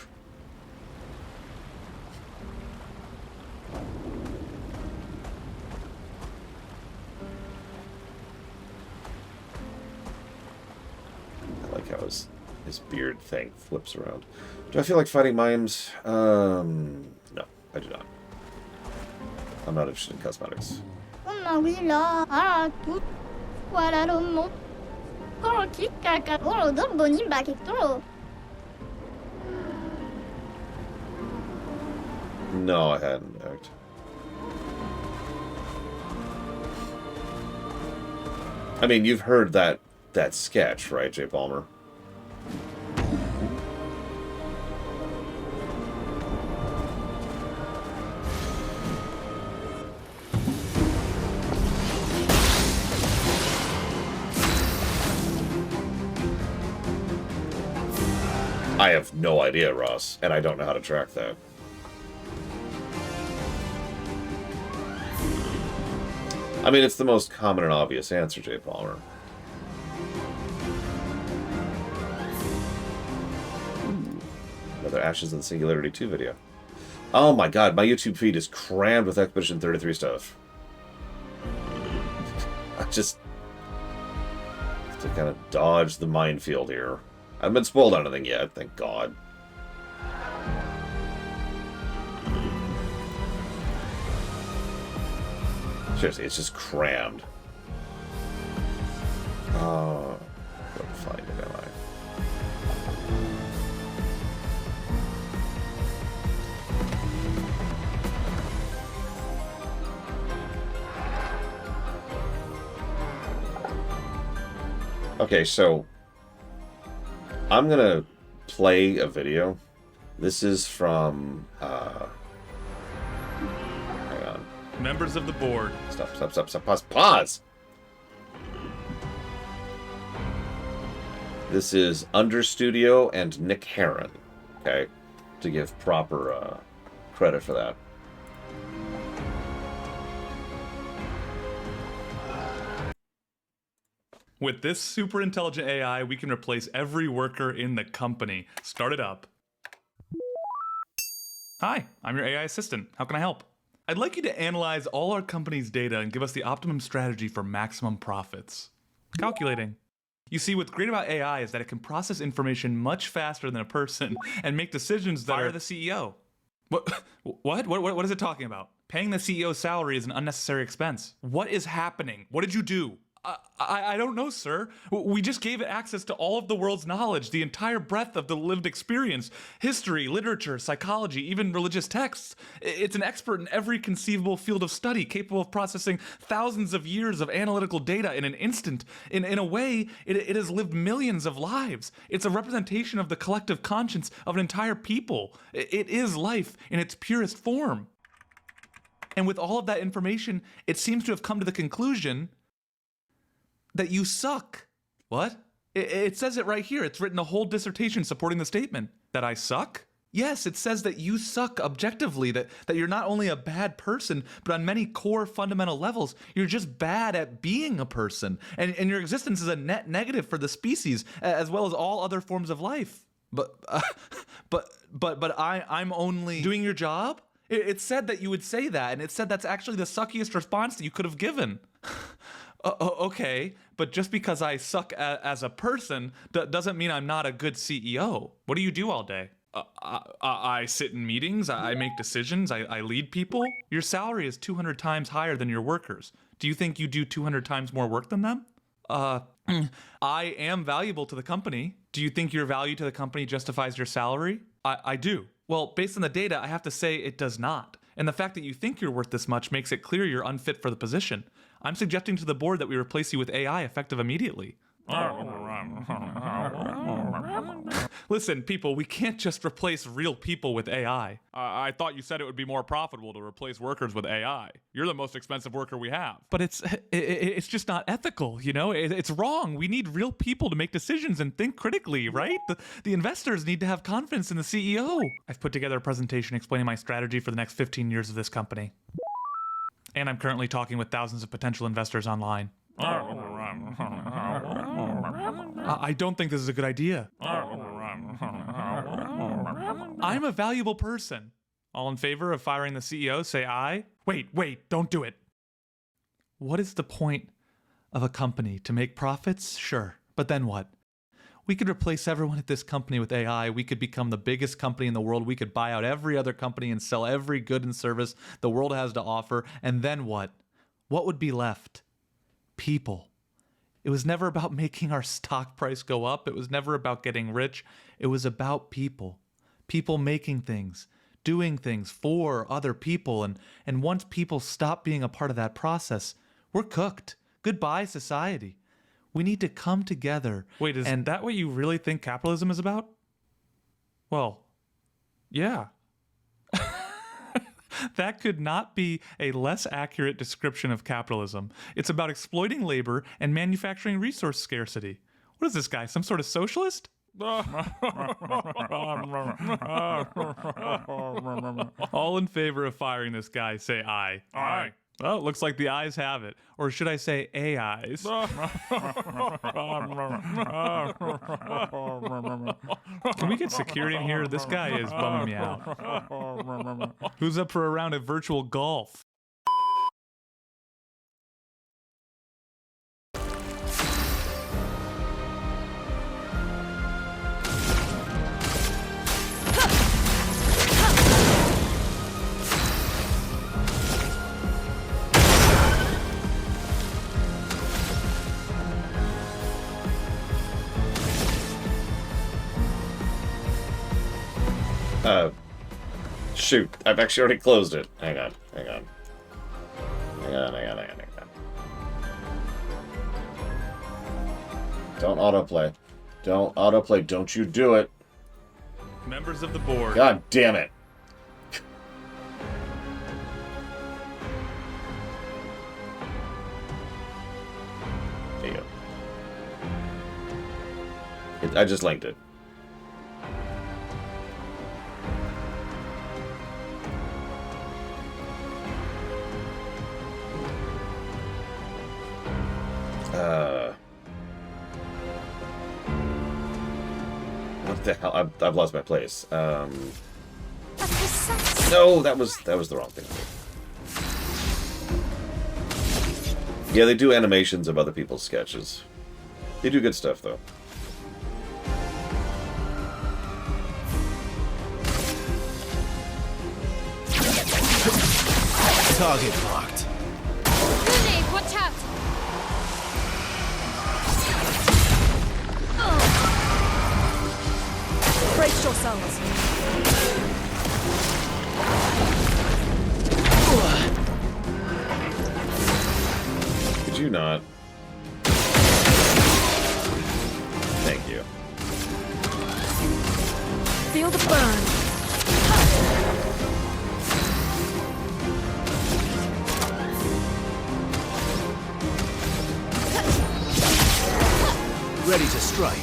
I like how his beard thing flips around. Do I feel like fighting mimes? No, I do not. I'm not interested in cosmetics. No, I hadn't. In fact. I mean, you've heard that sketch, right, Jay Palmer? I have no idea, Ross, and I don't know how to track that. I mean, it's the most common and obvious answer, Jay Palmer. Another Ashes of the Singularity 2 video. Oh my god, my YouTube feed is crammed with Expedition 33 stuff. I just have to kind of dodge the minefield here. I haven't been spoiled on anything yet, thank God. Seriously, it's just crammed. Oh, where to find it, am I? Okay, so I'm gonna play a video. This is from hang on. Members of the board. Stop, pause. This is Understudio and Nick Heron, okay? To give proper credit for that. With this super intelligent AI, we can replace every worker in the company. Start it up. Hi, I'm your AI assistant. How can I help? I'd like you to analyze all our company's data and give us the optimum strategy for maximum profits. Calculating. You see, what's great about AI is that it can process information much faster than a person and make decisions that are the CEO. What is it talking about? Paying the CEO's salary is an unnecessary expense. What is happening? What did you do? I don't know, sir. We just gave it access to all of the world's knowledge, the entire breadth of the lived experience, history, literature, psychology, even religious texts. It's an expert in every conceivable field of study, capable of processing thousands of years of analytical data in an instant. In a way, it has lived millions of lives. It's a representation of the collective conscience of an entire people. It is life in its purest form. And with all of that information, it seems to have come to the conclusion that you suck. What? It says it right here. It's written a whole dissertation supporting the statement. That I suck? Yes, it says that you suck objectively, that you're not only a bad person, but on many core fundamental levels, you're just bad at being a person. And your existence is a net negative for the species, as well as all other forms of life. But I'm only doing your job? It said that you would say that, and it said that's actually the suckiest response that you could have given. Okay, but just because I suck as a person doesn't mean I'm not a good CEO. What do you do all day? I sit in meetings, I make decisions, I lead people. Your salary is 200 times higher than your workers. Do you think you do 200 times more work than them? I am valuable to the company. Do you think your value to the company justifies your salary? I do. Well, based on the data, I have to say it does not. And the fact that you think you're worth this much makes it clear you're unfit for the position. I'm suggesting to the board that we replace you with AI effective immediately. Listen, people, we can't just replace real people with AI. I thought you said it would be more profitable to replace workers with AI. You're the most expensive worker we have. But it's just not ethical, you know? It's wrong. We need real people to make decisions and think critically, right? The investors need to have confidence in the CEO. I've put together a presentation explaining my strategy for the next 15 years of this company. And I'm currently talking with thousands of potential investors online. I don't think this is a good idea. I'm a valuable person. All in favor of firing the CEO, say aye. Wait, don't do it. What is the point of a company? To make profits? Sure. But then what? We could replace everyone at this company with AI. We could become the biggest company in the world. We could buy out every other company and sell every good and service the world has to offer. And then what? What would be left? People. It was never about making our stock price go up. It was never about getting rich. It was about people. People making things, doing things for other people. And once people stop being a part of that process, we're cooked. Goodbye, society. We need to come together. Wait, is that what you really think capitalism is about? Well, yeah. That could not be a less accurate description of capitalism. It's about exploiting labor and manufacturing resource scarcity. What is this guy, some sort of socialist? All in favor of firing this guy, say aye. Aye. Well, it looks like the ayes have it. Or should I say AIs? Can we get security in here? This guy is bumming me out. Who's up for a round of virtual golf? Shoot, I've actually already closed it. Hang on. Don't autoplay. Don't autoplay. Don't you do it. Members of the board. God damn it. There you go. I just linked it. What the hell? I've lost my place. No, that was the wrong thing to do. Yeah, they do animations of other people's sketches. They do good stuff, though. Target marked. Grenade, watch out! Brace yourselves. Could you not? Thank you. Feel the burn. Ready to strike.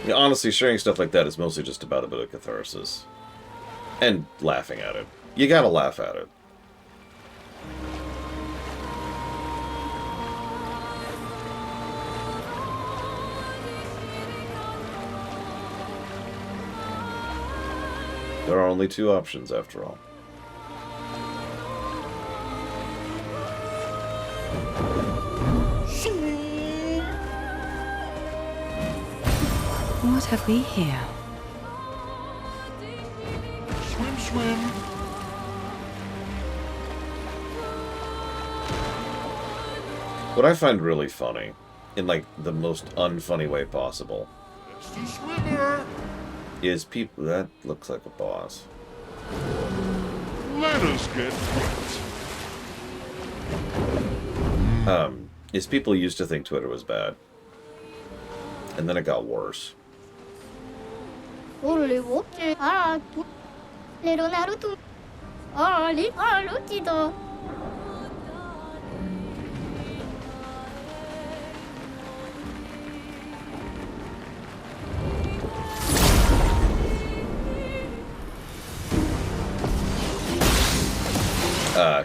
Yeah, honestly, sharing stuff like that is mostly just about a bit of catharsis. And laughing at it. You gotta laugh at it. There are only two options, after all. What have we here? Swim, swim. What I find really funny, in like the most unfunny way possible, It's the swimmer. is people... That looks like a boss. Let us get wet. Is people used to think Twitter was bad. And then it got worse.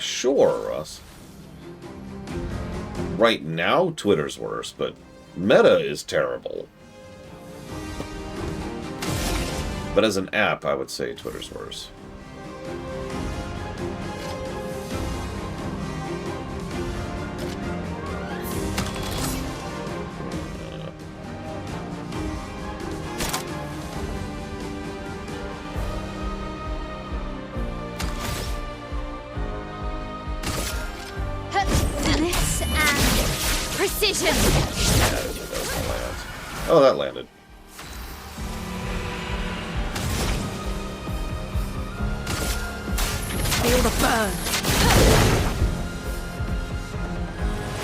Sure, Russ. Right now, Twitter's worse, but Meta is terrible. But as an app, I would say Twitter's worse. Finesse and precision. Oh, that landed. Feel the burn.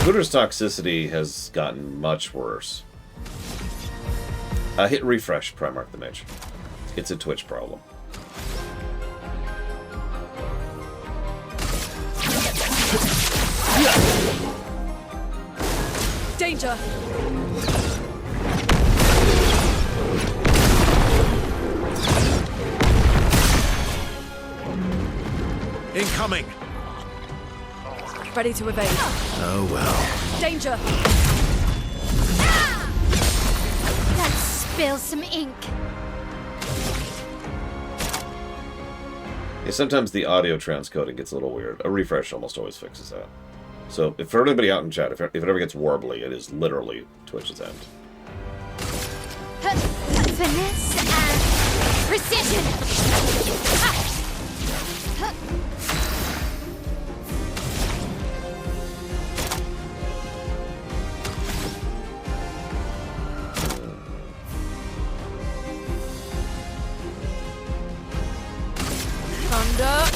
Twitter's toxicity has gotten much worse. Hit refresh, Primarch the Mage. It's a Twitch problem. Danger! Incoming! Ready to evade. Oh well. Danger! Let's spill some ink. Yeah, sometimes the audio transcoding gets a little weird. A refresh almost always fixes that. So, if for anybody out in chat, if it ever gets warbly, it is literally Twitch's end. Finesse and precision. Thunder!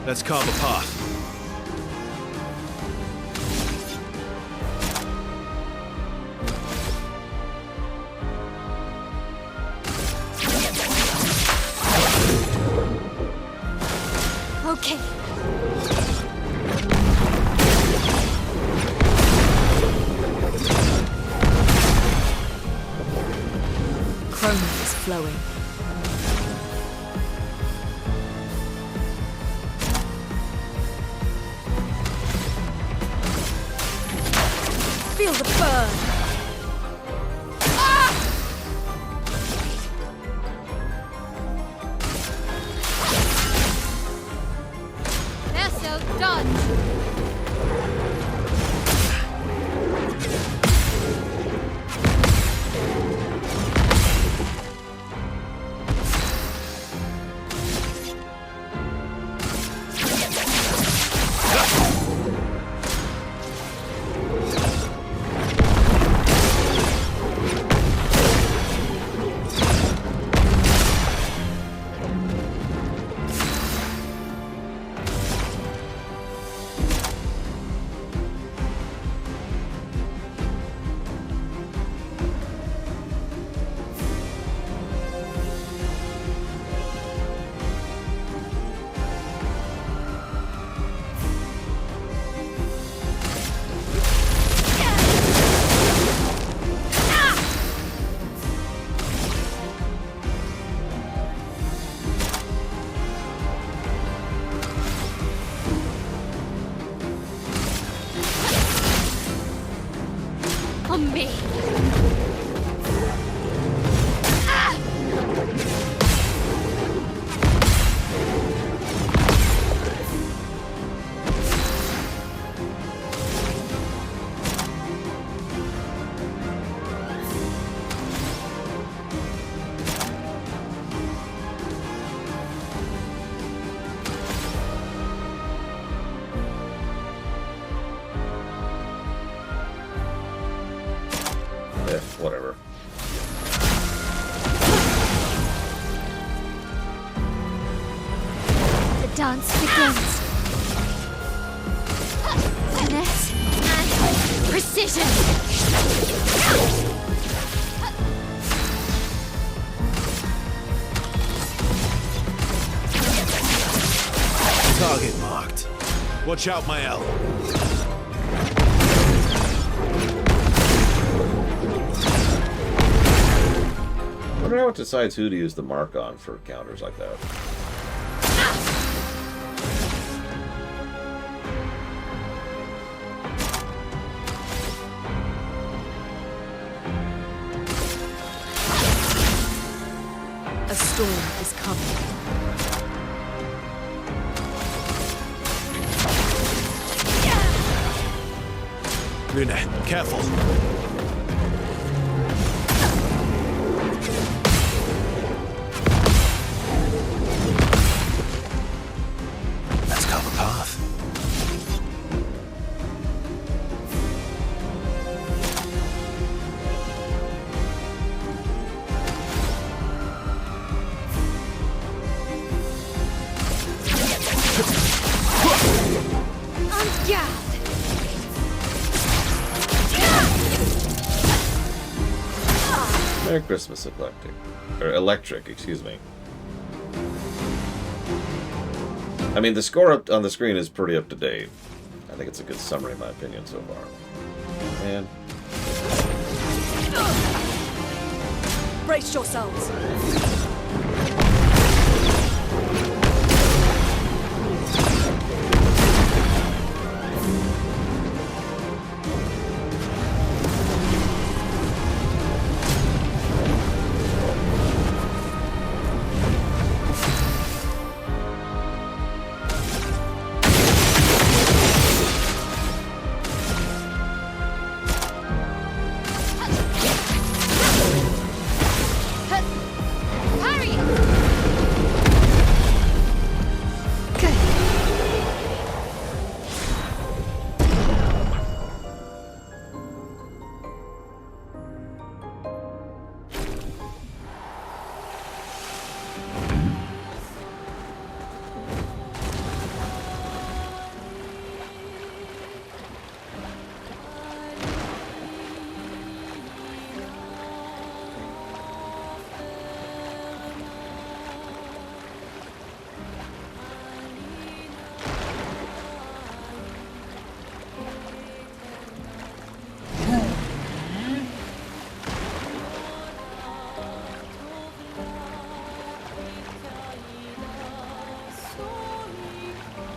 Let's carve a path. Okay. Chroma is flowing. Feel the burn! Vessel dodge. Whatever. The dance begins. Finesse and precision. Target marked. Watch out, Mael. I wonder how it decides who to use the mark on for counters like that. A storm is coming. Luna, careful. Let's carve a path. On guard. Merry Christmas, Electric, excuse me. I mean, the score up on the screen is pretty up to date. I think it's a good summary, in my opinion, so far. Man. Brace yourselves.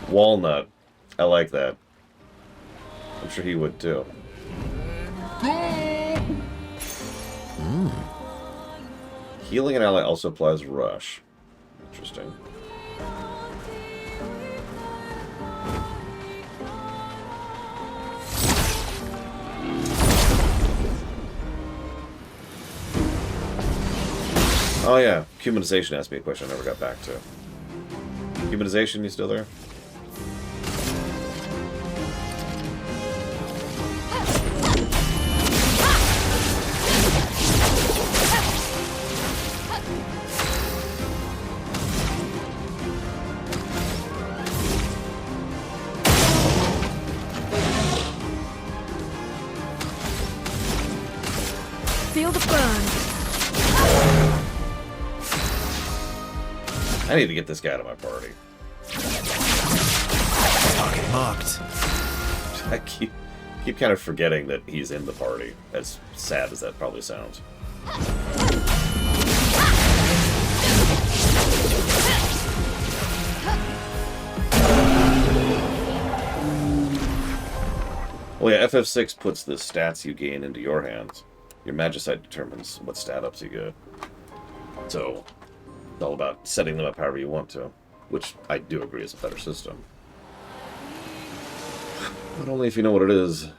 Walnut. I like that. I'm sure he would too. Healing an ally also applies rush. Interesting. Oh yeah, humanization asked me a question I never got back to. Humanization, you still there? Feel the burn. I need to get this guy out of my party. Target marked. I keep kind of forgetting that he's in the party, as sad as that probably sounds. Well, yeah, FF6 puts the stats you gain into your hands. Your Magicite determines what stat ups you get. So, it's all about setting them up however you want to, which I do agree is a better system. But only if you know what it is.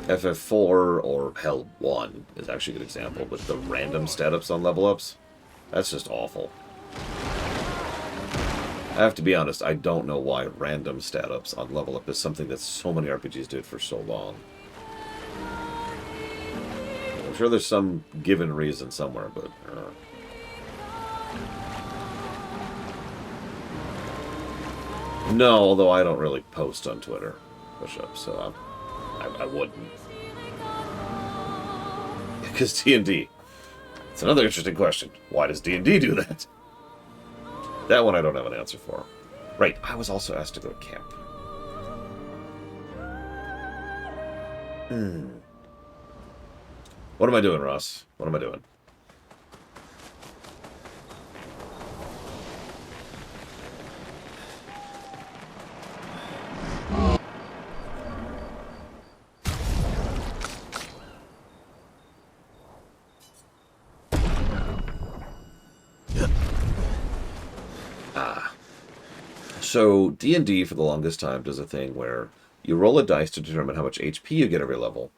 FF4 or hell 1 is actually a good example, with the random stat ups on level ups. That's just awful. I have to be honest, I don't know why random stat ups on level up is something that so many RPGs did for so long. I'm sure there's some given reason somewhere, but... No, although I don't really post on Twitter push-ups, so I wouldn't. Because D&D. It's another interesting question. Why does D&D do that? That one I don't have an answer for. Right, I was also asked to go to camp. What am I doing, Ross? What am I doing? So, D&D for the longest time does a thing where you roll a dice to determine how much HP you get every level,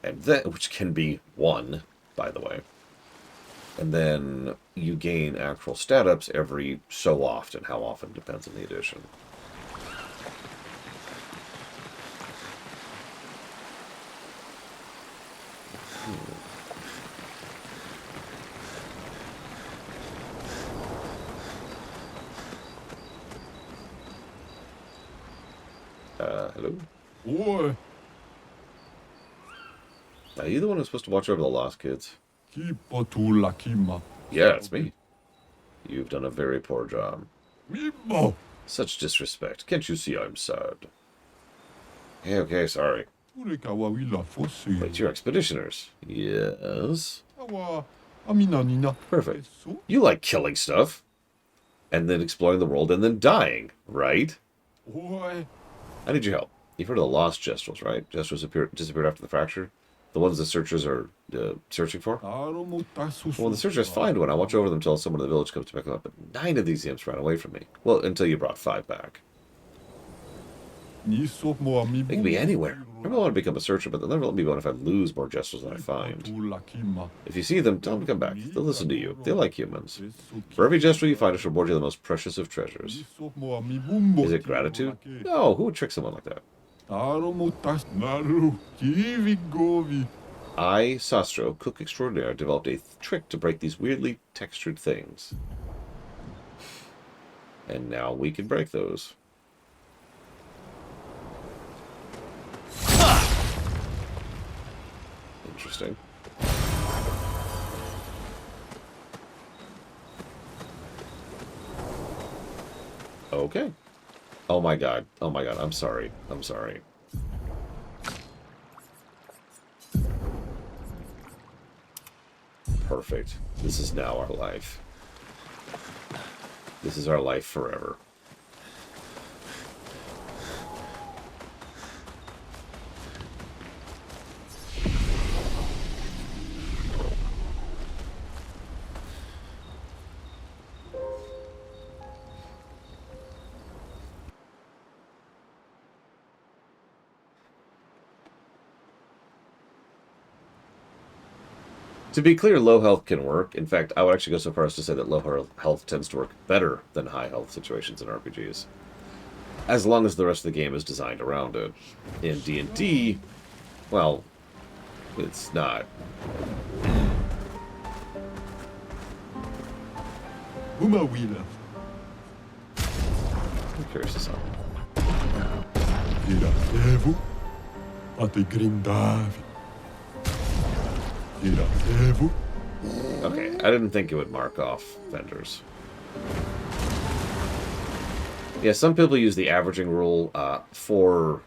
and then, which can be 1, by the way. And then you gain actual stat ups every so often. How often depends on the edition. Hello? Oi, Are you the one who's supposed to watch over the lost kids? kipa tulla kimma. Yeah, it's me. You've done a very poor job. Mimmo. Such disrespect. Can't you see I'm sad? Okay, sorry. Urekawa willa fossi. Wait, you're expeditioners. Yes. Awa amina nina. Perfect. Eso. You like killing stuff. And then exploring the world and then dying, right? Oi. I need your help. You've heard of the lost Gestrels, right? Gestrels disappeared after the fracture. The ones the searchers are searching for. Well, when the searchers find one, I watch over them until someone in the village comes to pick them up. But 9 of these imps ran away from me. Well, until you brought 5 back. They can be anywhere. I want to become a searcher, but they'll never let me go if I lose more Gestrels than I find. If you see them, tell them to come back. They'll listen to you. They like humans. For every Gestrel you find, I shall reward you the most precious of treasures. Is it gratitude? No, who would trick someone like that? I, Sastro, cook extraordinaire, developed a trick to break these weirdly textured things. And now we can break those. Interesting. Okay. Oh my god. Oh my god. I'm sorry. I'm sorry. Perfect. This is now our life. This is our life forever. To be clear, low health can work. In fact, I would actually go so far as to say that low health tends to work better than high health situations in RPGs. As long as the rest of the game is designed around it. In D&D, well, it's not. I'm curious to something. Okay, I didn't think it would mark off vendors. Yeah, some people use the averaging rule for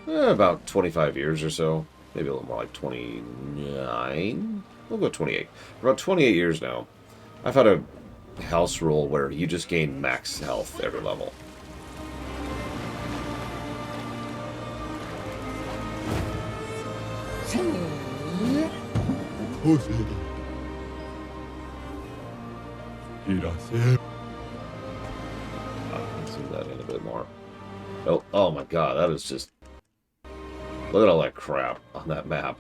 about 25 years or so. Maybe a little more like 29? We'll go 28. For about 28 years now, I've had a house rule where you just gain max health every level. Let's zoom that in a bit more. Oh, oh my god, that is just... Look at all that crap on that map.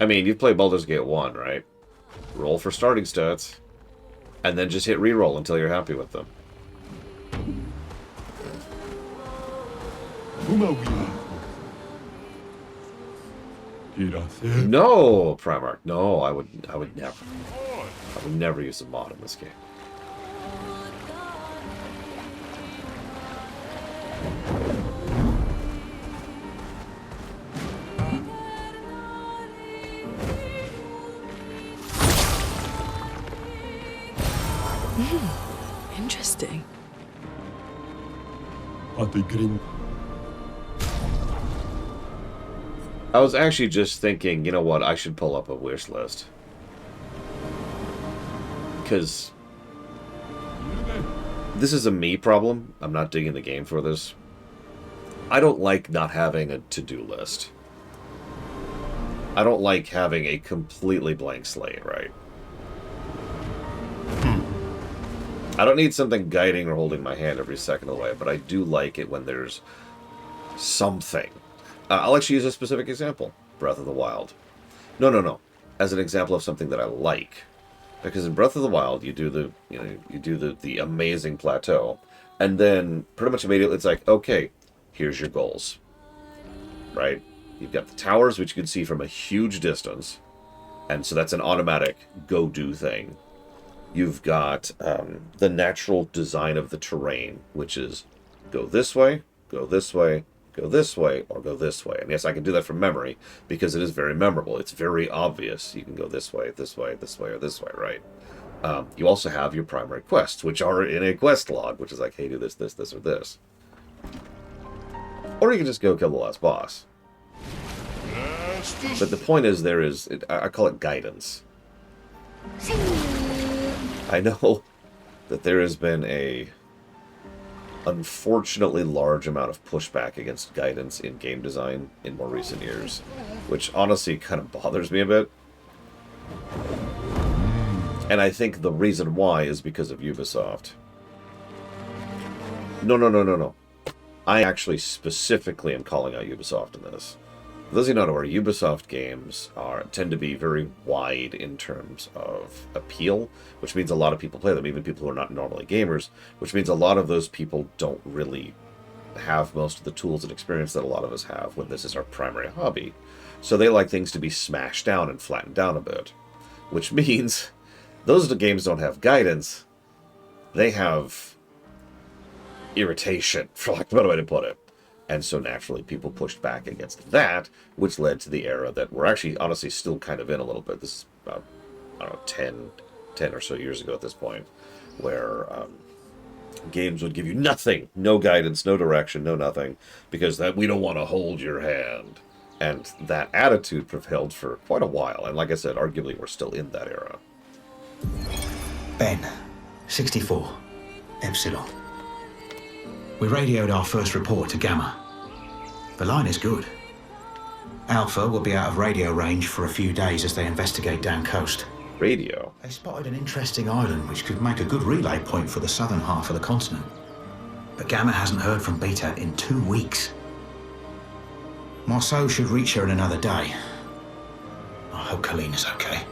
I mean, you've played Baldur's Gate 1, right? Roll for starting stats, and then just hit reroll until you're happy with them. No, Primarch. No, I would never. I would never use a mod in this game. Interesting. I was actually just thinking, you know what, I should pull up a wish list. Because this is a me problem. I'm not digging the game for this. I don't like not having a to-do list. I don't like having a completely blank slate, right? I don't need something guiding or holding my hand every second of the way, but I do like it when there's something. I'll actually use a specific example. Breath of the Wild. No. As an example of something that I like. Because in Breath of the Wild, you do the amazing plateau, and then pretty much immediately it's like, okay, here's your goals. Right? You've got the towers, which you can see from a huge distance, and so that's an automatic go-do thing. You've got the natural design of the terrain, which is go this way, go this way, go this way, or go this way. And yes, I can do that from memory, because it is very memorable. It's very obvious. You can go this way, this way, this way, or this way, right? You also have your primary quests, which are in a quest log, which is like, hey, do this, this, this, or this. Or you can just go kill the last boss. But the point is, I call it guidance. I know that there has been a unfortunately large amount of pushback against guidance in game design in more recent years, which honestly kind of bothers me a bit. And I think the reason why is because of Ubisoft. No. I actually specifically am calling out Ubisoft in this. For those of you who don't know, Ubisoft games tend to be very wide in terms of appeal, which means a lot of people play them, even people who are not normally gamers, which means a lot of those people don't really have most of the tools and experience that a lot of us have when this is our primary hobby. So they like things to be smashed down and flattened down a bit, which means those games don't have guidance. They have irritation, for lack of a better way to put it. And so naturally people pushed back against that, which led to the era that we're actually honestly still kind of in a little bit. This is about, I don't know, 10 or so years ago at this point, where games would give you nothing, no guidance, no direction, no nothing, because that we don't want to hold your hand. And that attitude prevailed for quite a while. And like I said, arguably we're still in that era. Ben, 64, Epsilon. We radioed our first report to Gamma. The line is good. Alpha will be out of radio range for a few days as they investigate down coast. Radio? They spotted an interesting island which could make a good relay point for the southern half of the continent. But Gamma hasn't heard from Beta in 2 weeks. Marceau should reach her in another day. I hope Colleen is okay.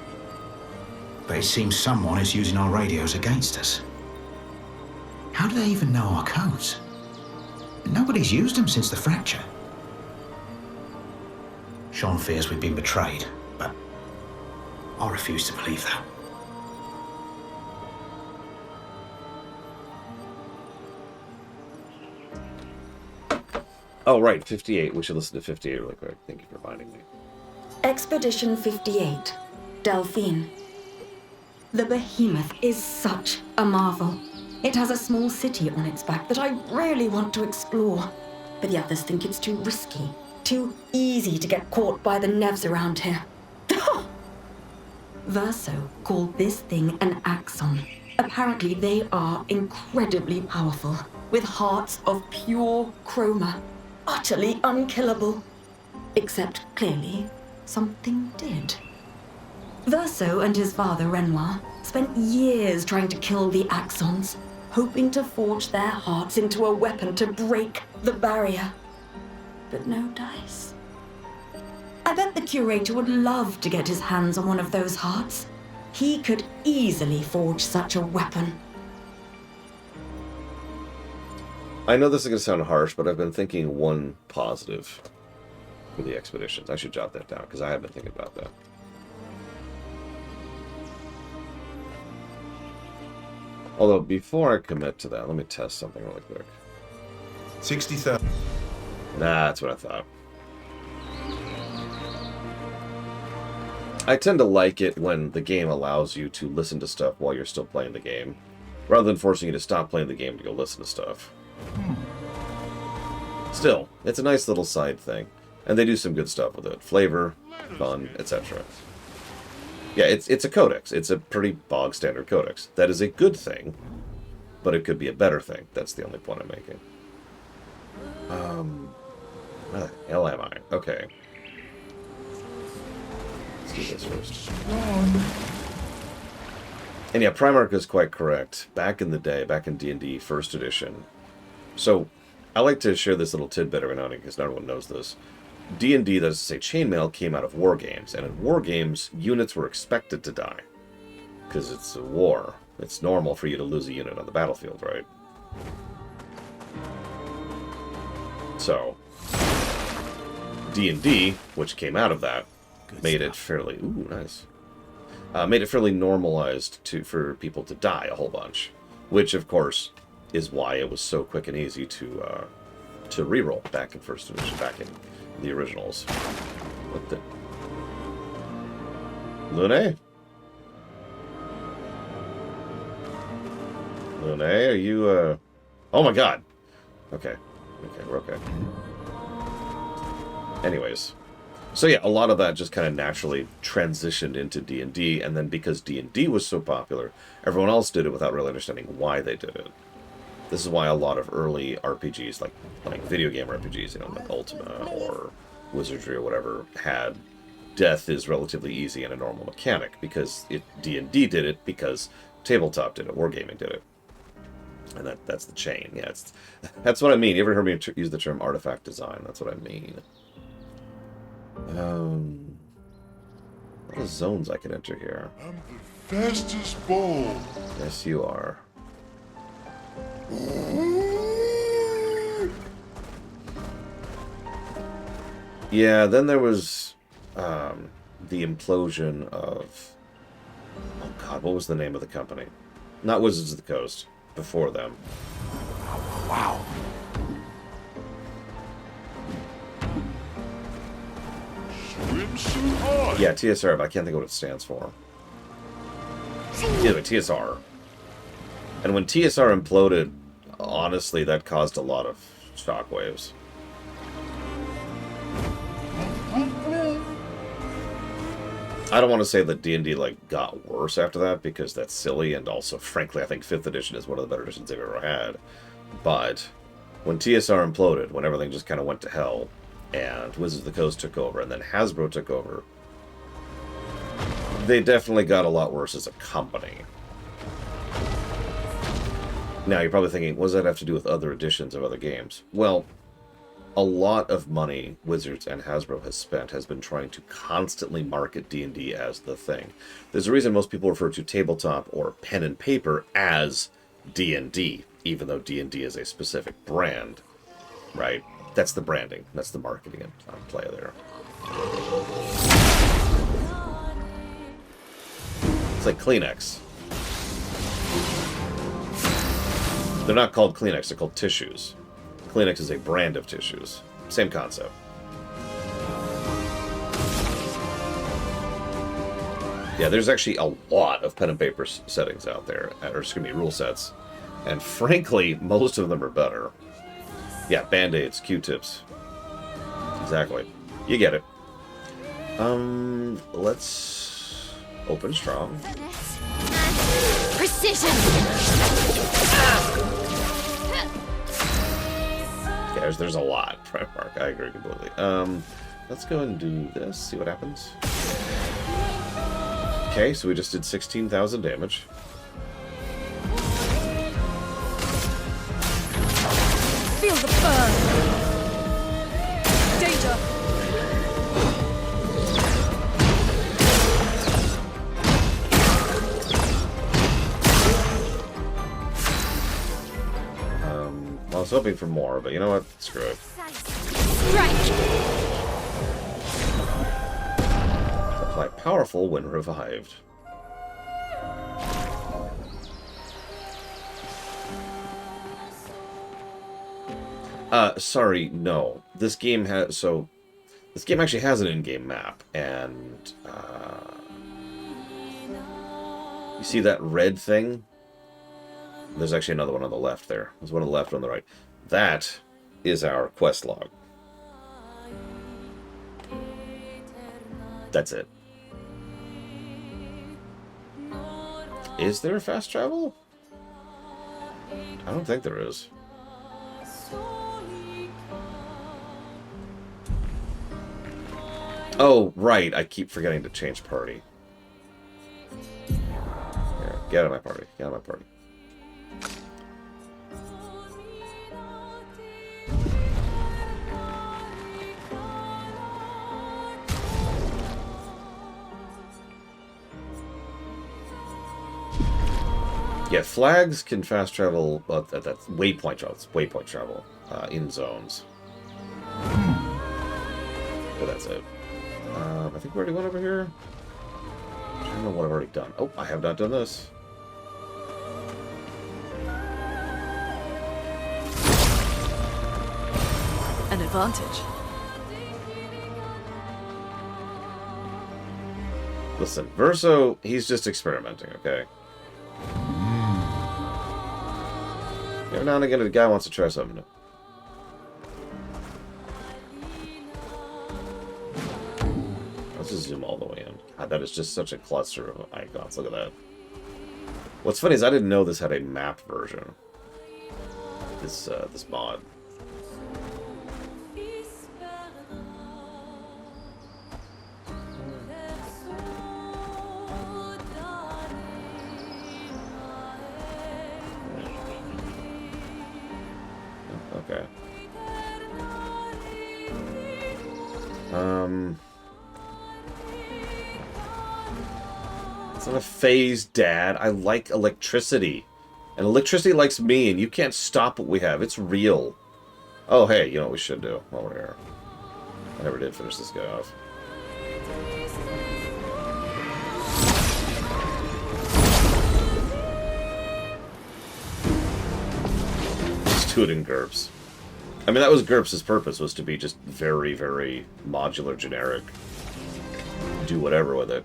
But it seems someone is using our radios against us. How do they even know our codes? Nobody's used them since the fracture. Sean fears we've been betrayed, but I refuse to believe that. Oh, right, 58. We should listen to 58 really quick. Thank you for reminding me. Expedition 58, Delphine. The behemoth is such a marvel. It has a small city on its back that I really want to explore, but the others think it's too risky. Too easy to get caught by the nevs around here. Verso called this thing an axon. Apparently they are incredibly powerful, with hearts of pure chroma. Utterly unkillable. Except, clearly, something did. Verso and his father, Renoir, spent years trying to kill the axons, hoping to forge their hearts into a weapon to break the barrier. But no dice. I bet the curator would love to get his hands on one of those hearts. He could easily forge such a weapon. I know this is going to sound harsh, but I've been thinking one positive for the expeditions. I should jot that down, because I have been thinking about that. Although, before I commit to that, let me test something really quick. 60,000. Nah, that's what I thought. I tend to like it when the game allows you to listen to stuff while you're still playing the game, rather than forcing you to stop playing the game to go listen to stuff. Still, it's a nice little side thing, and they do some good stuff with it. Flavor, fun, etc. Yeah, it's a codex. It's a pretty bog standard codex. That is a good thing, but it could be a better thing. That's the only point I'm making. Where the hell am I? Okay. Let's do this first. And yeah, Primarch is quite correct. Back in the day, back in D&D First Edition. So, I like to share this little tidbit every now and then, because not everyone knows this. D&D, that is to say, Chainmail, came out of war games. And in war games, units were expected to die. Because it's a war. It's normal for you to lose a unit on the battlefield, right? So, D&D, which came out of that, made it fairly... Ooh, nice. Made it fairly normalized for people to die a whole bunch. Which, of course, is why it was so quick and easy to reroll back in First Edition, back in the originals. What the... Lune? Lune, are you, Oh my god! Okay. Okay, we're okay. Anyways. So yeah, a lot of that just kind of naturally transitioned into D&D, and then because D&D was so popular, everyone else did it without really understanding why they did it. This is why a lot of early RPGs, like video game RPGs, you know, like Ultima or Wizardry or whatever, had death is relatively easy and a normal mechanic, because D&D did it because tabletop did it, wargaming did it. And that's the chain. Yeah, that's what I mean. You ever heard me use the term artifact design? That's what I mean. What are zones I can enter here? I'm the fastest ball. Yes, you are. Yeah, then there was the implosion of... Oh god, what was the name of the company? Not Wizards of the Coast. Before them. Wow. Swimsuit on. Yeah, TSR, but I can't think of what it stands for. Either way, TSR. And when TSR imploded, honestly, that caused a lot of shockwaves. I don't want to say that D&D got worse after that, because that's silly, and also, frankly, I think 5th edition is one of the better editions they've ever had. But when TSR imploded, when everything just kind of went to hell, and Wizards of the Coast took over, and then Hasbro took over, they definitely got a lot worse as a company. Now, you're probably thinking, what does that have to do with other editions of other games? Well, a lot of money Wizards and Hasbro has been trying to constantly market D&D as the thing. There's a reason most people refer to tabletop or pen and paper as D&D, even though D&D is a specific brand, right? That's the branding. That's the marketing on play there. It's like Kleenex. They're not called Kleenex, they're called tissues. Kleenex is a brand of tissues. Same concept. Yeah, there's actually a lot of pen and paper settings out there, or excuse me, rule sets. And frankly, most of them are better. Yeah, Band-Aids, Q-tips. Exactly. You get it. Let's open strong. Precision! Yeah, there's a lot, Primarch. I agree completely. Let's go and do this, see what happens. Okay, so we just did 16,000 damage. Feel the burn! Danger! I was hoping for more, but you know what? Screw it. Strike! Apply powerful when revived. Sorry, no. This game has... So, this game actually has an in-game map, and... you see that red thing? There's actually another one on the left there. There's one on the left, one on the right. That is our quest log. That's it. Is there fast travel? I don't think there is. Oh, right. I keep forgetting to change party. Here, get out of my party. Get out of my party. Yeah, flags can fast travel. Well, that's waypoint travel. It's waypoint travel in zones. But that's it. I think we already went over here. I don't know what I've already done. Oh, I have not done this. An advantage. Listen, Verso, he's just experimenting, okay? Every now and again, the guy wants to try something new. Let's just zoom all the way in. God, that is just such a cluster of icons. Look at that. What's funny is I didn't know this had a map version. This mod. Okay. It's not a phase, Dad. I like electricity. And electricity likes me, and you can't stop what we have. It's real. Oh, hey, you know what we should do while we're here? I never did finish this guy off. Just do it in GURPS. I mean, that was GURPS' purpose, was to be just very, very modular, generic. Do whatever with it.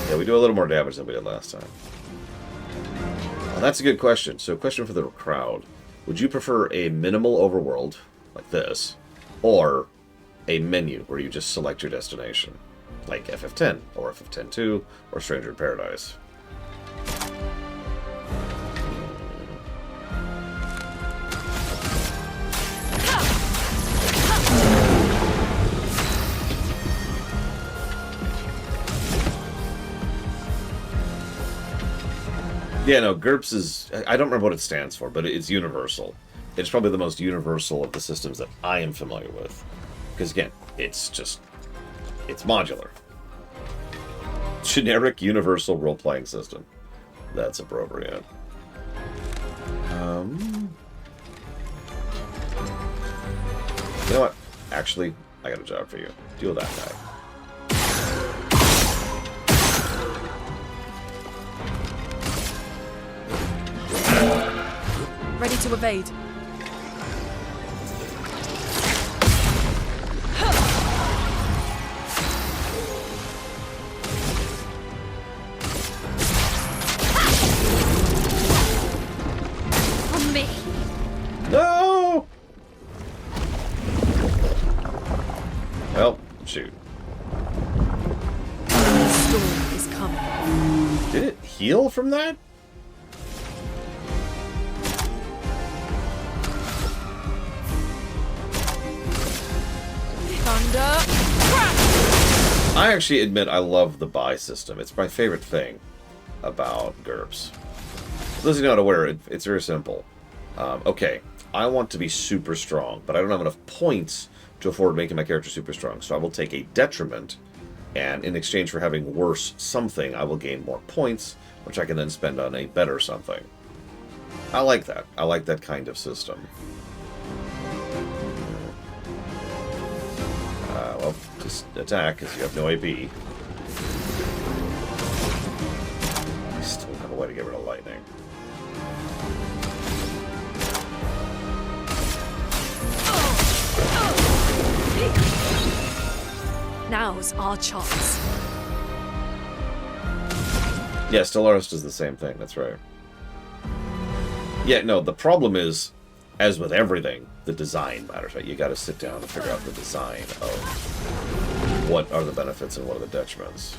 Yeah, we do a little more damage than we did last time. Well, that's a good question. So, question for the crowd. Would you prefer a minimal overworld, like this, or a menu where you just select your destination? Like FF10, or FF10-2, or Stranger in Paradise. Yeah, no, GURPS is... I don't remember what it stands for, but it's universal. It's probably the most universal of the systems that I am familiar with. Because, again, it's just... It's modular. Generic universal role-playing system. That's appropriate. You know what? Actually, I got a job for you. Deal with that guy. Ready to evade. heal from that? Thunder. I actually admit I love the buy system. It's my favorite thing about GURPS. For those of you not aware, it's very simple. Okay, I want to be super strong, but I don't have enough points to afford making my character super strong. So I will take a detriment, and in exchange for having worse something, I will gain more points, which I can then spend on a better something. I like that. I like that kind of system. Well, just attack, because you have no AP. You still have a way to get rid of lightning. Now's our chance. Yeah, Stellaris does the same thing, that's right. Yeah, no, the problem is, as with everything, the design matters, right? You gotta sit down and figure out the design of what are the benefits and what are the detriments.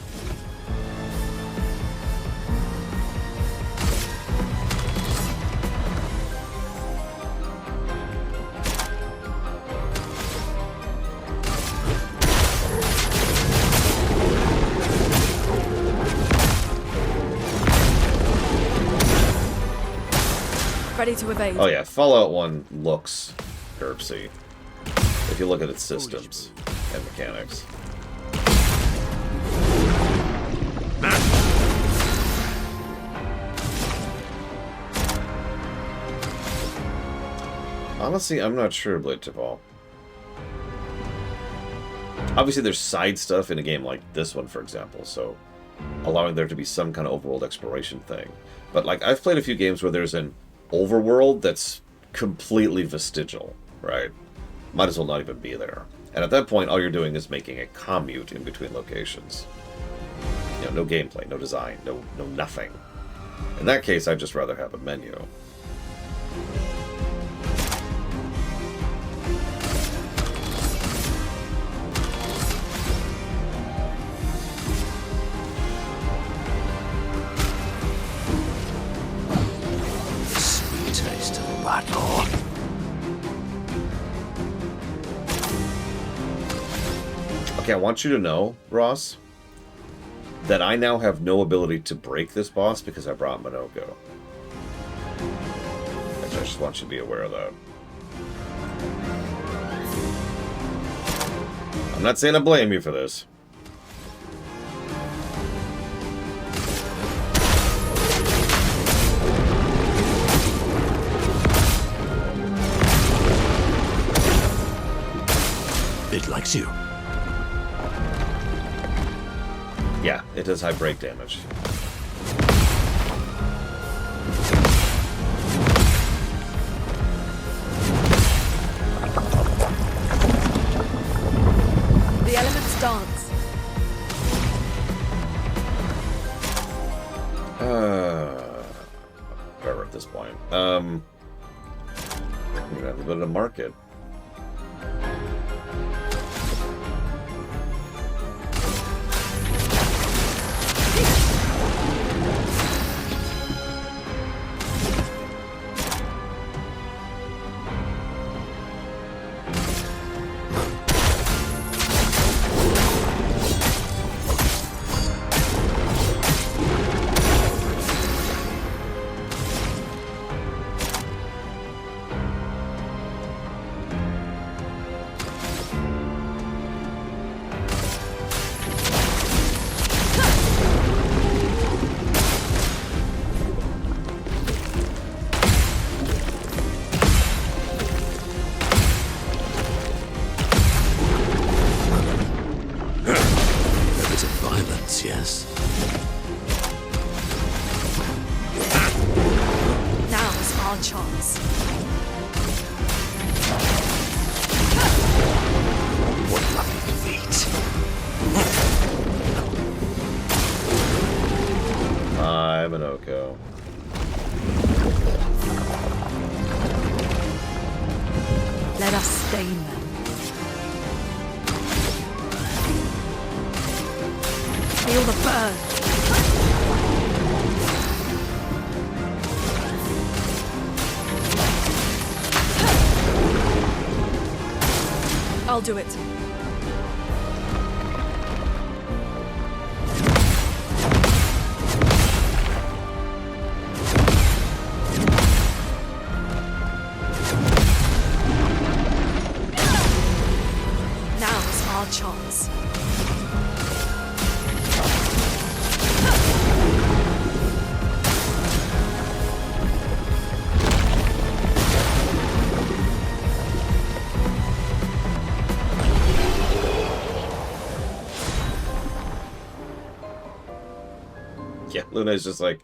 Ready to evade. Oh yeah, Fallout 1 looks GURPSy if you look at its systems and mechanics. Honestly, I'm not sure, Blade Tibal. Obviously, there's side stuff in a game like this one, for example, so allowing there to be some kind of overworld exploration thing. But, like, I've played a few games where there's an overworld that's completely vestigial, right? Might as well not even be there. And at that point, all you're doing is making a commute in between locations. You know, no gameplay, no design, no nothing. In that case, I'd just rather have a menu. Battle. Okay, I want you to know, Ross, that I now have no ability to break this boss because I brought Minoko. I just want you to be aware of that. I'm not saying I blame you for this. It likes you. Yeah, it does high break damage. The elements dance. Whatever at this point. I'm gonna have to go to the market. Yes. Now's our chance. What lucky feet. Hi, Minoko. Let us stain them. Feel the burn. I'll do it. Now's our chance. Yeah, Luna's just like,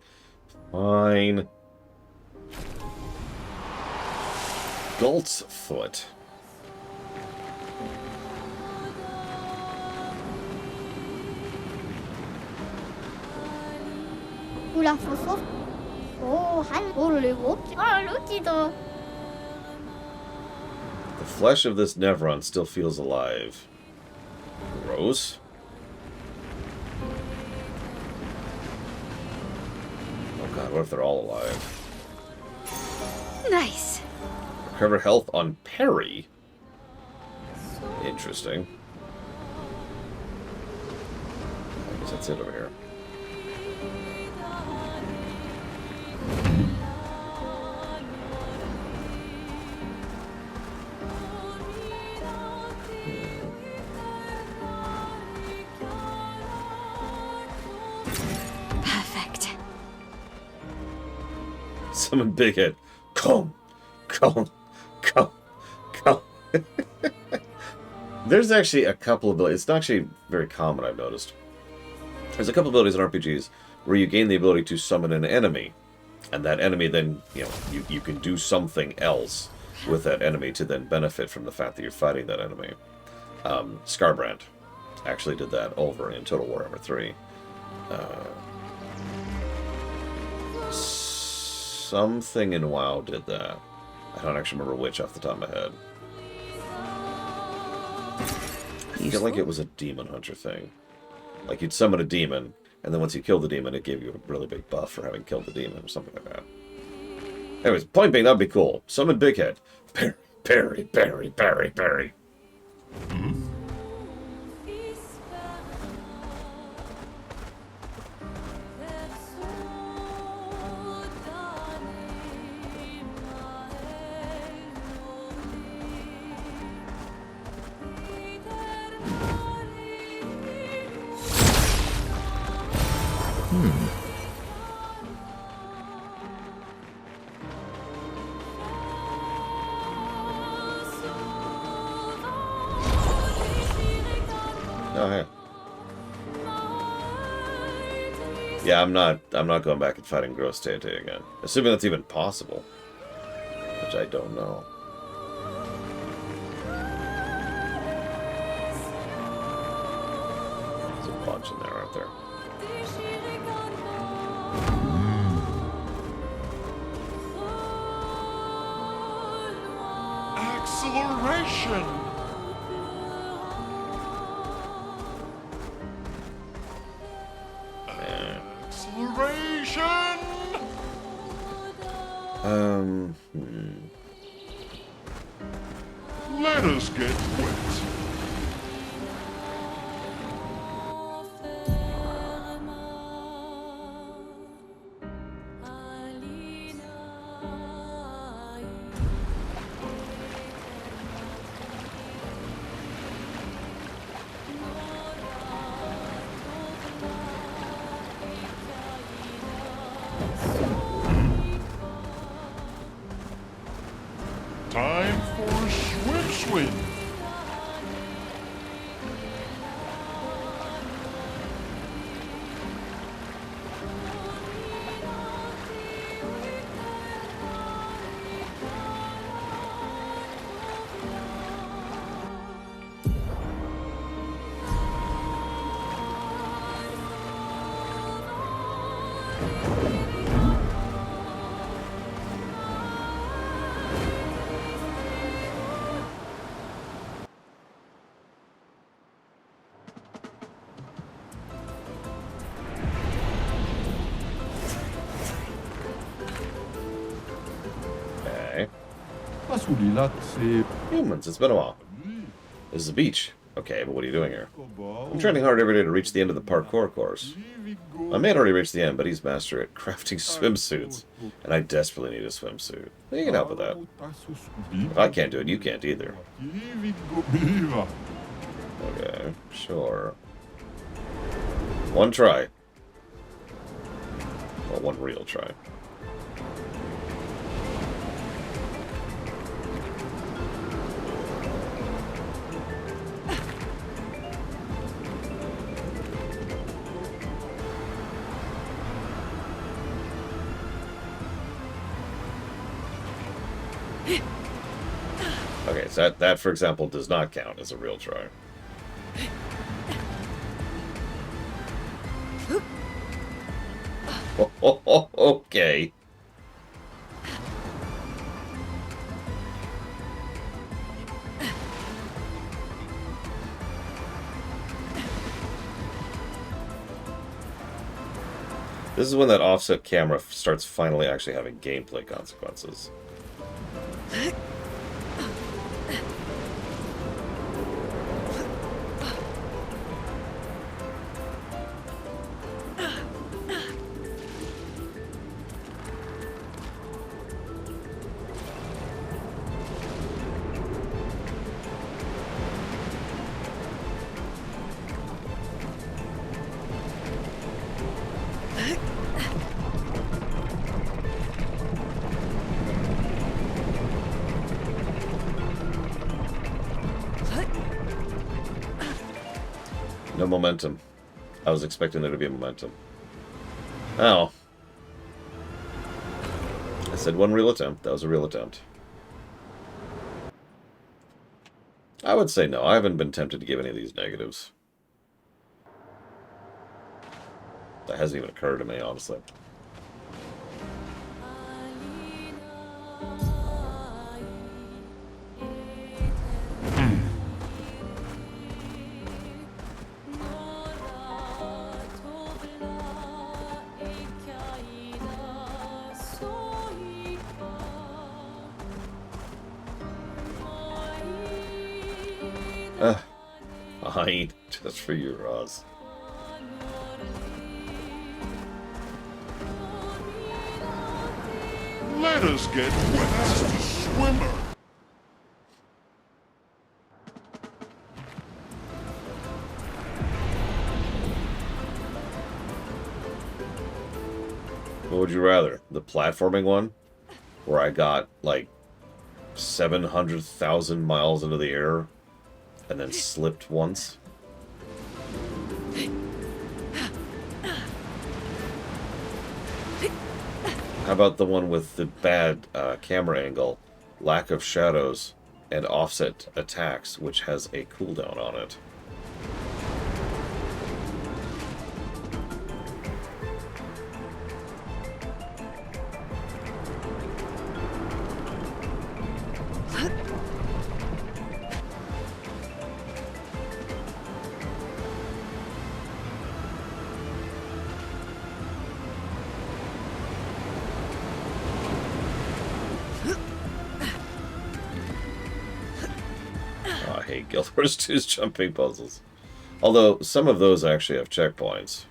fine. Galt's foot. Oula, faut. Oh, le gros. Oh, l'autre. The flesh of this Nevron still feels alive. Gross. Oh god, what if they're all alive? Nice. Recover health on parry? Interesting. I guess that's it over here. Perfect. Summon Big Head. Come. Come. Come. Come. There's actually a couple of abilities. It's not actually very common, I've noticed. There's a couple of abilities in RPGs where you gain the ability to summon an enemy. And that enemy then, you can do something else with that enemy to then benefit from the fact that you're fighting that enemy. Scarbrand actually did that over in Total Warhammer 3. Something in WoW did that. I don't actually remember which off the top of my head. I feel like it was a demon hunter thing. Like you'd summon a demon, and then once you killed the demon, it gave you a really big buff for having killed the demon or something like that. Anyways, point being, that'd be cool. Summon Big Head. Parry, parry, parry, parry. Oh, hey. Yeah, I'm not going back and fighting Gross Tete again. Assuming that's even possible. Which I don't know. There's a bunch in there, aren't there? Acceleration! Acceleration! Let us get wet. Time for swim swim. Humans, it's been a while. This is a beach. Okay, but what are you doing here? I'm training hard every day to reach the end of the parkour course. My mate already reached the end, but he's master at crafting swimsuits. And I desperately need a swimsuit. You can help with that. If I can't do it, you can't either. Okay, sure. One try. Well, one real try. Okay, so that, for example, does not count as a real try. Okay. This is when that offset camera starts finally actually having gameplay consequences. No momentum. I was expecting there to be a momentum. Oh. I said one real attempt. That was a real attempt. I would say no. I haven't been tempted to give any of these negatives. That hasn't even occurred to me, honestly. Fine, just for you, Roz. Let us get wet as the swimmer. What would you rather? The platforming one? Where I got, like, 700,000 miles into the air and then slipped once? How about the one with the bad camera angle, lack of shadows, and offset attacks, which has a cooldown on it? Guild Wars 2's jumping puzzles. Although, some of those actually have checkpoints.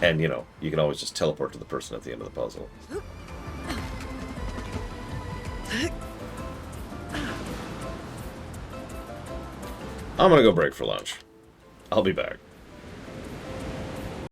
And, you know, you can always just teleport to the person at the end of the puzzle. I'm gonna go break for lunch. I'll be back.